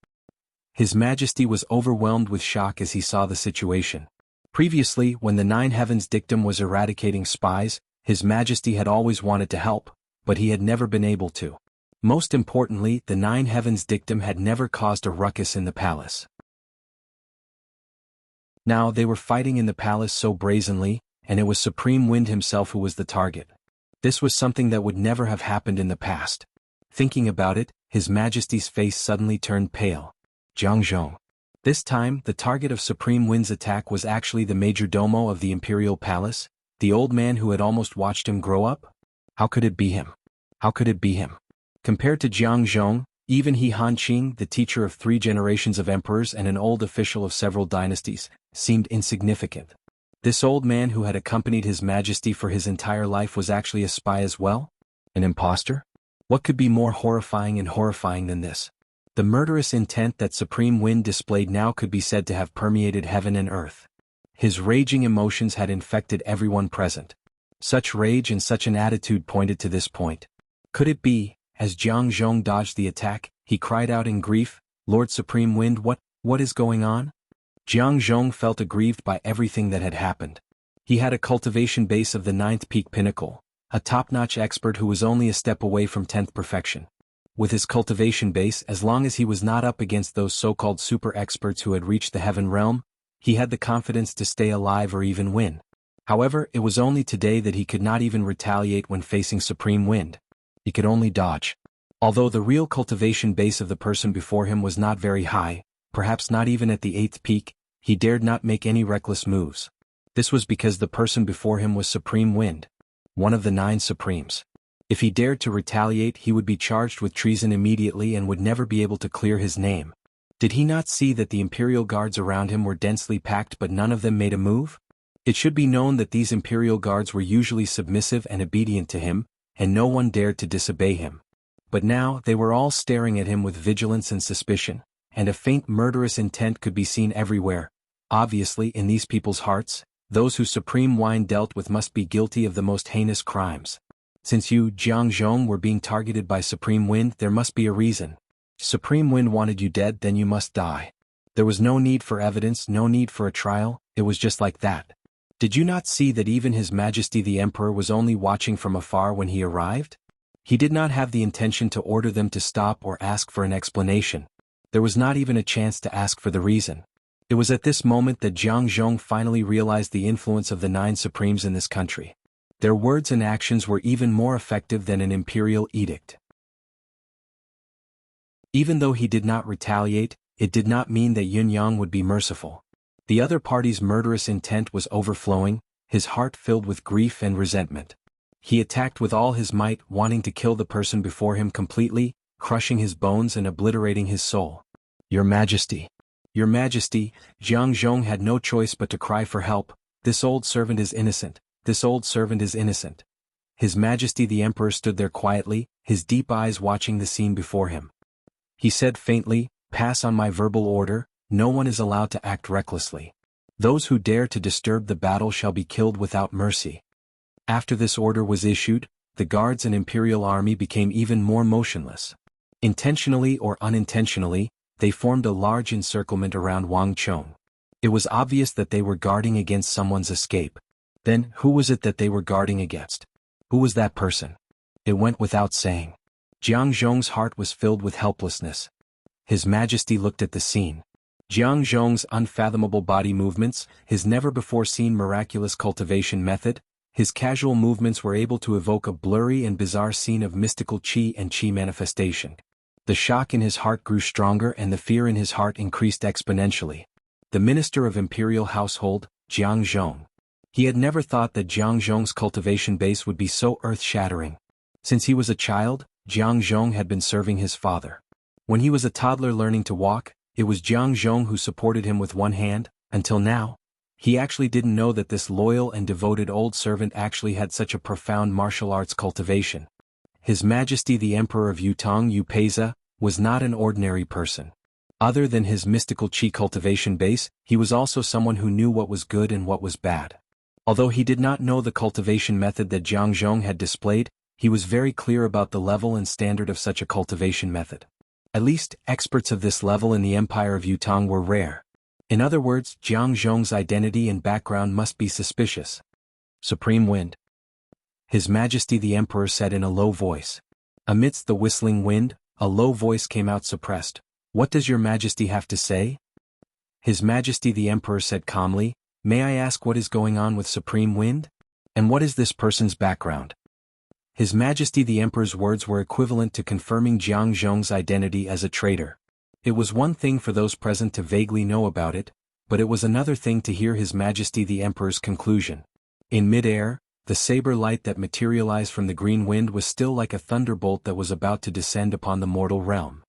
His Majesty was overwhelmed with shock as he saw the situation. Previously, when the 9 Heavens dictum was eradicating spies, His Majesty had always wanted to help, but he had never been able to. Most importantly, the 9 Heavens dictum had never caused a ruckus in the palace. Now they were fighting in the palace so brazenly, and it was Supreme Wind himself who was the target. This was something that would never have happened in the past. Thinking about it, His Majesty's face suddenly turned pale. Jiang Zhong. This time, the target of Supreme Wind's attack was actually the majordomo of the imperial palace, the old man who had almost watched him grow up? How could it be him? How could it be him? Compared to Jiang Zhong, even he Han Qing, the teacher of 3 generations of emperors and an old official of several dynasties, seemed insignificant. This old man who had accompanied His Majesty for his entire life was actually a spy as well? An impostor? What could be more horrifying than this? The murderous intent that Supreme Wind displayed now could be said to have permeated heaven and earth. His raging emotions had infected everyone present. Such rage and such an attitude pointed to this point. Could it be, as Jiang Zhong dodged the attack, he cried out in grief, "Lord Supreme Wind, what is going on?" Jiang Zhong felt aggrieved by everything that had happened. He had a cultivation base of the 9th peak pinnacle, a top-notch expert who was only a step away from 10th perfection. With his cultivation base, as long as he was not up against those so-called super experts who had reached the heaven realm, he had the confidence to stay alive or even win. However, it was only today that he could not even retaliate when facing Supreme Wind. He could only dodge. Although the real cultivation base of the person before him was not very high, perhaps not even at the 8th peak, he dared not make any reckless moves. This was because the person before him was Supreme Wind, one of the 9 Supremes. If he dared to retaliate, he would be charged with treason immediately and would never be able to clear his name. Did he not see that the imperial guards around him were densely packed but none of them made a move? It should be known that these imperial guards were usually submissive and obedient to him, and no one dared to disobey him. But now they were all staring at him with vigilance and suspicion, and a faint murderous intent could be seen everywhere. Obviously, in these people's hearts, those who Supreme Wind dealt with must be guilty of the most heinous crimes. Since you, Jiang Zhong, were being targeted by Supreme Wind, there must be a reason. Supreme Wind wanted you dead, then you must die. There was no need for evidence, no need for a trial, it was just like that. Did you not see that even His Majesty the Emperor was only watching from afar when he arrived? He did not have the intention to order them to stop or ask for an explanation. There was not even a chance to ask for the reason. It was at this moment that Jiang Zhong finally realized the influence of the 9 Supremes in this country. Their words and actions were even more effective than an imperial edict. Even though he did not retaliate, it did not mean that Yun Yang would be merciful. The other party's murderous intent was overflowing, his heart filled with grief and resentment. He attacked with all his might, wanting to kill the person before him completely, crushing his bones and obliterating his soul. Your Majesty. Your Majesty, Jiang Zhong had no choice but to cry for help. This old servant is innocent. This old servant is innocent. His Majesty the Emperor stood there quietly, his deep eyes watching the scene before him. He said faintly, "Pass on my verbal order, no one is allowed to act recklessly. Those who dare to disturb the battle shall be killed without mercy." After this order was issued, the guards and imperial army became even more motionless. Intentionally or unintentionally, they formed a large encirclement around Wang Chong. It was obvious that they were guarding against someone's escape. Then, who was it that they were guarding against? Who was that person? It went without saying. Jiang Zhong's heart was filled with helplessness. His Majesty looked at the scene. Jiang Zhong's unfathomable body movements, his never-before-seen miraculous cultivation method, his casual movements were able to evoke a blurry and bizarre scene of mystical qi and qi manifestation. The shock in his heart grew stronger and the fear in his heart increased exponentially. The Minister of Imperial Household, Jiang Zhong. He had never thought that Jiang Zhong's cultivation base would be so earth-shattering. Since he was a child, Jiang Zhong had been serving his father. When he was a toddler learning to walk, it was Jiang Zhong who supported him with one hand. Until now, he actually didn't know that this loyal and devoted old servant actually had such a profound martial arts cultivation. His Majesty the Emperor of Yutong Yupeiza was not an ordinary person. Other than his mystical qi cultivation base, he was also someone who knew what was good and what was bad. Although he did not know the cultivation method that Jiang Zhong had displayed, he was very clear about the level and standard of such a cultivation method. At least, experts of this level in the Empire of Yutong were rare. In other words, Jiang Zhong's identity and background must be suspicious. Supreme Wind. His Majesty the Emperor said in a low voice. Amidst the whistling wind, a low voice came out suppressed. What does your Majesty have to say? His Majesty the Emperor said calmly, May I ask what is going on with Supreme Wind? And what is this person's background? His Majesty the Emperor's words were equivalent to confirming Jiang Zhong's identity as a traitor. It was one thing for those present to vaguely know about it, but it was another thing to hear His Majesty the Emperor's conclusion. In mid-air, the saber light that materialized from the green wind was still like a thunderbolt that was about to descend upon the mortal realm.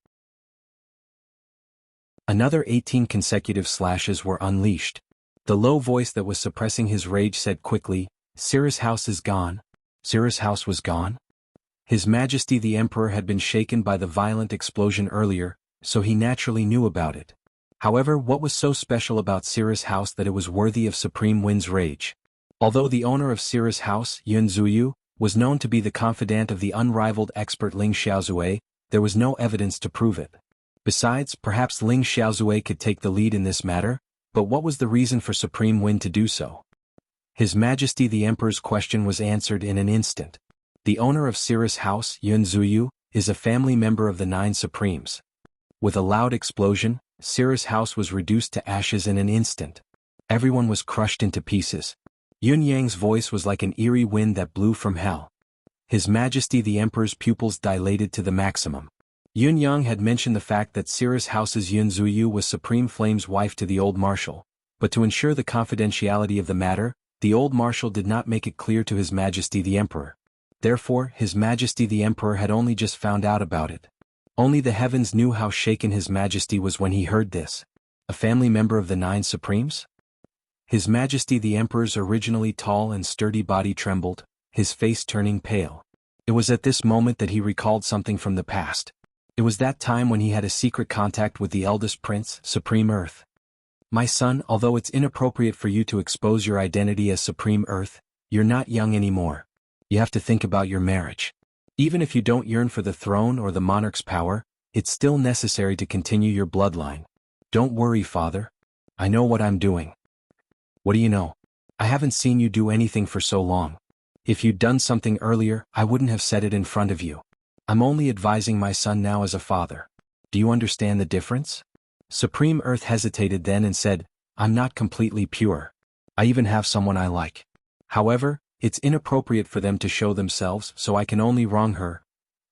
Another 18 consecutive slashes were unleashed. The low voice that was suppressing his rage said quickly, Cirrus House is gone. Cirrus House was gone? His Majesty the Emperor had been shaken by the violent explosion earlier, so he naturally knew about it. However, what was so special about Cirrus House that it was worthy of Supreme Wind's rage? Although the owner of Cirrus House, Yun Zuyu, was known to be the confidant of the unrivaled expert Ling Xiaozue, there was no evidence to prove it. Besides, perhaps Ling Xiaozue could take the lead in this matter, but what was the reason for Supreme Wind to do so? His Majesty the Emperor's question was answered in an instant. The owner of Cirrus House, Yun Zuyu, is a family member of the Nine Supremes. With a loud explosion, Cirrus House was reduced to ashes in an instant. Everyone was crushed into pieces. Yun Yang's voice was like an eerie wind that blew from hell. His Majesty the Emperor's pupils dilated to the maximum. Yun Yang had mentioned the fact that Cirrus House's Yun Zuyu was Supreme Flame's wife to the old marshal, but to ensure the confidentiality of the matter, the old marshal did not make it clear to His Majesty the Emperor. Therefore, His Majesty the Emperor had only just found out about it. Only the heavens knew how shaken His Majesty was when he heard this. A family member of the Nine Supremes? His Majesty the Emperor's originally tall and sturdy body trembled, his face turning pale. It was at this moment that he recalled something from the past. It was that time when he had a secret contact with the eldest prince, Supreme Earth. My son, although it's inappropriate for you to expose your identity as Supreme Earth, you're not young anymore. You have to think about your marriage. Even if you don't yearn for the throne or the monarch's power, it's still necessary to continue your bloodline. Don't worry, father. I know what I'm doing. What do you know? I haven't seen you do anything for so long. If you'd done something earlier, I wouldn't have said it in front of you. I'm only advising my son now as a father. Do you understand the difference? Supreme Earth hesitated then and said, I'm not completely pure. I even have someone I like. However, it's inappropriate for them to show themselves, so I can only wrong her.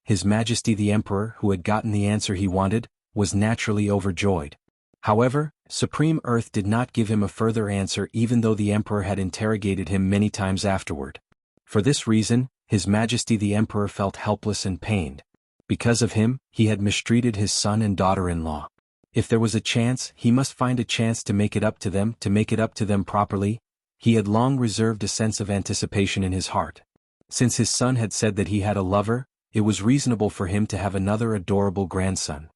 His Majesty the Emperor, who had gotten the answer he wanted, was naturally overjoyed. However, Supreme Earth did not give him a further answer even though the Emperor had interrogated him many times afterward. For this reason, His Majesty the Emperor felt helpless and pained. Because of him, he had mistreated his son and daughter-in-law. If there was a chance, he must find a chance to make it up to them properly. He had long reserved a sense of anticipation in his heart. Since his son had said that he had a lover, it was reasonable for him to have another adorable grandson.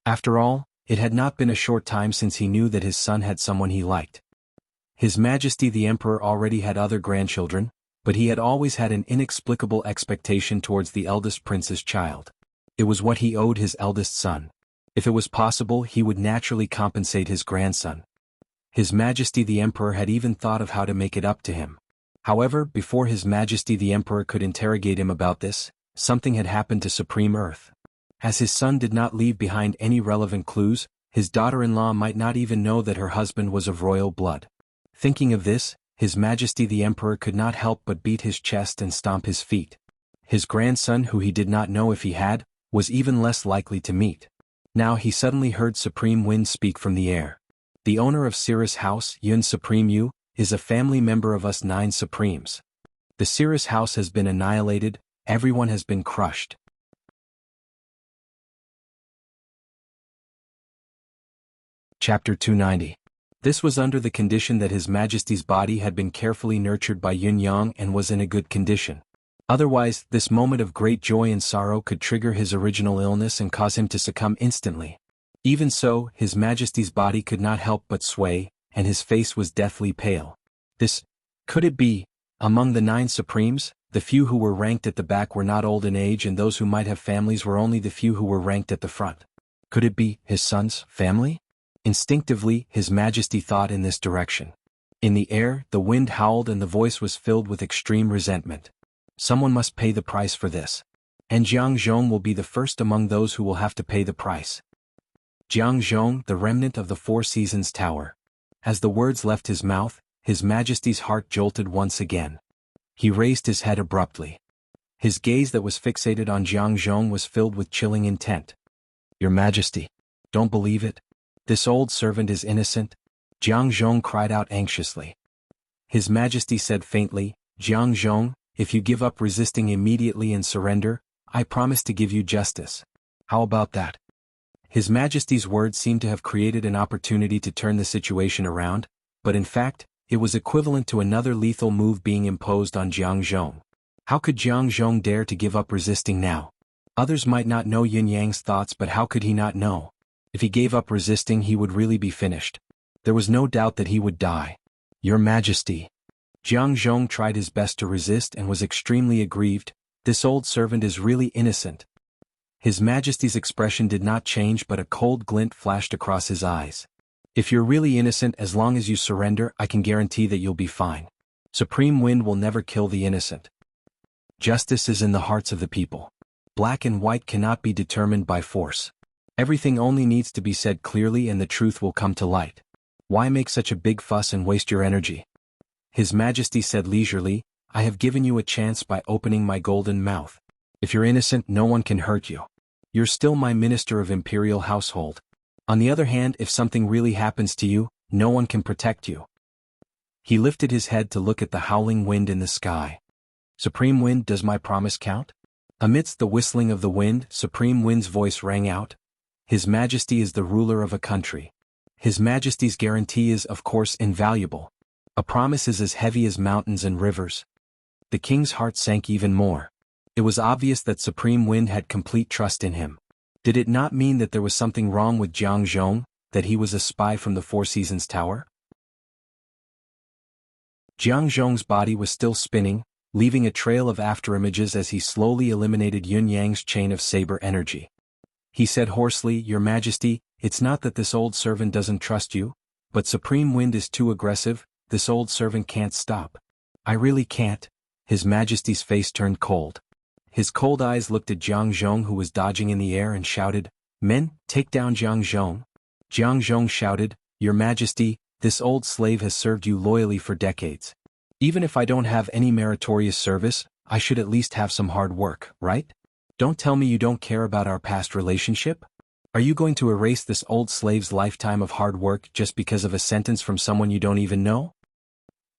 After all, it had not been a short time since he knew that his son had someone he liked. His Majesty the Emperor already had other grandchildren, but he had always had an inexplicable expectation towards the eldest prince's child. It was what he owed his eldest son. If it was possible, he would naturally compensate his grandson. His Majesty the Emperor had even thought of how to make it up to him. However, before His Majesty the Emperor could interrogate him about this, something had happened to Supreme Earth. As his son did not leave behind any relevant clues, his daughter-in-law might not even know that her husband was of royal blood. Thinking of this, His Majesty the Emperor could not help but beat his chest and stomp his feet. His grandson, who he did not know if he had, was even less likely to meet. Now he suddenly heard Supreme Wind speak from the air. The owner of Cirrus House, Yun Supreme Yu, is a family member of us 9 Supremes. The Cirrus House has been annihilated, everyone has been crushed. Chapter 290. This was under the condition that His Majesty's body had been carefully nurtured by Yun Yang and was in a good condition. Otherwise, this moment of great joy and sorrow could trigger his original illness and cause him to succumb instantly. Even so, His Majesty's body could not help but sway, and his face was deathly pale. Could it be? Among the 9 Supremes, the few who were ranked at the back were not old in age, and those who might have families were only the few who were ranked at the front. Could it be his son's family? Instinctively, His Majesty thought in this direction. In the air, the wind howled and the voice was filled with extreme resentment. Someone must pay the price for this. And Jiang Zhong will be the first among those who will have to pay the price. Jiang Zhong, the remnant of the 4 Seasons Tower. As the words left his mouth, His Majesty's heart jolted once again. He raised his head abruptly. His gaze that was fixated on Jiang Zhong was filled with chilling intent. Your Majesty, don't believe it? This old servant is innocent? Jiang Zhong cried out anxiously. His Majesty said faintly, Jiang Zhong, if you give up resisting immediately and surrender, I promise to give you justice. How about that? His Majesty's words seemed to have created an opportunity to turn the situation around, but in fact, it was equivalent to another lethal move being imposed on Jiang Zhong. How could Jiang Zhong dare to give up resisting now? Others might not know Yin Yang's thoughts, but how could he not know? If he gave up resisting, he would really be finished. There was no doubt that he would die. Your Majesty. Jiang Zhong tried his best to resist and was extremely aggrieved. This old servant is really innocent. His Majesty's expression did not change, but a cold glint flashed across his eyes. If you're really innocent, as long as you surrender, I can guarantee that you'll be fine. Supreme Wind will never kill the innocent. Justice is in the hearts of the people. Black and white cannot be determined by force. Everything only needs to be said clearly and the truth will come to light. Why make such a big fuss and waste your energy? His Majesty said leisurely, I have given you a chance by opening my golden mouth. If you're innocent, no one can hurt you. You're still my minister of imperial household. On the other hand, if something really happens to you, no one can protect you. He lifted his head to look at the howling wind in the sky. Supreme Wind, does my promise count? Amidst the whistling of the wind, Supreme Wind's voice rang out. His Majesty is the ruler of a country. His Majesty's guarantee is, of course, invaluable. A promise is as heavy as mountains and rivers. The king's heart sank even more. It was obvious that Supreme Wind had complete trust in him. Did it not mean that there was something wrong with Jiang Zhong, that he was a spy from the 4 Seasons Tower? Jiang Zhong's body was still spinning, leaving a trail of afterimages as he slowly eliminated Yun Yang's chain of saber energy. He said hoarsely, Your Majesty, it's not that this old servant doesn't trust you, but Supreme Wind is too aggressive, this old servant can't stop. I really can't. His Majesty's face turned cold. His cold eyes looked at Jiang Zhong, who was dodging in the air, and shouted, Men, take down Jiang Zhong. Jiang Zhong shouted, Your Majesty, this old slave has served you loyally for decades. Even if I don't have any meritorious service, I should at least have some hard work, right? Don't tell me you don't care about our past relationship? Are you going to erase this old slave's lifetime of hard work just because of a sentence from someone you don't even know?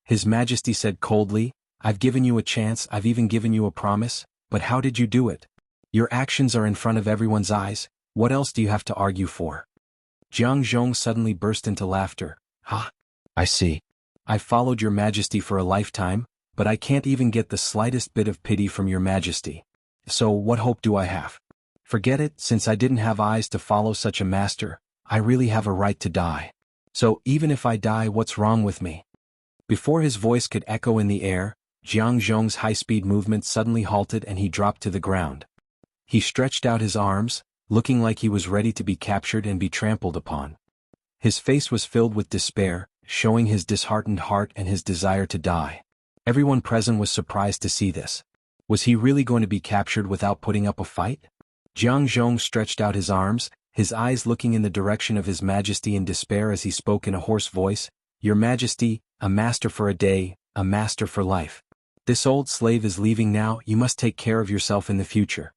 His Majesty said coldly, I've given you a chance, I've even given you a promise, but how did you do it? Your actions are in front of everyone's eyes, what else do you have to argue for? Jiang Zhong suddenly burst into laughter. Ha! I see. I've followed your Majesty for a lifetime, but I can't even get the slightest bit of pity from your Majesty. So what hope do I have? Forget it, since I didn't have eyes to follow such a master, I really have a right to die. So even if I die, what's wrong with me? Before his voice could echo in the air, Jiang Zhong's high-speed movement suddenly halted and he dropped to the ground. He stretched out his arms, looking like he was ready to be captured and be trampled upon. His face was filled with despair, showing his disheartened heart and his desire to die. Everyone present was surprised to see this. Was he really going to be captured without putting up a fight? Jiang Zhong stretched out his arms, his eyes looking in the direction of His Majesty in despair as he spoke in a hoarse voice, "Your Majesty, a master for a day, a master for life. This old slave is leaving now, you must take care of yourself in the future."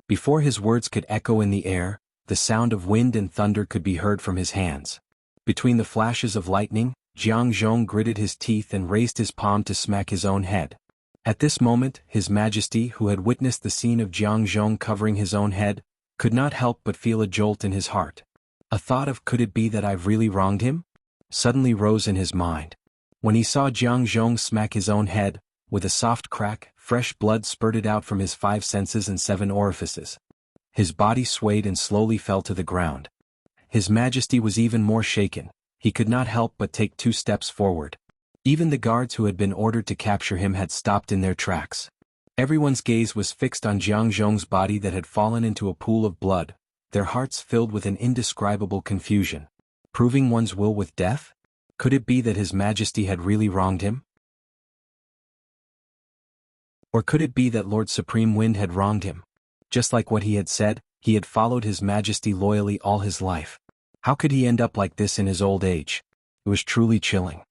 Before his words could echo in the air, the sound of wind and thunder could be heard from his hands. Between the flashes of lightning, Jiang Zhong gritted his teeth and raised his palm to smack his own head. At this moment, His Majesty, who had witnessed the scene of Jiang Zhong covering his own head, could not help but feel a jolt in his heart. A thought of "could it be that I've really wronged him?" suddenly rose in his mind. When he saw Jiang Zhong smack his own head, with a soft crack, fresh blood spurted out from his 5 senses and 7 orifices. His body swayed and slowly fell to the ground. His Majesty was even more shaken. He could not help but take 2 steps forward. Even the guards who had been ordered to capture him had stopped in their tracks. Everyone's gaze was fixed on Jiang Zhong's body that had fallen into a pool of blood, their hearts filled with an indescribable confusion. Proving one's will with death? Could it be that His Majesty had really wronged him? Or could it be that Lord Supreme Wind had wronged him? Just like what he had said, he had followed His Majesty loyally all his life. How could he end up like this in his old age? It was truly chilling.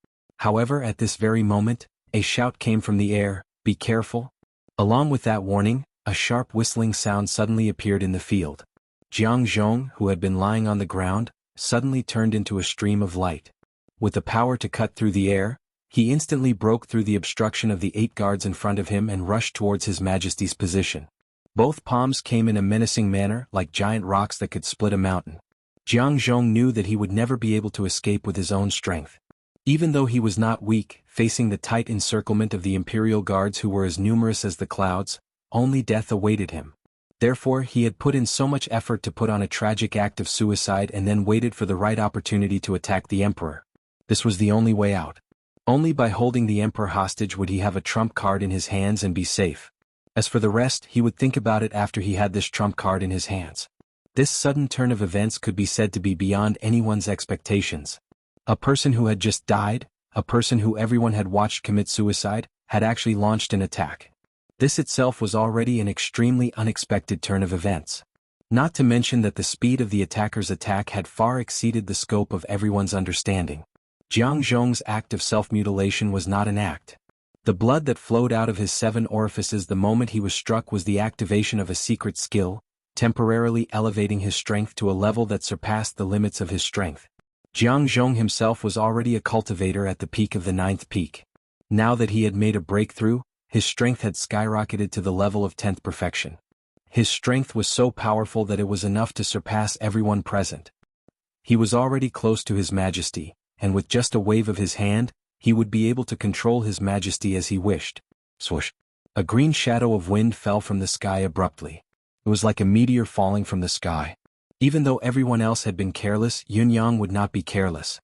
However, at this very moment, a shout came from the air, "Be careful." Along with that warning, a sharp whistling sound suddenly appeared in the field. Jiang Zhong, who had been lying on the ground, suddenly turned into a stream of light. With the power to cut through the air, he instantly broke through the obstruction of the 8 guards in front of him and rushed towards His Majesty's position. Both palms came in a menacing manner, like giant rocks that could split a mountain. Jiang Zhong knew that he would never be able to escape with his own strength. Even though he was not weak, facing the tight encirclement of the Imperial Guards who were as numerous as the clouds, only death awaited him. Therefore, he had put in so much effort to put on a tragic act of suicide and then waited for the right opportunity to attack the Emperor. This was the only way out. Only by holding the Emperor hostage would he have a trump card in his hands and be safe. As for the rest, he would think about it after he had this trump card in his hands. This sudden turn of events could be said to be beyond anyone's expectations. A person who had just died, a person who everyone had watched commit suicide, had actually launched an attack. This itself was already an extremely unexpected turn of events. Not to mention that the speed of the attacker's attack had far exceeded the scope of everyone's understanding. Jiang Zhong's act of self-mutilation was not an act. The blood that flowed out of his 7 orifices the moment he was struck was the activation of a secret skill, temporarily elevating his strength to a level that surpassed the limits of his strength. Jiang Zhong himself was already a cultivator at the peak of the 9th peak. Now that he had made a breakthrough, his strength had skyrocketed to the level of 10th perfection. His strength was so powerful that it was enough to surpass everyone present. He was already close to His Majesty, and with just a wave of his hand, he would be able to control His Majesty as he wished. Swoosh! A green shadow of wind fell from the sky abruptly. It was like a meteor falling from the sky. Even though everyone else had been careless, Yunyang would not be careless.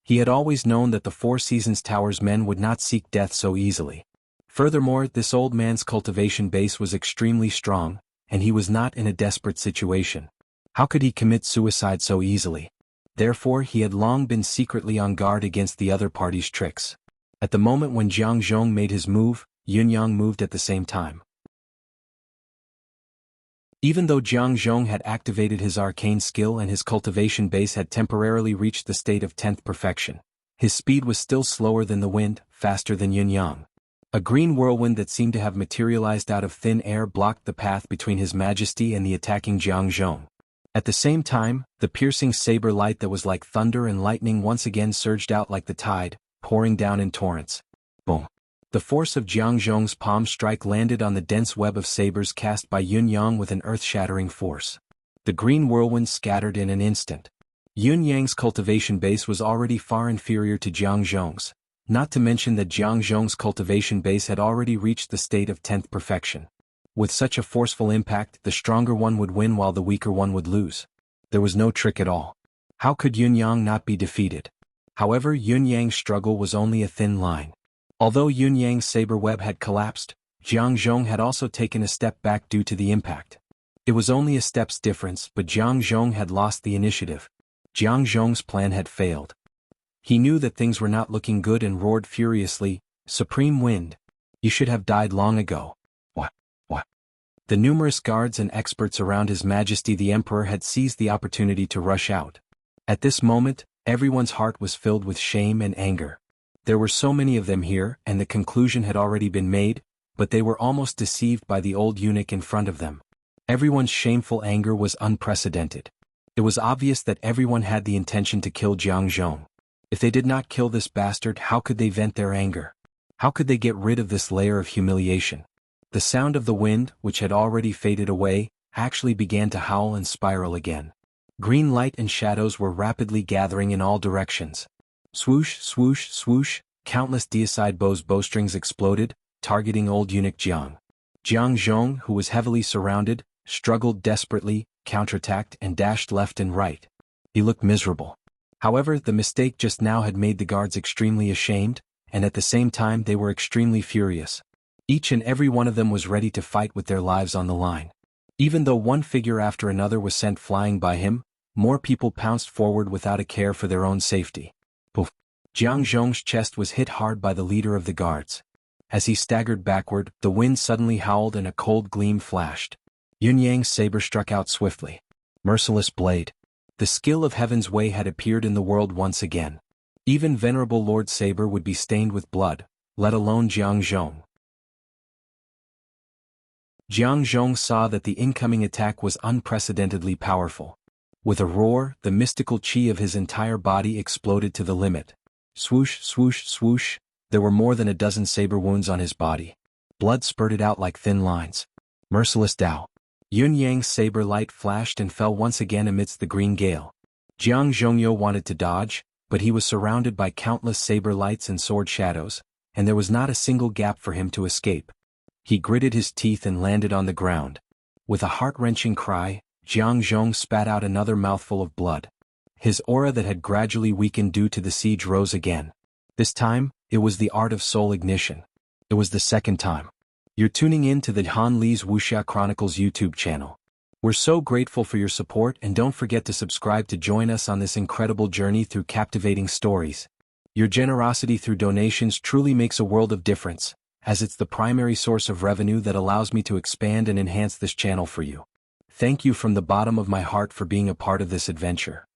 He had always known that the 4 Seasons Tower's men would not seek death so easily. Furthermore, this old man's cultivation base was extremely strong, and he was not in a desperate situation. How could he commit suicide so easily? Therefore, he had long been secretly on guard against the other party's tricks. At the moment when Jiang Zhong made his move, Yunyang moved at the same time. Even though Jiang Zhong had activated his arcane skill and his cultivation base had temporarily reached the state of 10th perfection, his speed was still slower than the wind, faster than Yunyang. A green whirlwind that seemed to have materialized out of thin air blocked the path between His Majesty and the attacking Jiang Zhong. At the same time, the piercing saber light that was like thunder and lightning once again surged out like the tide, pouring down in torrents. Boom! The force of Jiang Zhong's palm strike landed on the dense web of sabers cast by Yunyang with an earth-shattering force. The green whirlwind scattered in an instant. Yunyang's cultivation base was already far inferior to Jiang Zhong's, not to mention that Jiang Zhong's cultivation base had already reached the state of 10th perfection. With such a forceful impact, the stronger one would win while the weaker one would lose. There was no trick at all. How could Yunyang not be defeated? However, Yunyang's struggle was only a thin line. Although Yunyang's saber web had collapsed, Jiang Zhong had also taken a step back due to the impact. It was only a step's difference, but Jiang Zhong had lost the initiative. Jiang Zhong's plan had failed. He knew that things were not looking good and roared furiously, "Supreme Wind! You should have died long ago." What? The numerous guards and experts around His Majesty the Emperor had seized the opportunity to rush out. At this moment, everyone's heart was filled with shame and anger. There were so many of them here, and the conclusion had already been made, but they were almost deceived by the old eunuch in front of them. Everyone's shameful anger was unprecedented. It was obvious that everyone had the intention to kill Jiang Zhong. If they did not kill this bastard, how could they vent their anger? How could they get rid of this layer of humiliation? The sound of the wind, which had already faded away, actually began to howl and spiral again. Green light and shadows were rapidly gathering in all directions. Swoosh, swoosh, swoosh, countless deicide bowstrings exploded, targeting old eunuch Jiang. Jiang Zhong, who was heavily surrounded, struggled desperately, counterattacked and dashed left and right. He looked miserable. However, the mistake just now had made the guards extremely ashamed, and at the same time they were extremely furious. Each and every one of them was ready to fight with their lives on the line. Even though one figure after another was sent flying by him, more people pounced forward without a care for their own safety. Poof! Jiang Zhong's chest was hit hard by the leader of the guards. As he staggered backward, the wind suddenly howled and a cold gleam flashed. Yun Yang's saber struck out swiftly. Merciless blade. The skill of Heaven's Way had appeared in the world once again. Even venerable Lord Saber would be stained with blood, let alone Jiang Zhong. Jiang Zhong saw that the incoming attack was unprecedentedly powerful. With a roar, the mystical chi of his entire body exploded to the limit. Swoosh, swoosh, swoosh, there were more than a dozen saber wounds on his body. Blood spurted out like thin lines. Merciless Tao. Yun Yang's saber light flashed and fell once again amidst the green gale. Jiang Zhongyo wanted to dodge, but he was surrounded by countless saber lights and sword shadows, and there was not a single gap for him to escape. He gritted his teeth and landed on the ground. With a heart-wrenching cry, Jiang Zhong spat out another mouthful of blood. His aura that had gradually weakened due to the siege rose again. This time, it was the art of soul ignition. It was the second time. You're tuning in to the Han Li's Wuxia Chronicles YouTube channel. We're so grateful for your support, and don't forget to subscribe to join us on this incredible journey through captivating stories. Your generosity through donations truly makes a world of difference, as it's the primary source of revenue that allows me to expand and enhance this channel for you. Thank you from the bottom of my heart for being a part of this adventure.